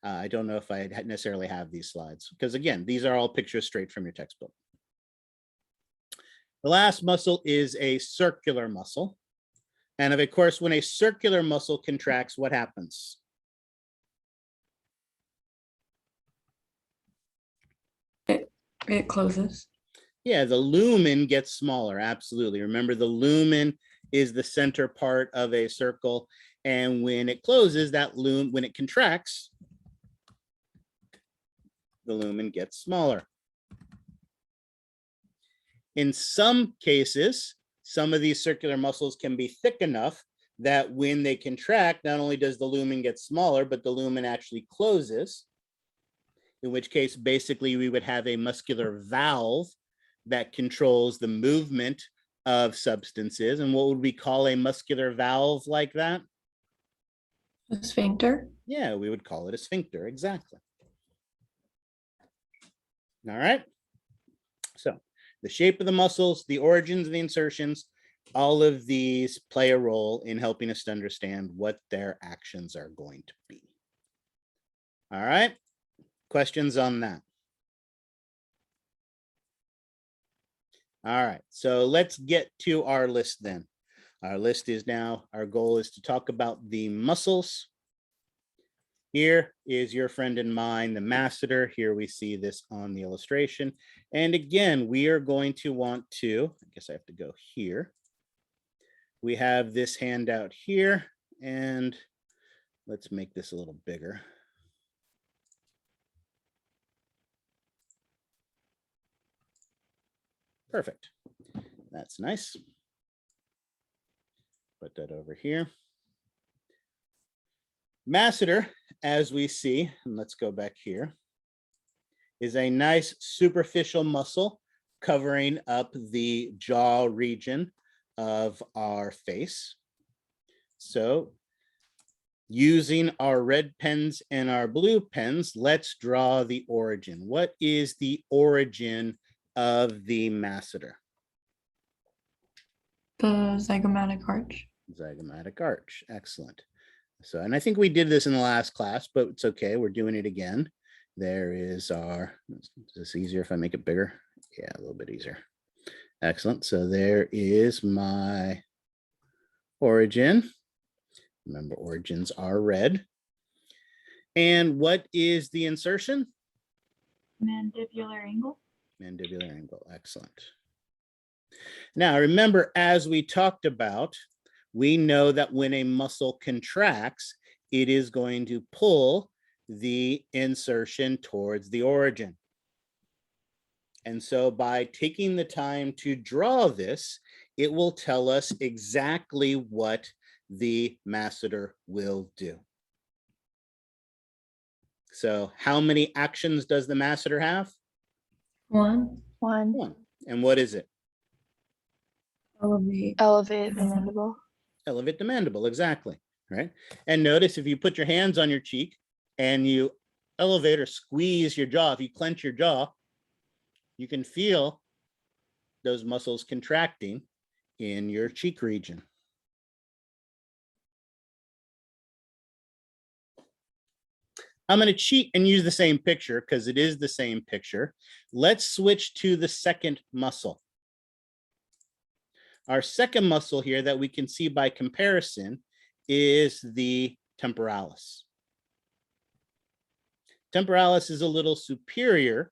I don't know if I necessarily have these slides because again, these are all pictures straight from your textbook. The last muscle is a circular muscle. And of course, when a circular muscle contracts, what happens? It closes. Yeah, the lumen gets smaller. Absolutely. Remember, the lumen is the center part of a circle. And when it closes, that lumen, when it contracts, the lumen gets smaller. In some cases, some of these circular muscles can be thick enough that when they contract, not only does the lumen get smaller, but the lumen actually closes, in which case, basically, we would have a muscular valve that controls the movement of substances. And what would we call a muscular valve like that? A sphincter. Yeah, we would call it a sphincter, exactly. All right. So the shape of the muscles, the origins of the insertions, all of these play a role in helping us to understand what their actions are going to be. All right. Questions on that? All right. So let's get to our list then. Our list is now, our goal is to talk about the muscles. Here is your friend and mine, the masseter. Here we see this on the illustration. And again, we are going to want to, I guess I have to go here. We have this handout here, and let's make this a little bigger. Perfect. That's nice. Put that over here. Masseter, as we see, and let's go back here, is a nice superficial muscle covering up the jaw region of our face. So using our red pens and our blue pens, let's draw the origin. What is the origin of the masseter? The zygomatic arch. Zygomatic arch. Excellent. So, and I think we did this in the last class, but it's okay. We're doing it again. there is our, is this easier if I make it bigger? Yeah, a little bit easier. Excellent. So there is my origin. Remember, origins are red. And what is the insertion? Mandibular angle. Mandibular angle. Excellent. Now, remember, as we talked about, we know that when a muscle contracts, it is going to pull the insertion towards the origin. And so by taking the time to draw this, it will tell us exactly what the masseter will do. So how many actions does the masseter have? One, One, One. And what is it? elevate. elevate the mandible. Elevate the mandible, exactly, right? And notice if you put your hands on your cheek and you elevate or squeeze your jaw, if you clench your jaw, you can feel those muscles contracting in your cheek region. I'm going to cheat and use the same picture because it is the same picture. Let's switch to the second muscle. Our second muscle here that we can see by comparison is the temporalis. Temporalis is a little superior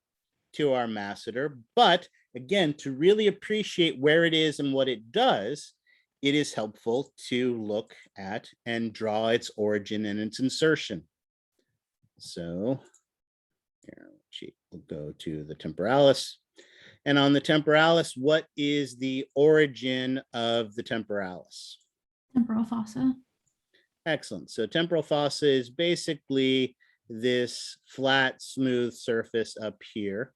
to our masseter, but again, to really appreciate where it is and what it does, it is helpful to look at and draw its origin and its insertion. So here, we'll go to the temporalis. And on the temporalis, what is the origin of the temporalis? Temporal fossa. Excellent. So temporal fossa is basically this flat, smooth surface up here.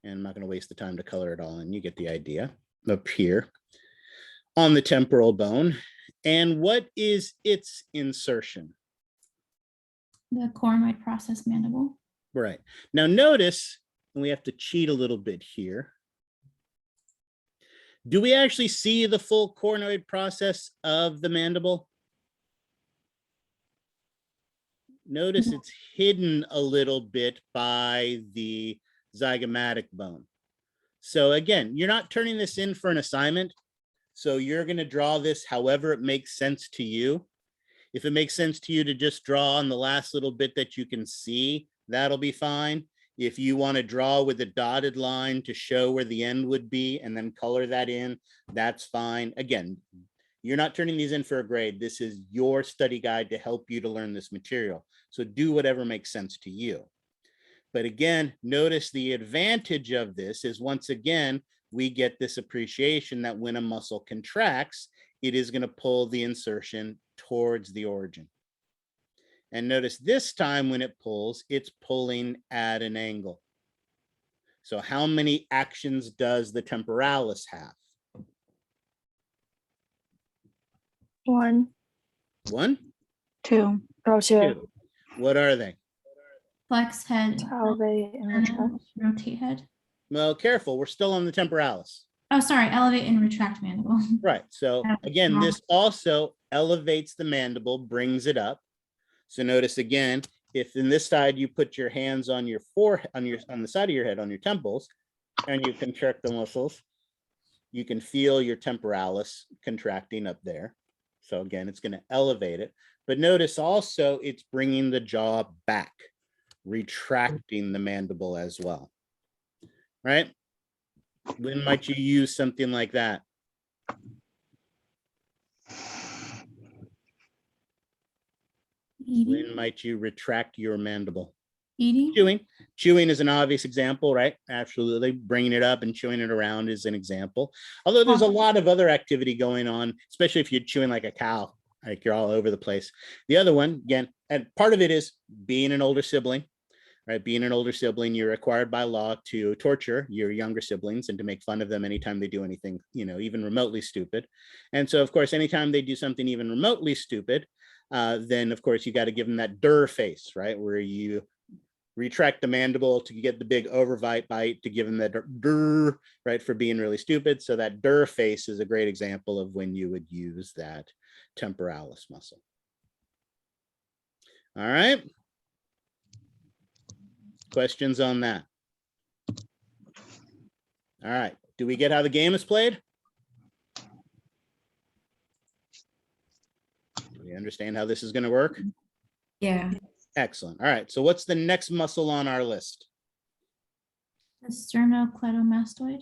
And I'm not going to waste the time to color it all in. You get the idea. Up here on the temporal bone. And what is its insertion? The coronoid process mandible. Right. Now notice, and we have to cheat a little bit here. Do we actually see the full coronoid process of the mandible? Notice it's hidden a little bit by the zygomatic bone. So again, you're not turning this in for an assignment. So you're going to draw this however it makes sense to you. If it makes sense to you to just draw on the last little bit that you can see, that'll be fine. If you want to draw with a dotted line to show where the end would be and then color that in, that's fine. Again, you're not turning these in for a grade. This is your study guide to help you to learn this material. So do whatever makes sense to you. But again, notice the advantage of this is once again, we get this appreciation that when a muscle contracts, it is going to pull the insertion towards the origin. And notice this time when it pulls, it's pulling at an angle. So how many actions does the temporalis have? One, One? Two. oh, two. Two. What are they? Flex head. Elevate and And retract. then rotate head. Well, careful, we're still on the temporalis. Oh, sorry, elevate and retract mandible. Right. So again, this also elevates the mandible, brings it up. So notice again, if in this side you put your hands on your forehead, on the side of your head, on your temples, and you contract the muscles, you can feel your temporalis contracting up there. So again, it's going to elevate it. But notice also it's bringing the jaw back, retracting the mandible as well. Right? When might you use something like that? Eating. When might you retract your mandible? Eating. Chewing. Chewing is an obvious example, right? Absolutely. Bringing it up and chewing it around is an example. Although there's a lot of other activity going on, especially if you're chewing like a cow, like you're all over the place. The other one, again, and part of it is being an older sibling, right? Being an older sibling, you're required by law to torture your younger siblings and to make fun of them anytime they do anything, you know, even remotely stupid. And so, of course, anytime they do something even remotely stupid, then, of course, you got to give them that der face, right? Where you retract the mandible to get the big overbite bite to give them that der, right, for being really stupid. So that der face is a great example of when you would use that temporalis muscle. All right. questions on that? All right. Do we get how the game is played? Do we understand how this is going to work? Yeah. Excellent. All right. So what's the next muscle on our list? The sternocleidomastoid.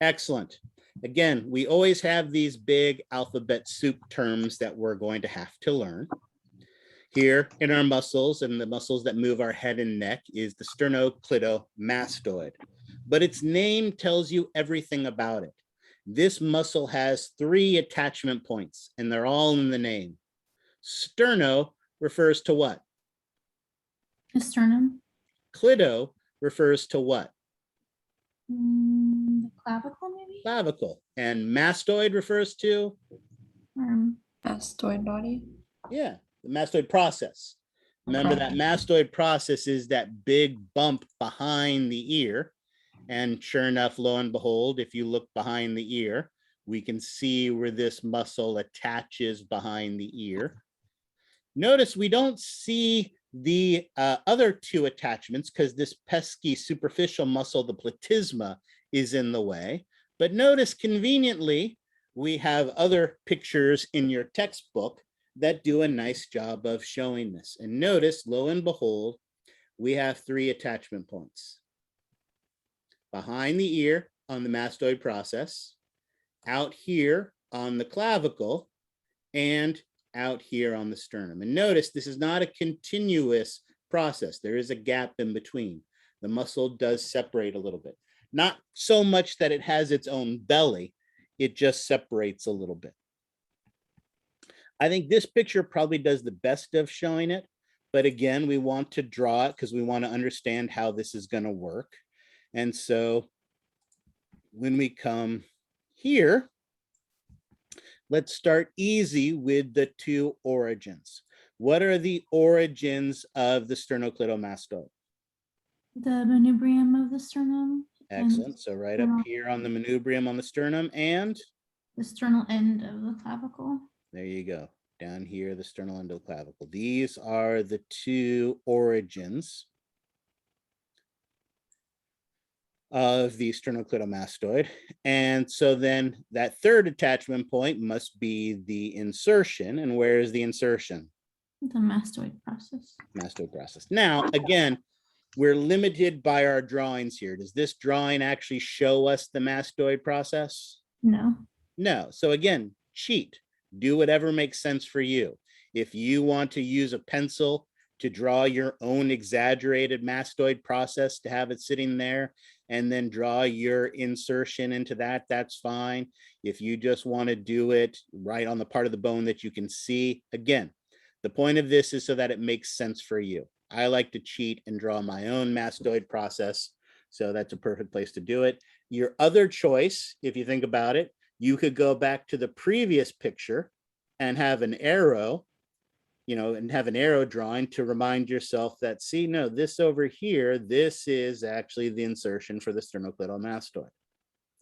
Excellent. Again, we always have these big alphabet soup terms that we're going to have to learn. Here in our muscles and the muscles that move our head and neck is the sternocleidomastoid, but its name tells you everything about it. This muscle has 3 attachment points and they're all in the name. Sterno refers to what? The sternum. Clito refers to what? The clavicle, maybe? Clavicle. And mastoid refers to? Mastoid body. Yeah, the mastoid process. Remember that mastoid process is that big bump behind the ear. And sure enough, lo and behold, if you look behind the ear, we can see where this muscle attaches behind the ear. Notice we don't see the other 2 attachments because this pesky superficial muscle, the platysma, is in the way. But notice conveniently, we have other pictures in your textbook that do a nice job of showing this. And notice, lo and behold, we have 3 attachment points. Behind the ear on the mastoid process, out here on the clavicle, and out here on the sternum. And notice this is not a continuous process. There is a gap in between. The muscle does separate a little bit. Not so much that it has its own belly, it just separates a little bit. I think this picture probably does the best of showing it, but again, we want to draw it because we want to understand how this is going to work. And so when we come here, let's start easy with the 2 origins. What are the origins of the sternocleidomastoid? The manubrium of the sternum. Excellent. So right up here on the manubrium on the sternum and the sternal end of the clavicle. there you go. Down here, the sternal end of the clavicle. These are the 2 origins of the sternocleidomastoid. And so then that 3rd attachment point must be the insertion. And where is the insertion? The mastoid process. Mastoid process. Now, again, we're limited by our drawings here. Does this drawing actually show us the mastoid process? No. No. So again, cheat. Do whatever makes sense for you. If you want to use a pencil to draw your own exaggerated mastoid process to have it sitting there and then draw your insertion into that, that's fine. If you just want to do it right on the part of the bone that you can see, again, the point of this is so that it makes sense for you. I like to cheat and draw my own mastoid process, so that's a perfect place to do it. Your other choice, if you think about it, you could go back to the previous picture and have an arrow, and have an arrow drawing to remind yourself that, see, no, this over here, this is actually the insertion for the sternocleidomastoid.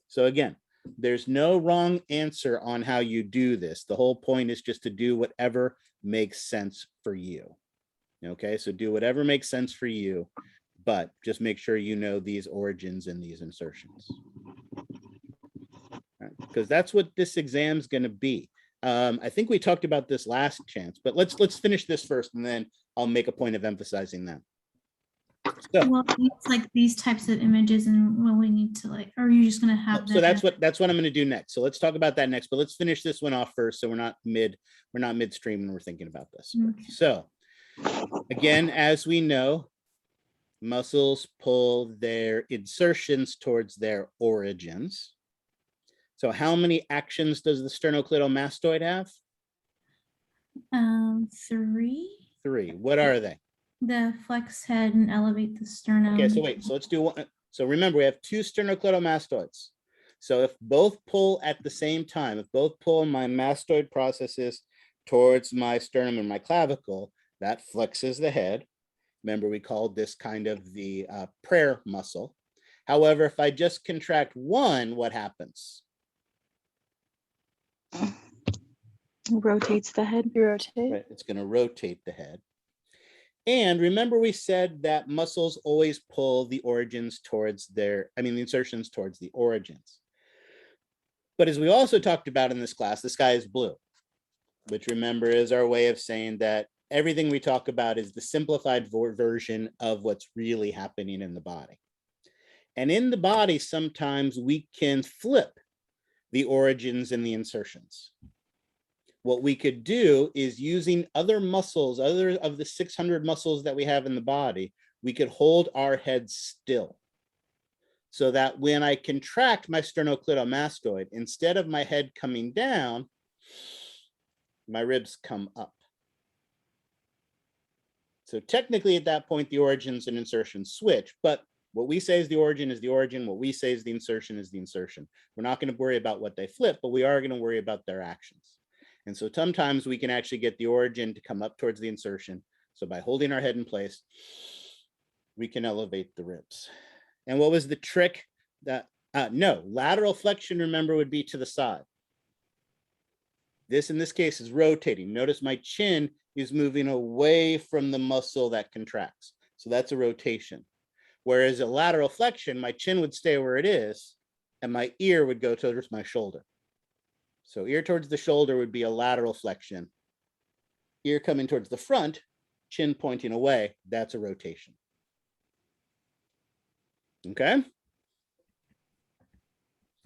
So again, there's no wrong answer on how you do this. The whole point is just to do whatever makes sense for you. Okay, so do whatever makes sense for you, but just make sure you know these origins and these insertions. Right, because that's what this exam is going to be. I think we talked about this last chance, but let's finish this first, and then I'll make a point of emphasizing that. So, Well, it's like these types of images, and what we need to like, or are you just going to have so that's what I'm going to do next. So let's talk about that next, but let's finish this one off first, so we're not midstream when we're thinking about this. Okay. So again, as we know, muscles pull their insertions towards their origins. So how many actions does the sternocleidomastoid have? 3. 3. What are they? The flex head and elevate the sternum. Okay, so wait, so let's do one. So remember, we have 2 sternocleidomastoids. So if both pull at the same time, if both pull my mastoid processes towards my sternum and my clavicle, that flexes the head. Remember, we called this kind of the prayer muscle. However, if I just contract one, what happens? Rotates the head. You rotate. Right, it's going to rotate the head. And remember, we said that muscles always pull the origins towards the insertions towards the origins. But as we also talked about in this class, the sky is blue, which remember is our way of saying that everything we talk about is the simplified version of what's really happening in the body. And in the body, sometimes we can flip the origins and the insertions. What we could do is using other muscles, other of the 600 muscles that we have in the body, we could hold our head still. So that when I contract my sternocleidomastoid, instead of my head coming down, my ribs come up. So technically at that point, the origins and insertions switch, but what we say is the origin is the origin. What we say is the insertion is the insertion. We're not going to worry about what they flip, but we are going to worry about their actions. And so sometimes we can actually get the origin to come up towards the insertion. So by holding our head in place, we can elevate the ribs. And what was the trick? That no, lateral flexion, remember, would be to the side. This in this case is rotating. Notice my chin is moving away from the muscle that contracts. So that's a rotation. Whereas a lateral flexion, my chin would stay where it is and my ear would go towards my shoulder. So ear towards the shoulder would be a lateral flexion. Ear coming towards the front, chin pointing away, that's a rotation. Okay.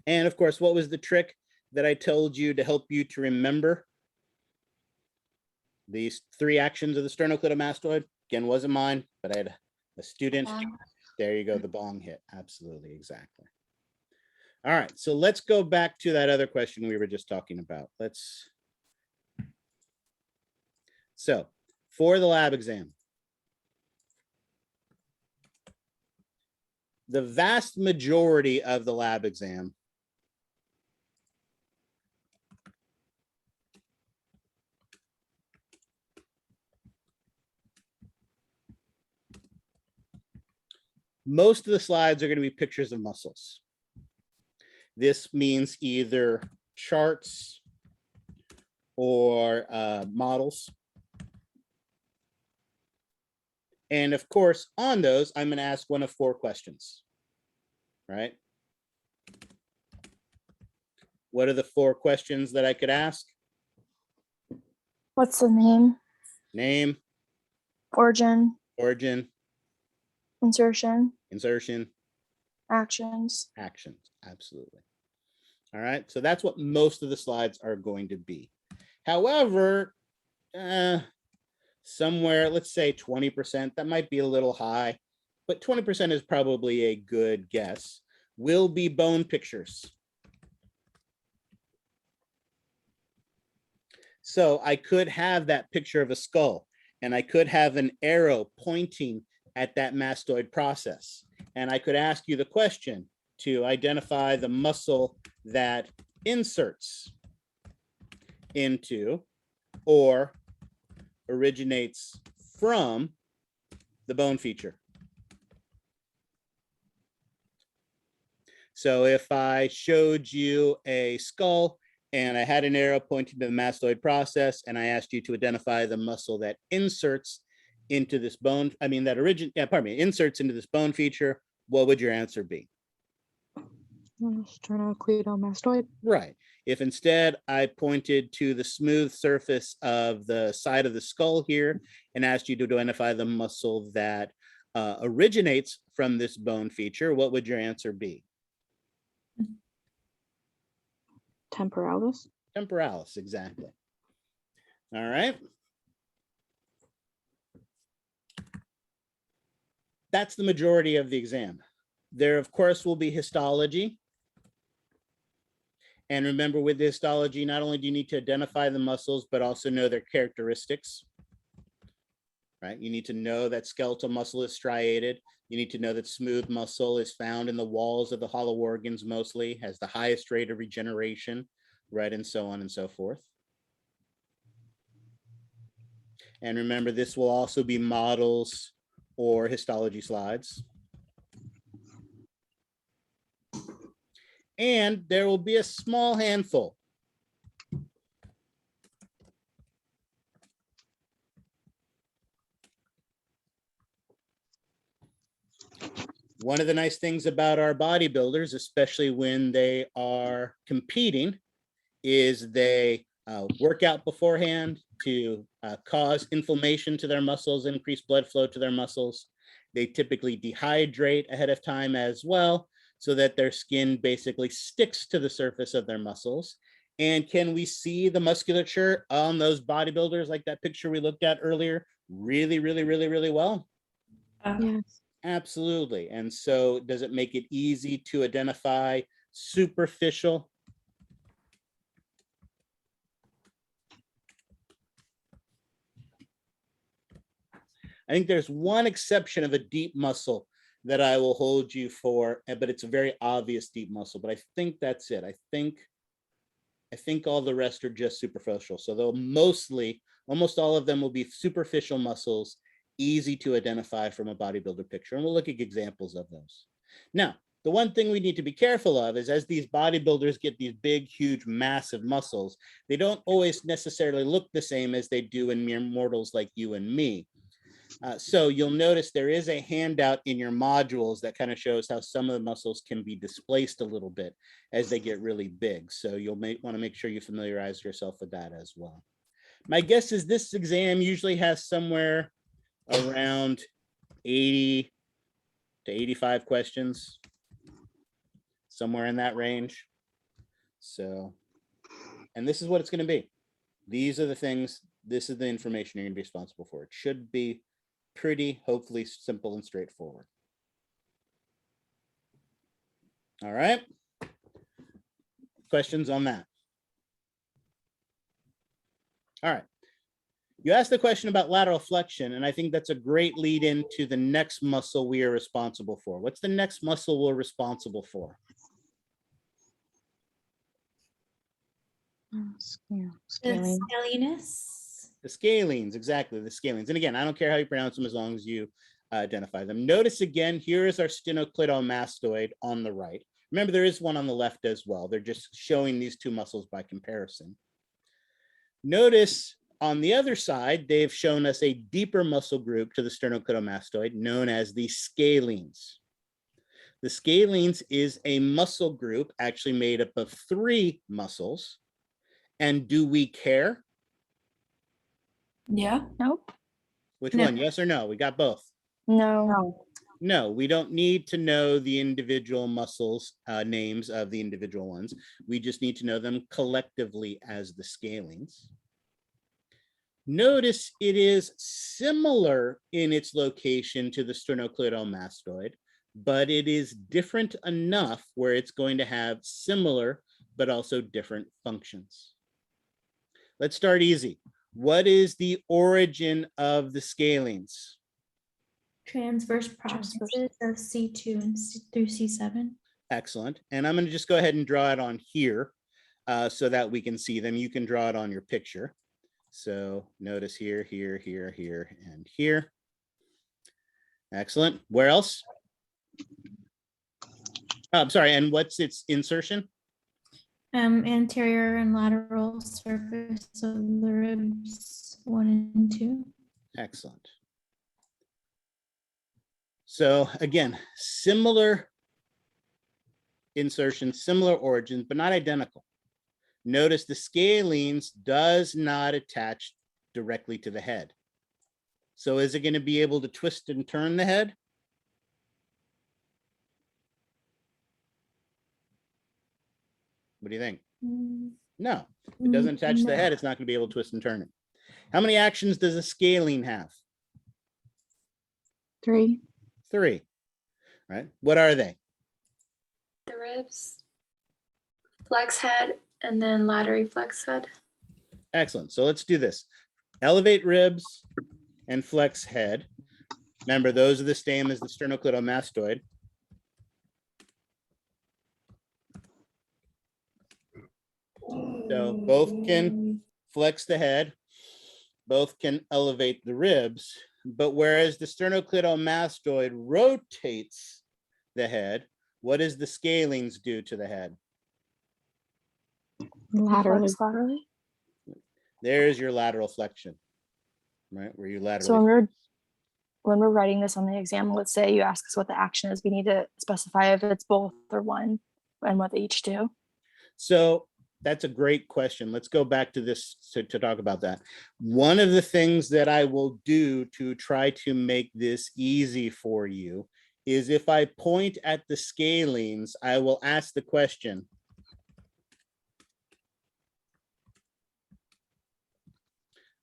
And of course, what was the trick that I told you to help you to remember? These 3 actions of the sternocleidomastoid, again, wasn't mine, but I had a student. There you go, the bong hit. Absolutely, exactly. All right, so let's go back to that other question we were just talking about. So for the lab exam, the vast majority of the lab exam most of the slides are going to be pictures of muscles. This means either charts or models. And of course, on those, I'm going to ask one of 4 questions, right? What are the 4 questions that I could ask? What's the name? Name, Origin, origin, insertion, insertion, actions. actions. Absolutely. All right, so that's what most of the slides are going to be. However, somewhere, let's say 20%, that might be a little high, but 20% is probably a good guess, will be bone pictures. So I could have that picture of a skull, and I could have an arrow pointing at that mastoid process. And I could ask you the question to identify the muscle that inserts into or originates from the bone feature. So if I showed you a skull and I had an arrow pointing to the mastoid process and I asked you to identify the muscle that inserts into this bone, inserts into this bone feature, what would your answer be? Sternocleidomastoid. Right. If instead I pointed to the smooth surface of the side of the skull here and asked you to identify the muscle that originates from this bone feature, what would your answer be? Temporalis. Temporalis, exactly. All right. That's the majority of the exam. There, of course, will be histology. And remember, with the histology, not only do you need to identify the muscles, but also know their characteristics, right? You need to know that skeletal muscle is striated. You need to know that smooth muscle is found in the walls of the hollow organs mostly, has the highest rate of regeneration, right? And so on and so forth. And remember, this will also be models or histology slides. And there will be a small handful One of the nice things about our bodybuilders, especially when they are competing, is they work out beforehand to cause inflammation to their muscles, increase blood flow to their muscles. They typically dehydrate ahead of time as well, so that their skin basically sticks to the surface of their muscles. And can we see the musculature on those bodybuilders, like that picture we looked at earlier, really, really, really, really well? Yes. Absolutely. And so does it make it easy to identify superficial? I think there's one exception of a deep muscle that I will hold you for, but it's a very obvious deep muscle, but I think that's it. I think all the rest are just superficial. So they'll mostly, almost all of them will be superficial muscles, easy to identify from a bodybuilder picture. And we'll look at examples of those. Now, the one thing we need to be careful of is as these bodybuilders get these big, huge, massive muscles, they don't always necessarily look the same as they do in mere mortals like you and me. So you'll notice there is a handout in your modules that kind of shows how some of the muscles can be displaced a little bit as they get really big. So you'll want to make sure you familiarize yourself with that as well. My guess is this exam usually has somewhere around 80 to 85 questions, somewhere in that range. So, and this is what it's going to be. These are the things, this is the information you're going to be responsible for. It should be pretty, hopefully simple and straightforward. All right. Questions on that? All right. You asked the question about lateral flexion, and I think that's a great lead into the next muscle we are responsible for. What's the next muscle we're responsible for? Scaling. The scalenes, exactly, the scalenes. And again, I don't care how you pronounce them as long as you identify them. Notice again, here is our sternocleidomastoid on the right. Remember, there is one on the left as well. They're just showing these two muscles by comparison. Notice on the other side, they've shown us a deeper muscle group to the sternocleidomastoid known as the scalenes. The scalenes is a muscle group actually made up of 3 muscles. And do we care? Yeah. Nope. Which No. one? Yes or no? We got both. No. No, we don't need to know the individual muscles, names of the individual ones. We just need to know them collectively as the scalenes. Notice it is similar in its location to the sternocleidomastoid, but it is different enough where it's going to have similar, but also different functions. Let's start easy. What is the origin of the scalenes? Transverse processes of C2 and through C7. Excellent. And I'm going to just go ahead and draw it on here so that we can see them. You can draw it on your picture. So notice here, here, here, here, and here. Excellent. Where else? Oh, I'm sorry. And what's its insertion? Anterior and lateral surface of the ribs 1 and 2. Excellent. So again, similar insertion, similar origins, but not identical. Notice the scalenes does not attach directly to the head. So is it going to be able to twist and turn the head? What do you think? No, if it doesn't attach to the head, it's not going to be able to twist and turn it. How many actions does a scalene have? 3. 3, right? What are they? The ribs, flex head, and then laterally flex head. Excellent. So let's do this. Elevate ribs and flex head. Remember, those are the same as the sternocleidomastoid. So both can flex the head, both can elevate the ribs, but whereas the sternocleidomastoid rotates the head, what does the scalenes do to the head? Laterally. Flex laterally. There's your lateral flexion, right? Where you laterally. So when we're when we're writing this on the exam, let's say you ask us what the action is, we need to specify if it's both or one and what they each do. So that's a great question. Let's go back to this to talk about that. One of the things that I will do to try to make this easy for you is if I point at the scalenes, I will ask the question,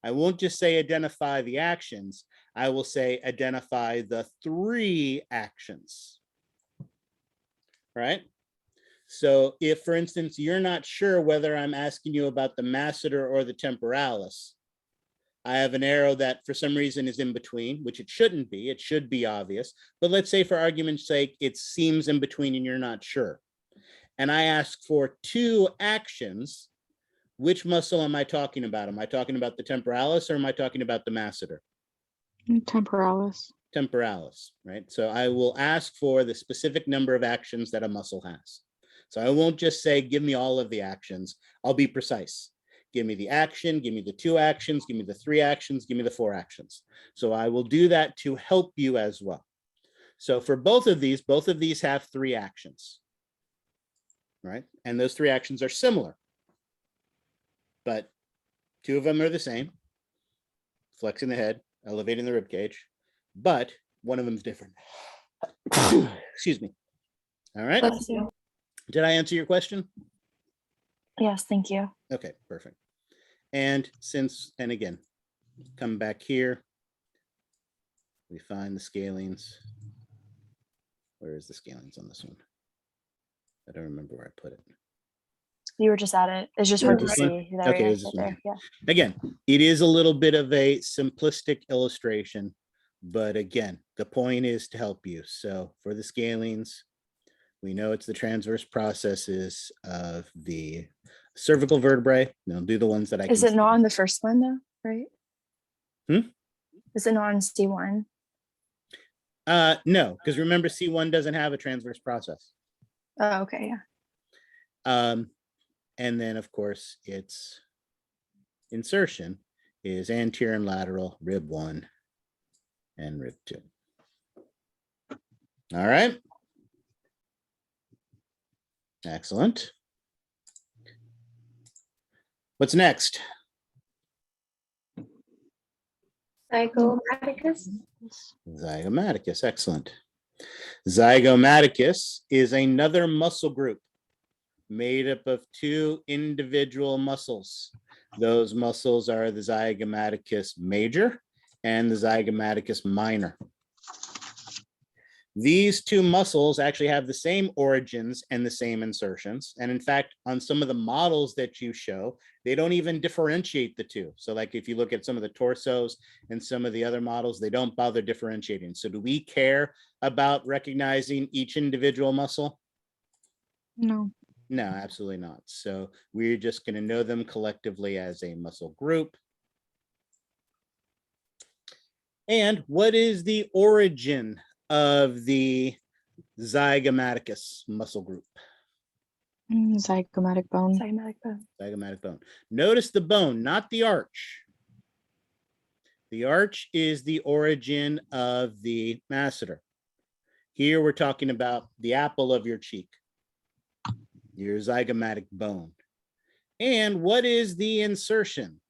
I won't just say identify the actions. I will say identify the 3 actions, right? So if, for instance, you're not sure whether I'm asking you about the masseter or the temporalis, I have an arrow that for some reason is in between, which it shouldn't be. It should be obvious. But let's say for argument's sake, it seems in between and you're not sure. And I ask for 2 actions. Which muscle am I talking about? Am I talking about the temporalis or am I talking about the masseter? Temporalis. Temporalis, right? So I will ask for the specific number of actions that a muscle has. So I won't just say, give me all of the actions. I'll be precise. Give me the action, give me the 2 actions, give me the 3 actions, give me the 4 actions. So I will do that to help you as well. So for both of these have 3 actions, right? And those 3 actions are similar, but 2 of them are the same. Flexing the head, elevating the rib cage, but one of them is different. Excuse me. All right. Bless you. Did I answer your question? Yes, thank you. Okay, perfect. And again, come back here. We find the scalenes. Where is the scalenes on this one? I don't remember where I put it. You were just at it. It's just Yeah, hard to this one? see. There Okay, it is is, this right one there. Yeah. Again, it is a little bit of a simplistic illustration, but again, the point is to help you. So for the scalenes, we know it's the transverse processes of the cervical vertebrae. Now do the ones that I Is can it not on the first one though, right? Hmm? Is it not on C1? No, because remember C1 doesn't have a transverse process. Oh, okay, yeah. And then of course its insertion is anterior and lateral, rib 1 and rib 2. All right. Excellent. What's next? Zygomaticus. Zygomaticus, excellent. Zygomaticus is another muscle group made up of 2 individual muscles. Those muscles are the zygomaticus major and the zygomaticus minor. These 2 muscles actually have the same origins and the same insertions. And in fact, on some of the models that you show, they don't even differentiate the 2. So like if you look at some of the torsos and some of the other models, they don't bother differentiating. So do we care about recognizing each individual muscle? No. No, absolutely not. So we're just going to know them collectively as a muscle group. And what is the origin of the zygomaticus muscle group? Zygomatic bone. Zygomatic bone. Zygomatic bone. Notice the bone, not the arch. The arch is the origin of the masseter. Here we're talking about the apple of your cheek, your zygomatic bone. And what is the insertion?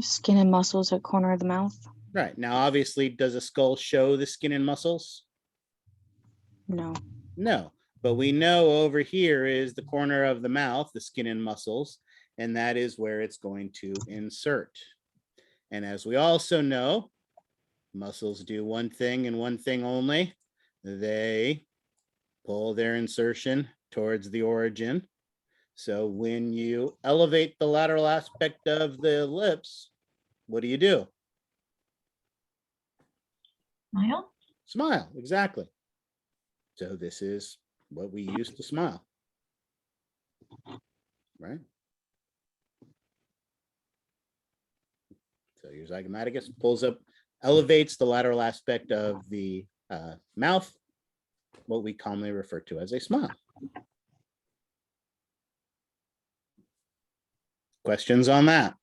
Skin and muscles at corner of the mouth. Right. Now, obviously, does a skull show the skin and muscles? No. No, but we know over here is the corner of the mouth, the skin and muscles, and that is where it's going to insert. And as we also know, muscles do one thing and one thing only. They pull their insertion towards the origin. So when you elevate the lateral aspect of the lips, what do? Smile? Smile, exactly. So this is what we use to smile, right? So your zygomaticus pulls up, elevates the lateral aspect of the mouth, what we commonly refer to as a smile. Questions on that?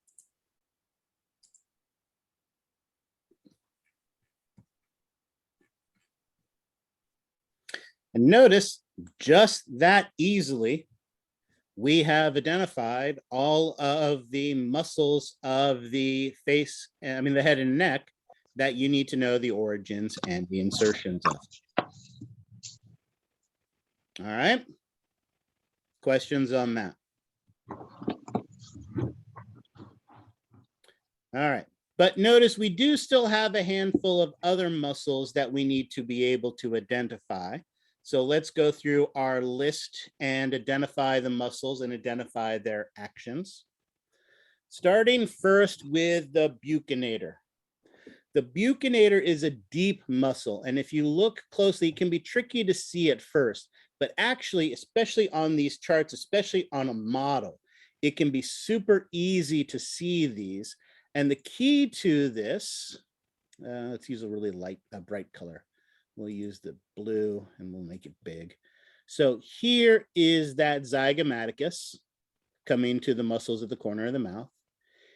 And notice just that easily, we have identified all of the muscles of the face, the head and neck that you need to know the origins and the insertions of. All right. Questions on that? All right. But notice we do still have a handful of other muscles that we need to be able to identify. So let's go through our list and identify the muscles and identify their actions. Starting first with the buccinator. The buccinator is a deep muscle, and if you look closely, it can be tricky to see at first, but actually, especially on these charts, especially on a model, it can be super easy to see these. And the key to this, let's use a really bright color. We'll use the blue and we'll make it big. So here is that zygomaticus coming to the muscles at the corner of the mouth.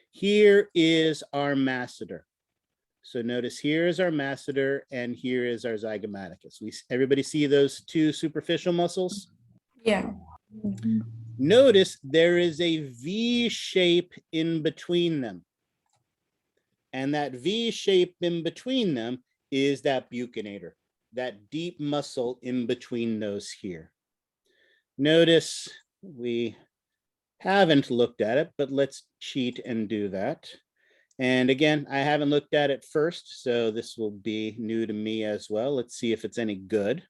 Here is our masseter. So notice here is our masseter and here is our zygomaticus. Everybody see those two superficial muscles? Yeah. Notice there is a V shape in between them. And that V shape in between them is that buccinator, that deep muscle in between those here. Notice we haven't looked at it, but let's cheat and do that. And again, I haven't looked at it first, so this will be new to me as well. Let's see if it's any good.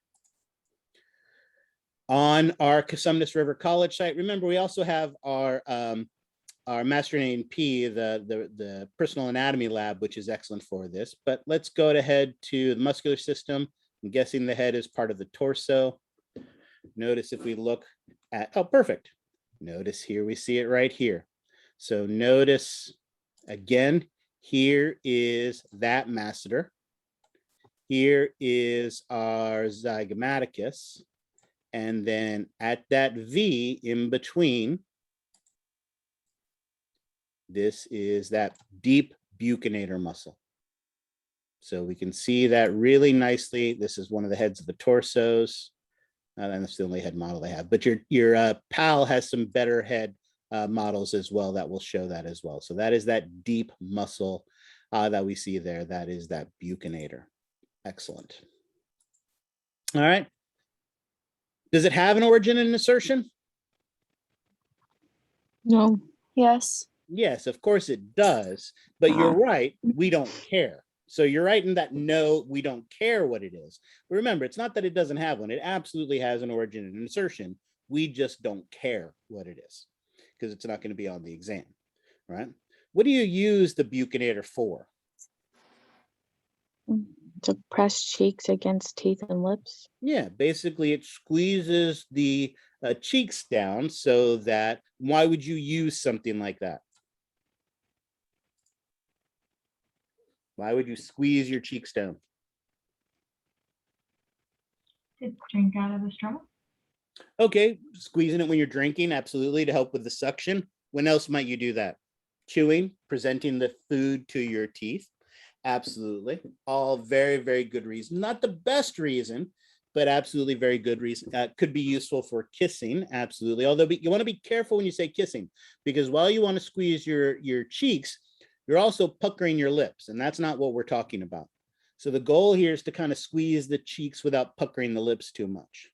On our Cosumnes River College site, remember we also have our Mastering P, the personal anatomy lab, which is excellent for this. But let's go ahead to the muscular system. I'm guessing the head is part of the torso. Notice if we look at, oh, perfect. Notice here, we see it right here. So notice again, here is that masseter. Here is our zygomaticus. And then at that V in between, this is that deep buccinator muscle. So we can see that really nicely. This is one of the heads of the torsos. And that's the only head model they have. But your PAL has some better head models as well that will show that as well. So that is that deep muscle that we see there. That is that buccinator. Excellent. All right. Does it have an origin and insertion? No. Yes. Yes, of course it does. But you're right, we don't care. So you're right in that no, we don't care what it is. But remember, it's not that it doesn't have one. It absolutely has an origin and insertion. We just don't care what it is because it's not going to be on the exam, right? What do you use the buccinator for? To press cheeks against teeth and lips. Yeah, basically it squeezes the cheeks down so that, why would you use something like that? Why would you squeeze your cheeks down? To drink out of the straw. Okay, squeezing it when you're drinking, absolutely, to help with the suction. When else might you do that? Chewing, presenting the food to your teeth. Absolutely. All very, very good reason. Not the best reason, but absolutely very good reason. Could be useful for kissing, absolutely. Although you want to be careful when you say kissing, because while you want to squeeze your cheeks, you're also puckering your lips, and that's not what we're talking about. So the goal here is to kind of squeeze the cheeks without puckering the lips too much.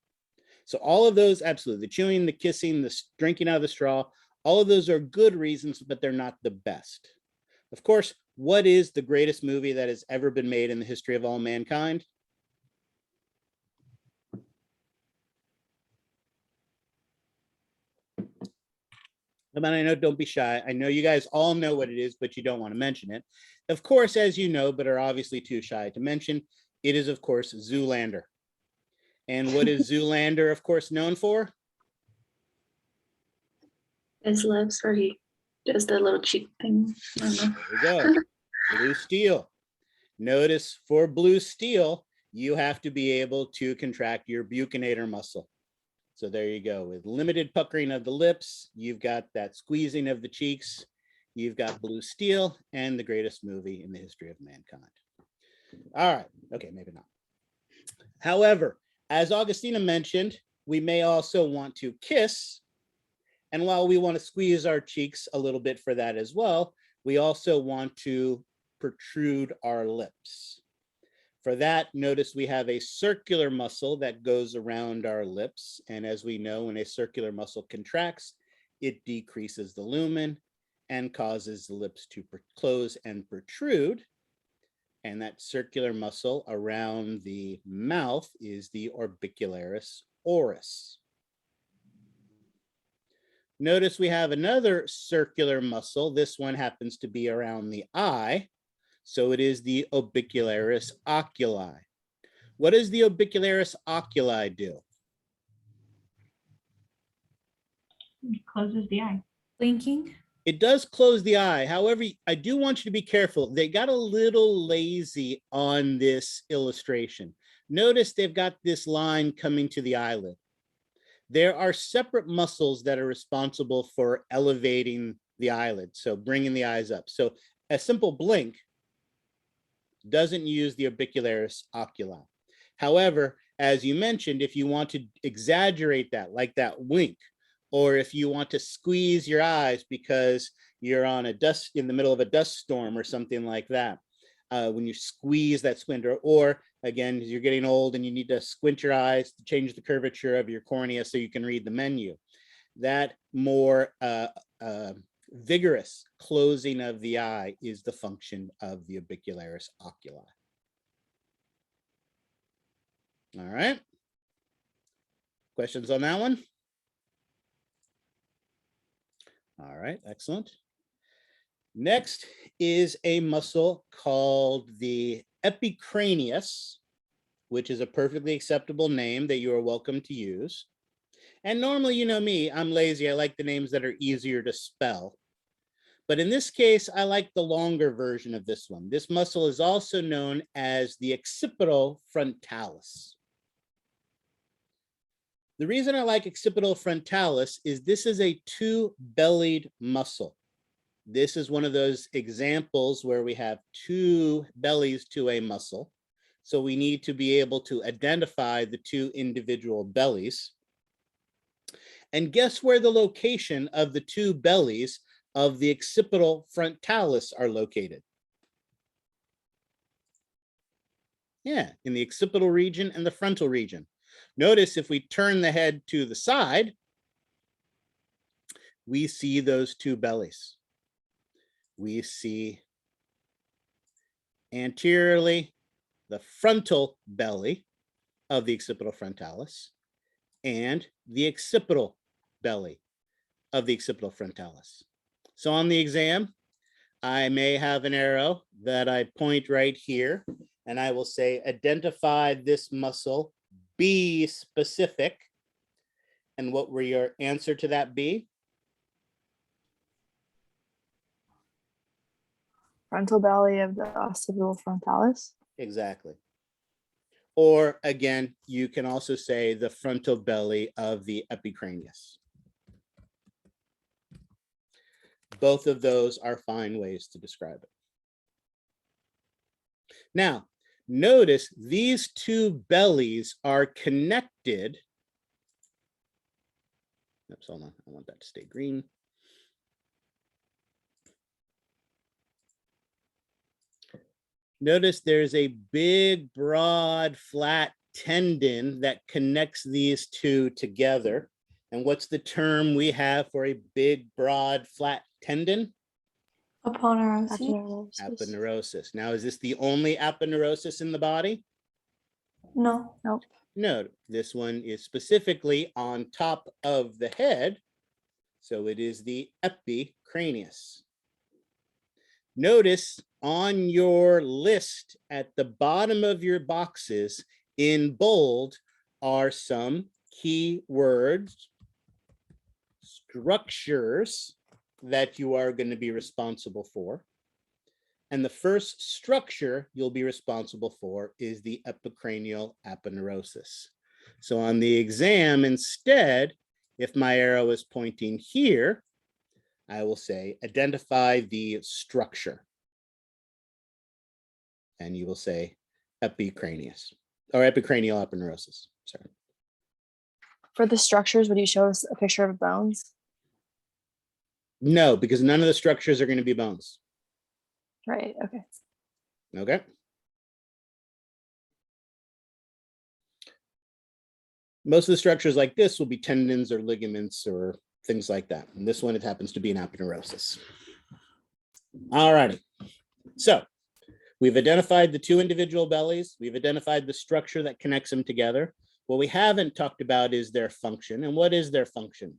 So all of those, absolutely, the chewing, the kissing, the drinking out of the straw, all of those are good reasons, but they're not the best. Of course, what is the greatest movie that has ever been made in the history of all mankind? I know, don't be shy. I know you guys all know what it is, but you don't want to mention it. Of course, as you know, but are obviously too shy to mention, it is, of course, Zoolander. And what is Zoolander, of course, known for? His lips, or he does the little cheek thing. I don't know. There we go. Blue steel. Notice for blue steel, you have to be able to contract your buccinator muscle. So there you go. With limited puckering of the lips, you've got that squeezing of the cheeks, you've got Blue Steel and the greatest movie in the history of mankind. All right. Okay, maybe not. However, as Augustina mentioned, we may also want to kiss. And while we want to squeeze our cheeks a little bit for that as well, we also want to protrude our lips. For that, notice we have a circular muscle that goes around our lips. And as we know, when a circular muscle contracts, it decreases the lumen and causes the lips to close and protrude. And that circular muscle around the mouth is the orbicularis oris. Notice we have another circular muscle. This one happens to be around the eye. So it is the orbicularis oculi. What does the orbicularis oculi do? It closes the eye. Blinking. It does close the eye. However, I do want you to be careful. They got a little lazy on this illustration. Notice they've got this line coming to the eyelid. There are separate muscles that are responsible for elevating the eyelid, so bringing the eyes up. So a simple blink doesn't use the orbicularis oculi. However, as you mentioned, if you want to exaggerate that, like that wink, or if you want to squeeze your eyes because you're on in the middle of a dust storm or something like that, when you squeeze that squinter, or again, you're getting old and you need to squint your eyes to change the curvature of your cornea so you can read the menu. That more vigorous closing of the eye is the function of the orbicularis oculi. All right. Questions on that one? All right, excellent. Next is a muscle called the epicranius, which is a perfectly acceptable name that you are welcome to use. And normally, you know me, I'm lazy. I like the names that are easier to spell. But in this case, I like the longer version of this one. This muscle is also known as the occipital frontalis. The reason I like occipital frontalis is this is a two-bellied muscle. This is one of those examples where we have two bellies to a muscle. So we need to be able to identify the two individual bellies. And guess where the location of the two bellies of the occipital frontalis are located? Yeah, in the occipital region and the frontal region. Notice if we turn the head to the side, we see those two bellies. We see anteriorly the frontal belly of the occipital frontalis and the occipital belly of the occipital frontalis. So on the exam, I may have an arrow that I point right here, and I will say, identify this muscle, be specific. And what will your answer to that be? Frontal belly of the occipital frontalis. Exactly. Or again, you can also say the frontal belly of the epicranius. Both of those are fine ways to describe it. Now, notice these two bellies are connected. Oops, hold on, I want that to stay green. Notice there's a big, broad, flat tendon that connects these two together. And what's the term we have for a big, broad, flat tendon? Aponeurosis. Aponeurosis. Now, is this the only aponeurosis in the body? No. Nope. No, this one is specifically on top of the head. So it is the epicranius. Notice on your list at the bottom of your boxes in bold are some key words, structures that you are going to be responsible for. And the first structure you'll be responsible for is the epicranial aponeurosis. So on the exam, instead, if my arrow is pointing here, I will say, identify the structure. And you will say epicranius or epicranial aponeurosis. Sorry. For the structures, would you show us a picture of bones? No, because none of the structures are going to be bones. Right, okay. Okay. Most of the structures like this will be tendons or ligaments or things like that. And this one, it happens to be an aponeurosis. All righty. So we've identified the two individual bellies. We've identified the structure that connects them together. What we haven't talked about is their function. And what is their function?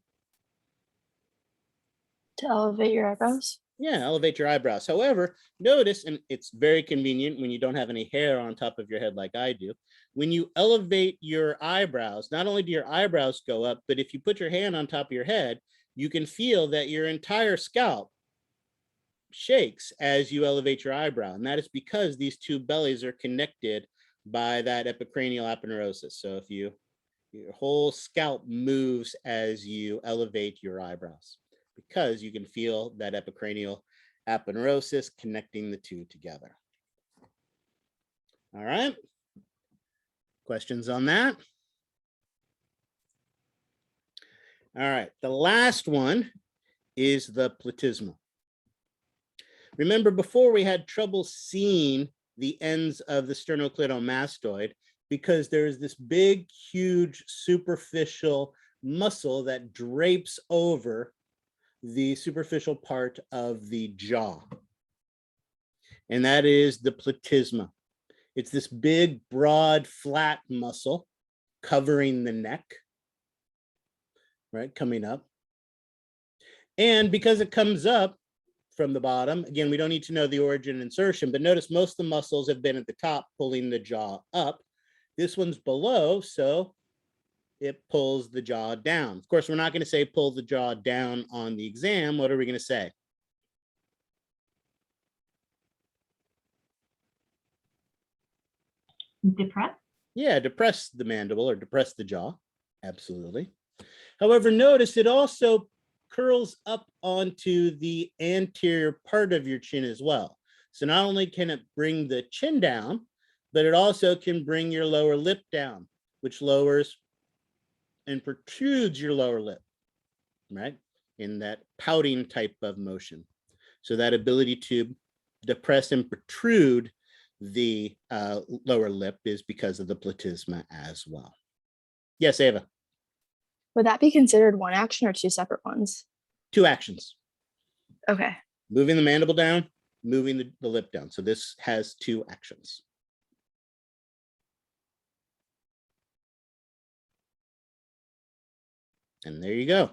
To elevate your eyebrows? Yeah, elevate your eyebrows. However, notice, and it's very convenient when you don't have any hair on top of your head like I do, when you elevate your eyebrows, not only do your eyebrows go up, but if you put your hand on top of your head, you can feel that your entire scalp shakes as you elevate your eyebrow. And that is because these two bellies are connected by that epicranial aponeurosis. So if your whole scalp moves as you elevate your eyebrows, because you can feel that epicranial aponeurosis connecting the two together. All right. Questions on that? All right. The last one is the platysma. Remember, before we had trouble seeing the ends of the sternocleidomastoid because there's this big, huge superficial muscle that drapes over the superficial part of the jaw. And that is the platysma. It's this big, broad, flat muscle covering the neck, right, coming up. And because it comes up from the bottom, again, we don't need to know the origin and insertion, but notice most of the muscles have been at the top pulling the jaw up. This one's below, so it pulls the jaw down. Of course, we're not going to say pull the jaw down on the exam. What are we going to say? Depress? Yeah, depress the mandible or depress the jaw. Absolutely. However, notice it also curls up onto the anterior part of your chin as well. So not only can it bring the chin down, but it also can bring your lower lip down, which lowers and protrudes your lower lip, right? In that pouting type of motion. So that ability to depress and protrude the lower lip is because of the platysma as well. Yes, Ava. Would that be considered one action or two separate ones? Two actions. Okay. Moving the mandible down, moving the lip down. So this has two actions. And there you go.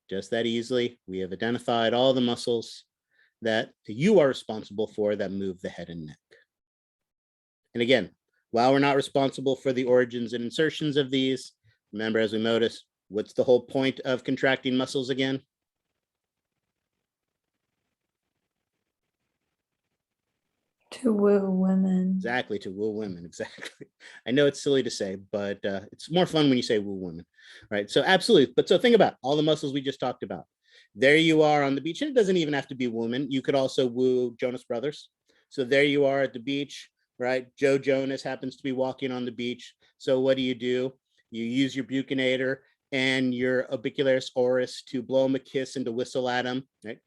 Just that easily, we have identified all the muscles that you are responsible for that move the head and neck. And again, while we're not responsible for the origins and insertions of these, remember, as we noticed, what's the whole point of contracting muscles again? To woo women. Exactly, to woo women, exactly. I know it's silly to say, but it's more fun when you say woo women, right? So absolutely, but so think about all the muscles we just talked about. There you are on the beach, and it doesn't even have to be women. You could also woo Jonas Brothers. So there you are at the beach, right? Joe Jonas happens to be walking on the beach. So what do? You use your buccinator and your orbicularis oris to blow him a kiss and to whistle at him, right?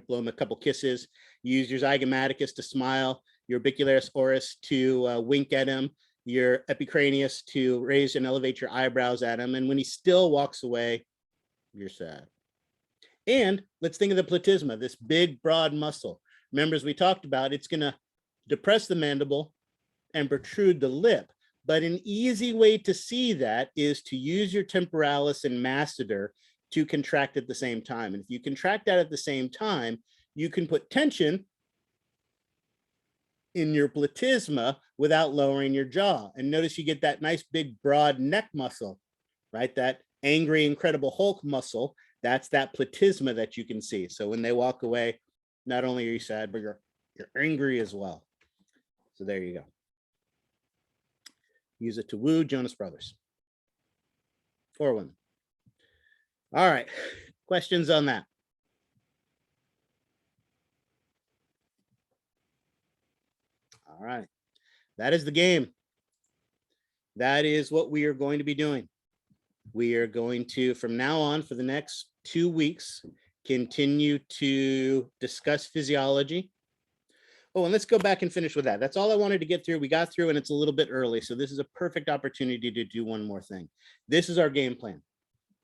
Blow him a couple kisses. Use your zygomaticus to smile, your orbicularis oris to wink at him, your epicranius to raise and elevate your eyebrows at him. And when he still walks away, you're sad. And let's think of the platysma, this big, broad muscle. Remember, as we talked about, it's going to depress the mandible and protrude the lip. But an easy way to see that is to use your temporalis and masseter to contract at the same time. And if you contract that at the same time, you can put tension in your platysma without lowering your jaw. And notice you get that nice big broad neck muscle, right? That angry, incredible Hulk muscle. That's that platysma that you can see. So when they walk away, not only are you sad, but you're angry as well. So there you go. Use it to woo Jonas Brothers or women. All right, questions on that? All right, that is the game. That is what we are going to be doing. We are going to, from now on, for the next 2 weeks, continue to discuss physiology. Oh, and let's go back and finish with that. That's all I wanted to get through. We got through and it's a little bit early. So this is a perfect opportunity to do one more thing. This is our game plan.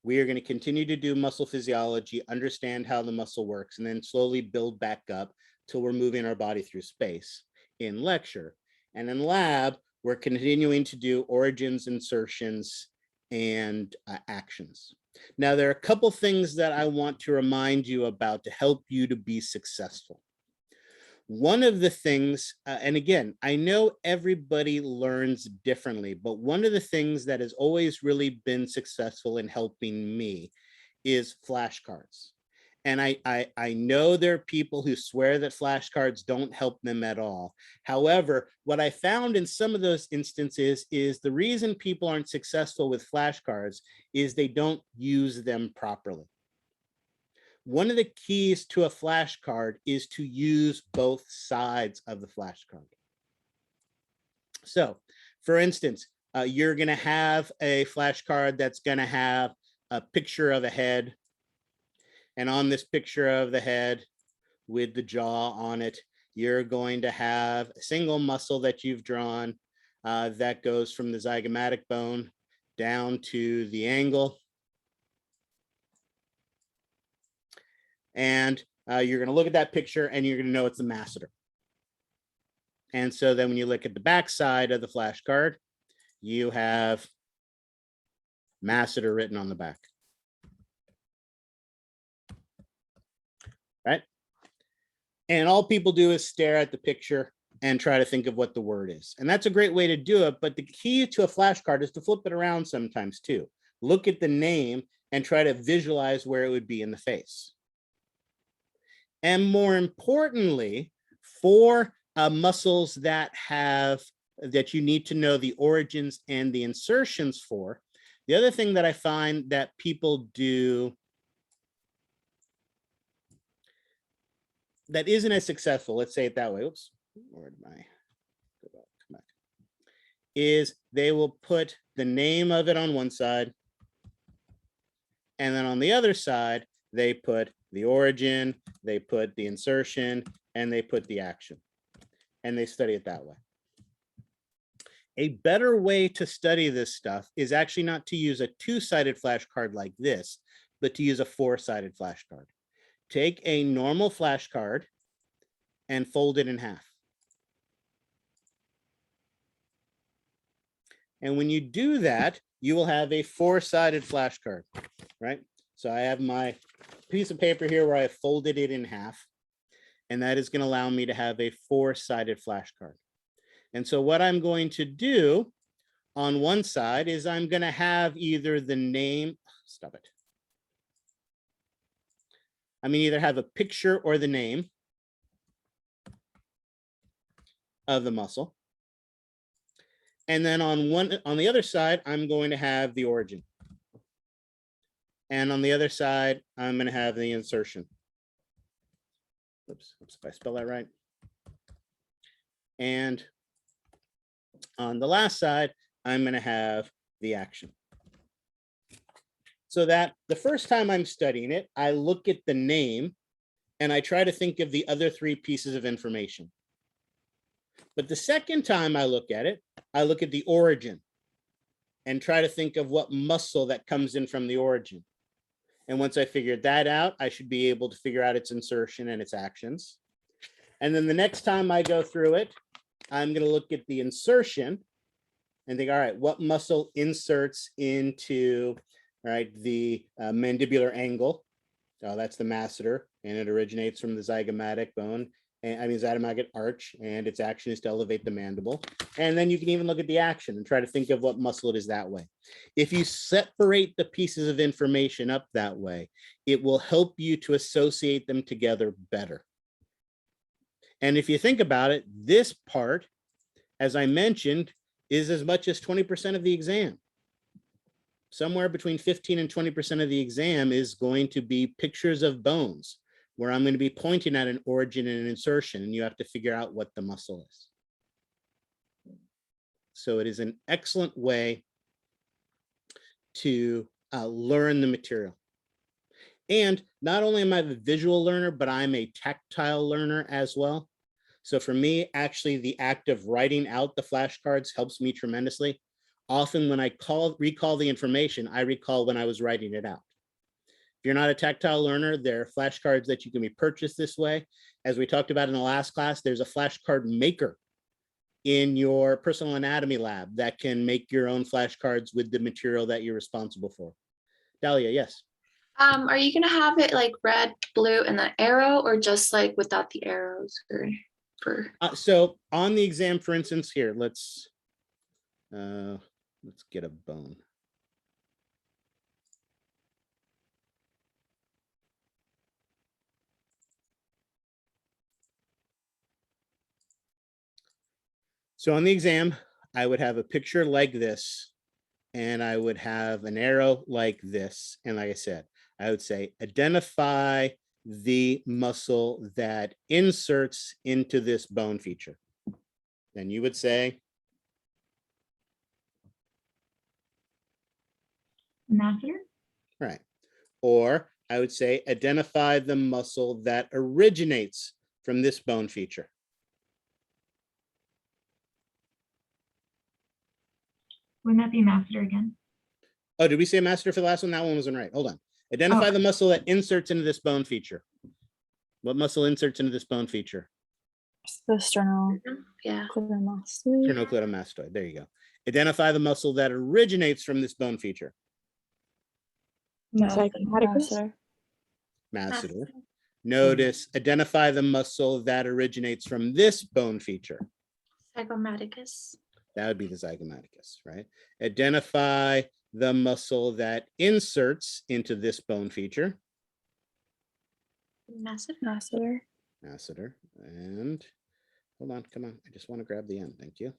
We are going to continue to do muscle physiology, understand how the muscle works, and then slowly build back up till we're moving our body through space in lecture. And in lab, we're continuing to do origins, insertions, and actions. Now, there are a couple things that I want to remind you about to help you to be successful. One of the things, and again, I know everybody learns differently, but one of the things that has always really been successful in helping me is flashcards. And I know there are people who swear that flashcards don't help them at all. However, what I found in some of those instances is the reason people aren't successful with flashcards is they don't use them properly. One of the keys to a flashcard is to use both sides of the flashcard. So, for instance, you're going to have a flashcard that's going to have a picture of a head. And on this picture of the head with the jaw on it, you're going to have a single muscle that you've drawn that goes from the zygomatic bone down to the angle. And you're going to look at that picture and you're going to know it's the masseter. And so then when you look at the back side of the flashcard, you have masseter written on the back. Right? And all people do is stare at the picture and try to think of what the word is. And that's a great way to do it. But the key to a flashcard is to flip it around sometimes too. Look at the name and try to visualize where it would be in the face. And more importantly, for muscles that you need to know the origins and the insertions for, the other thing that I find that people do that isn't as successful, let's say it that way. Oops, where did my go back, come back? Is they will put the name of it on one side, and then on the other side, they put the origin, they put the insertion, and they put the action, and they study it that way. A better way to study this stuff is actually not to use a two-sided flashcard like this, but to use a four-sided flashcard. Take a normal flashcard and fold it in half. And when you do that, you will have a four-sided flashcard, right? So I have my piece of paper here where I folded it in half, and that is going to allow me to have a four-sided flashcard. And so what I'm going to do on one side is I'm going to have either the name, stop it. I mean, either have a picture or the name of the muscle. And then on the other side, I'm going to have the origin. And on the other side, I'm going to have the insertion. Oops, if I spell that right. And on the last side, I'm going to have the action. So that the first time I'm studying it, I look at the name and I try to think of the other three pieces of information. But the second time I look at it, I look at the origin and try to think of what muscle that comes in from the origin. And once I figured that out, I should be able to figure out its insertion and its actions. And then the next time I go through it, I'm going to look at the insertion and think, all right, what muscle inserts into, right, the mandibular angle? That's the masseter, and it originates from the zygomatic bone, and I mean zygomatic arch, and its action is to elevate the mandible. And then you can even look at the action and try to think of what muscle it is that way. If you separate the pieces of information up that way, it will help you to associate them together better. And if you think about it, this part, as I mentioned, is as much as 20% of the exam. Somewhere between 15 and 20% of the exam is going to be pictures of bones, where I'm going to be pointing at an origin and an insertion, and you have to figure out what the muscle is. So it is an excellent way to learn the material. And not only am I a visual learner, but I'm a tactile learner as well. So for me, actually, the act of writing out the flashcards helps me tremendously. Often when I recall the information, I recall when I was writing it out. If you're not a tactile learner, there are flashcards that you can be purchased this way. As we talked about in the last class, there's a flashcard maker in your personal anatomy lab that can make your own flashcards with the material that you're responsible for. Dahlia, yes. Are you gonna have it like red, blue, and the arrow, or just like without the arrows? Or for So on the exam, for instance, here, let's get a bone. So on the exam, I would have a picture like this, and I would have an arrow like this. And like I said, I would say, identify the muscle that inserts into this bone feature. Then you would say, Masseter? right. Or I would say, identify the muscle that originates from this bone feature. Wouldn't that be masseter again? Oh, did we say master for the last one? That one wasn't right. Hold on. Identify the muscle that inserts into this bone feature. What muscle inserts into this bone feature? The sternocleidomastoid. yeah. Sternocleidomastoid. There you go. Identify the muscle that originates from this bone feature. Zygomaticus. Masseter. Notice, identify the muscle that originates from this bone feature. Zygomaticus. That would be the zygomaticus, right? Identify the muscle that inserts into this bone feature. Masseter. Masseter. And hold on, come on. I just want to grab the end. Thank you.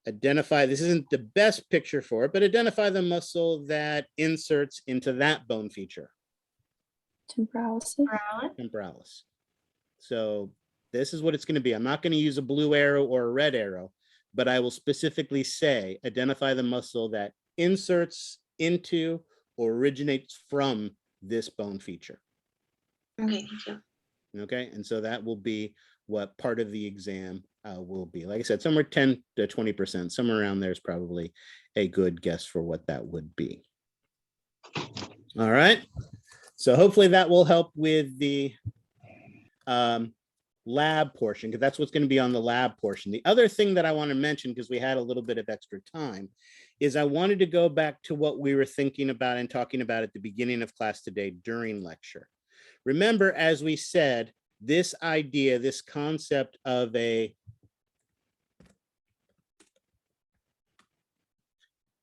Identify, this isn't the best picture for it, but identify the muscle that inserts into that bone feature. Temporalis. Temporalis. So this is what it's going to be. I'm not going to use a blue arrow or a red arrow, but I will specifically say, identify the muscle that inserts into or originates from this bone feature. Okay, thank you. Okay, and so that will be what part of the exam will be. Like I said, somewhere 10 to 20%, somewhere around there is probably a good guess for what that would be. All right, so hopefully that will help with the lab portion, because that's what's going to be on the lab portion. The other thing that I want to mention, because we had a little bit of extra time, is I wanted to go back to what we were thinking about and talking about at the beginning of class today during lecture. Remember, as we said, this idea, this concept of a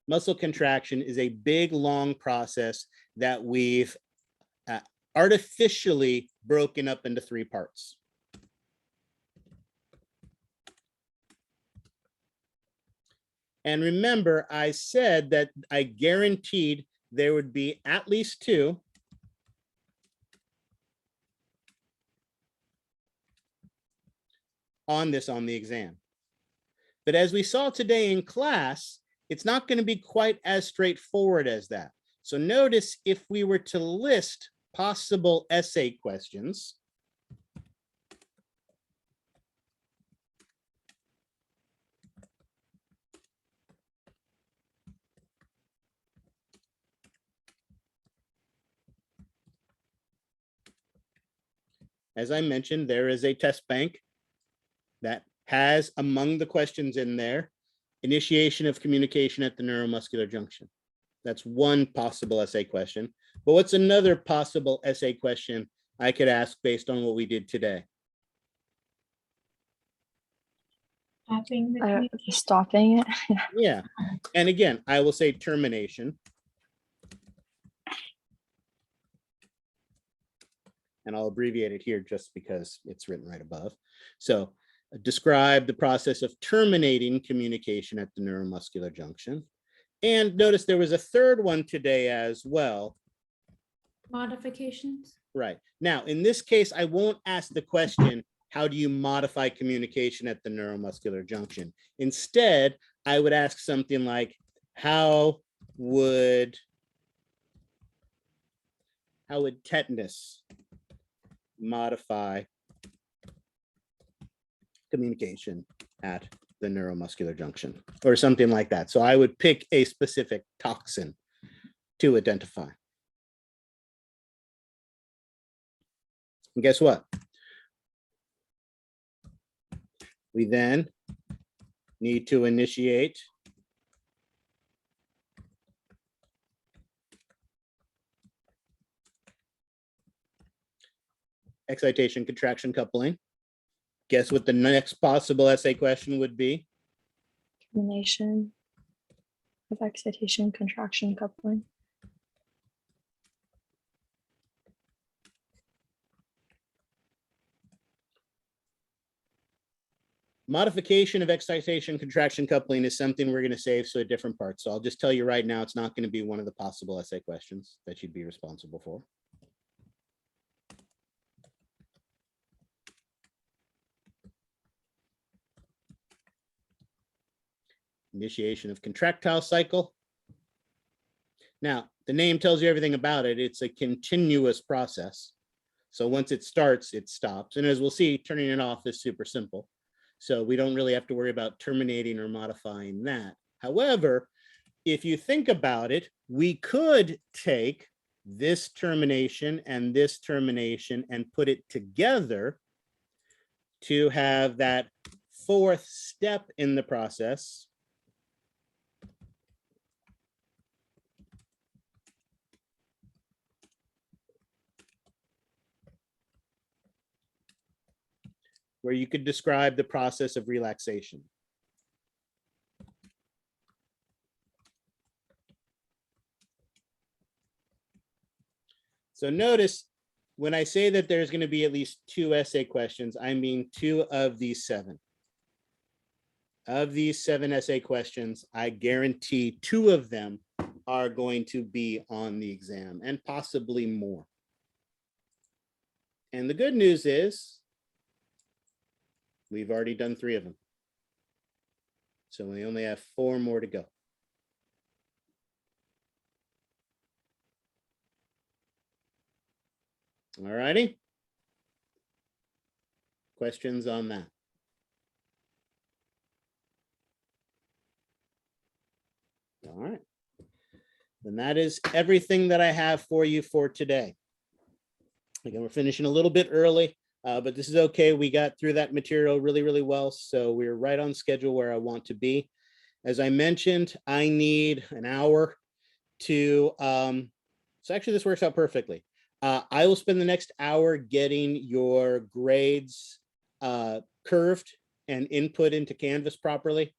muscle contraction is a big, long process that we've artificially broken up into 3 parts. And remember, I said that I guaranteed there would be at least 2 on the exam. But as we saw today in class, it's not going to be quite as straightforward as that. So notice, if we were to list possible essay questions, as I mentioned, there is a test bank that has, among the questions in there, initiation of communication at the neuromuscular junction. That's one possible essay question. But what's another possible essay question I could ask based on what we did today? Stopping the communication. Stopping it. Yeah. And again, I will say termination. And I'll abbreviate it here just because it's written right above. So describe the process of terminating communication at the neuromuscular junction. And notice there was a third one today as well. Modifications. Right. Now, in this case, I won't ask the question, how do you modify communication at the neuromuscular junction? Instead, I would ask something like, how would tetanus modify communication at the neuromuscular junction, or something like that? So I would pick a specific toxin to identify. And guess what? We then need to initiate excitation contraction coupling. Guess what the next possible essay question would be? Combination of excitation, contraction, coupling. Modification of excitation contraction coupling is something we're going to save to a different part. So I'll just tell you right now, it's not going to be one of the possible essay questions that you'd be responsible for. Initiation of contractile cycle. Now, the name tells you everything about it. It's a continuous process. So once it starts, it stops. And as we'll see, turning it off is super simple. So we don't really have to worry about terminating or modifying that. However, if you think about it, we could take this termination and put it together to have that fourth step in the process. Where you could describe the process of relaxation. So notice when I say that there's going to be at least 2 essay questions, I mean 2 of these 7. Of these 7 essay questions, I guarantee 2 of them are going to be on the exam, and possibly more. And the good news is we've already done 3 of them. So we only have 4 more to go. All righty. Questions on that? All right. Then that is everything that I have for you for today. Again, we're finishing a little bit early, but this is okay. We got through that material really, really well. So we're right on schedule where I want to be. As I mentioned, I need an hour to, so actually this works out perfectly. I will spend the next hour getting your grades curved and input into Canvas properly.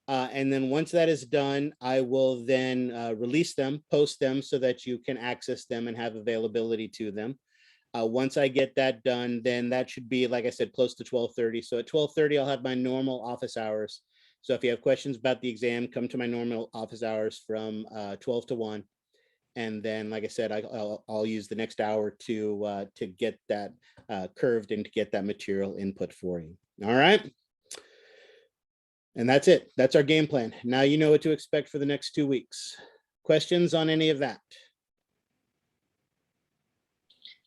And then once that is done, I will then release them, post them so that you can access them and have availability to them. Once I get that done, then that should be, like I said, close to 12:30. So at 12:30, I'll have my normal office hours. So if you have questions about the exam, come to my normal office hours from 12 to 1. And then, like I said, I'll use the next hour to get that curved and to get that material input for you. All right. And that's it. That's our game plan. Now you know what to expect for the next 2 weeks. Questions on any of that?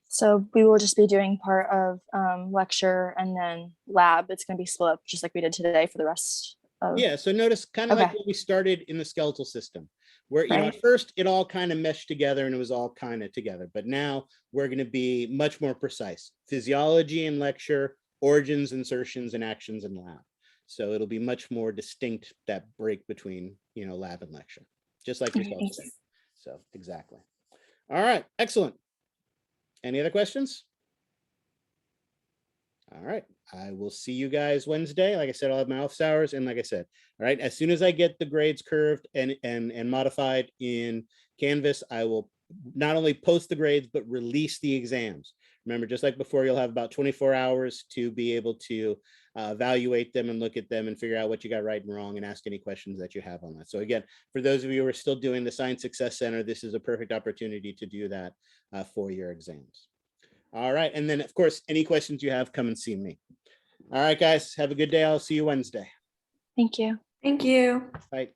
So we will just be doing part of lecture and then lab. It's going to be split up just like we did today for the rest of. Yeah. So notice kind of like Okay. what we started in the skeletal system, where, you know, Right. at first it all kind of meshed together and it was all kind of together. But now we're going to be much more precise. Physiology and lecture, origins, insertions, and actions in lab. So it'll be much more distinct, that break between, you know, lab and lecture, just like yourself Thanks. today. So exactly. All right. Excellent. Any other questions? All right. I will see you guys Wednesday. Like I said, I'll have my office hours. And like I said, all right, as soon as I get the grades curved and modified in Canvas, I will not only post the grades, but release the exams. Remember, just like before, you'll have about 24 hours to be able to evaluate them and look at them and figure out what you got right and wrong and ask any questions that you have on that. So again, for those of you who are still doing the Science Success Center, this is a perfect opportunity to do that for your exams. All right. And then, of course, any questions you have, come and see me. All right, guys, have a good day. I'll see you Wednesday. Thank you. Thank you. Bye.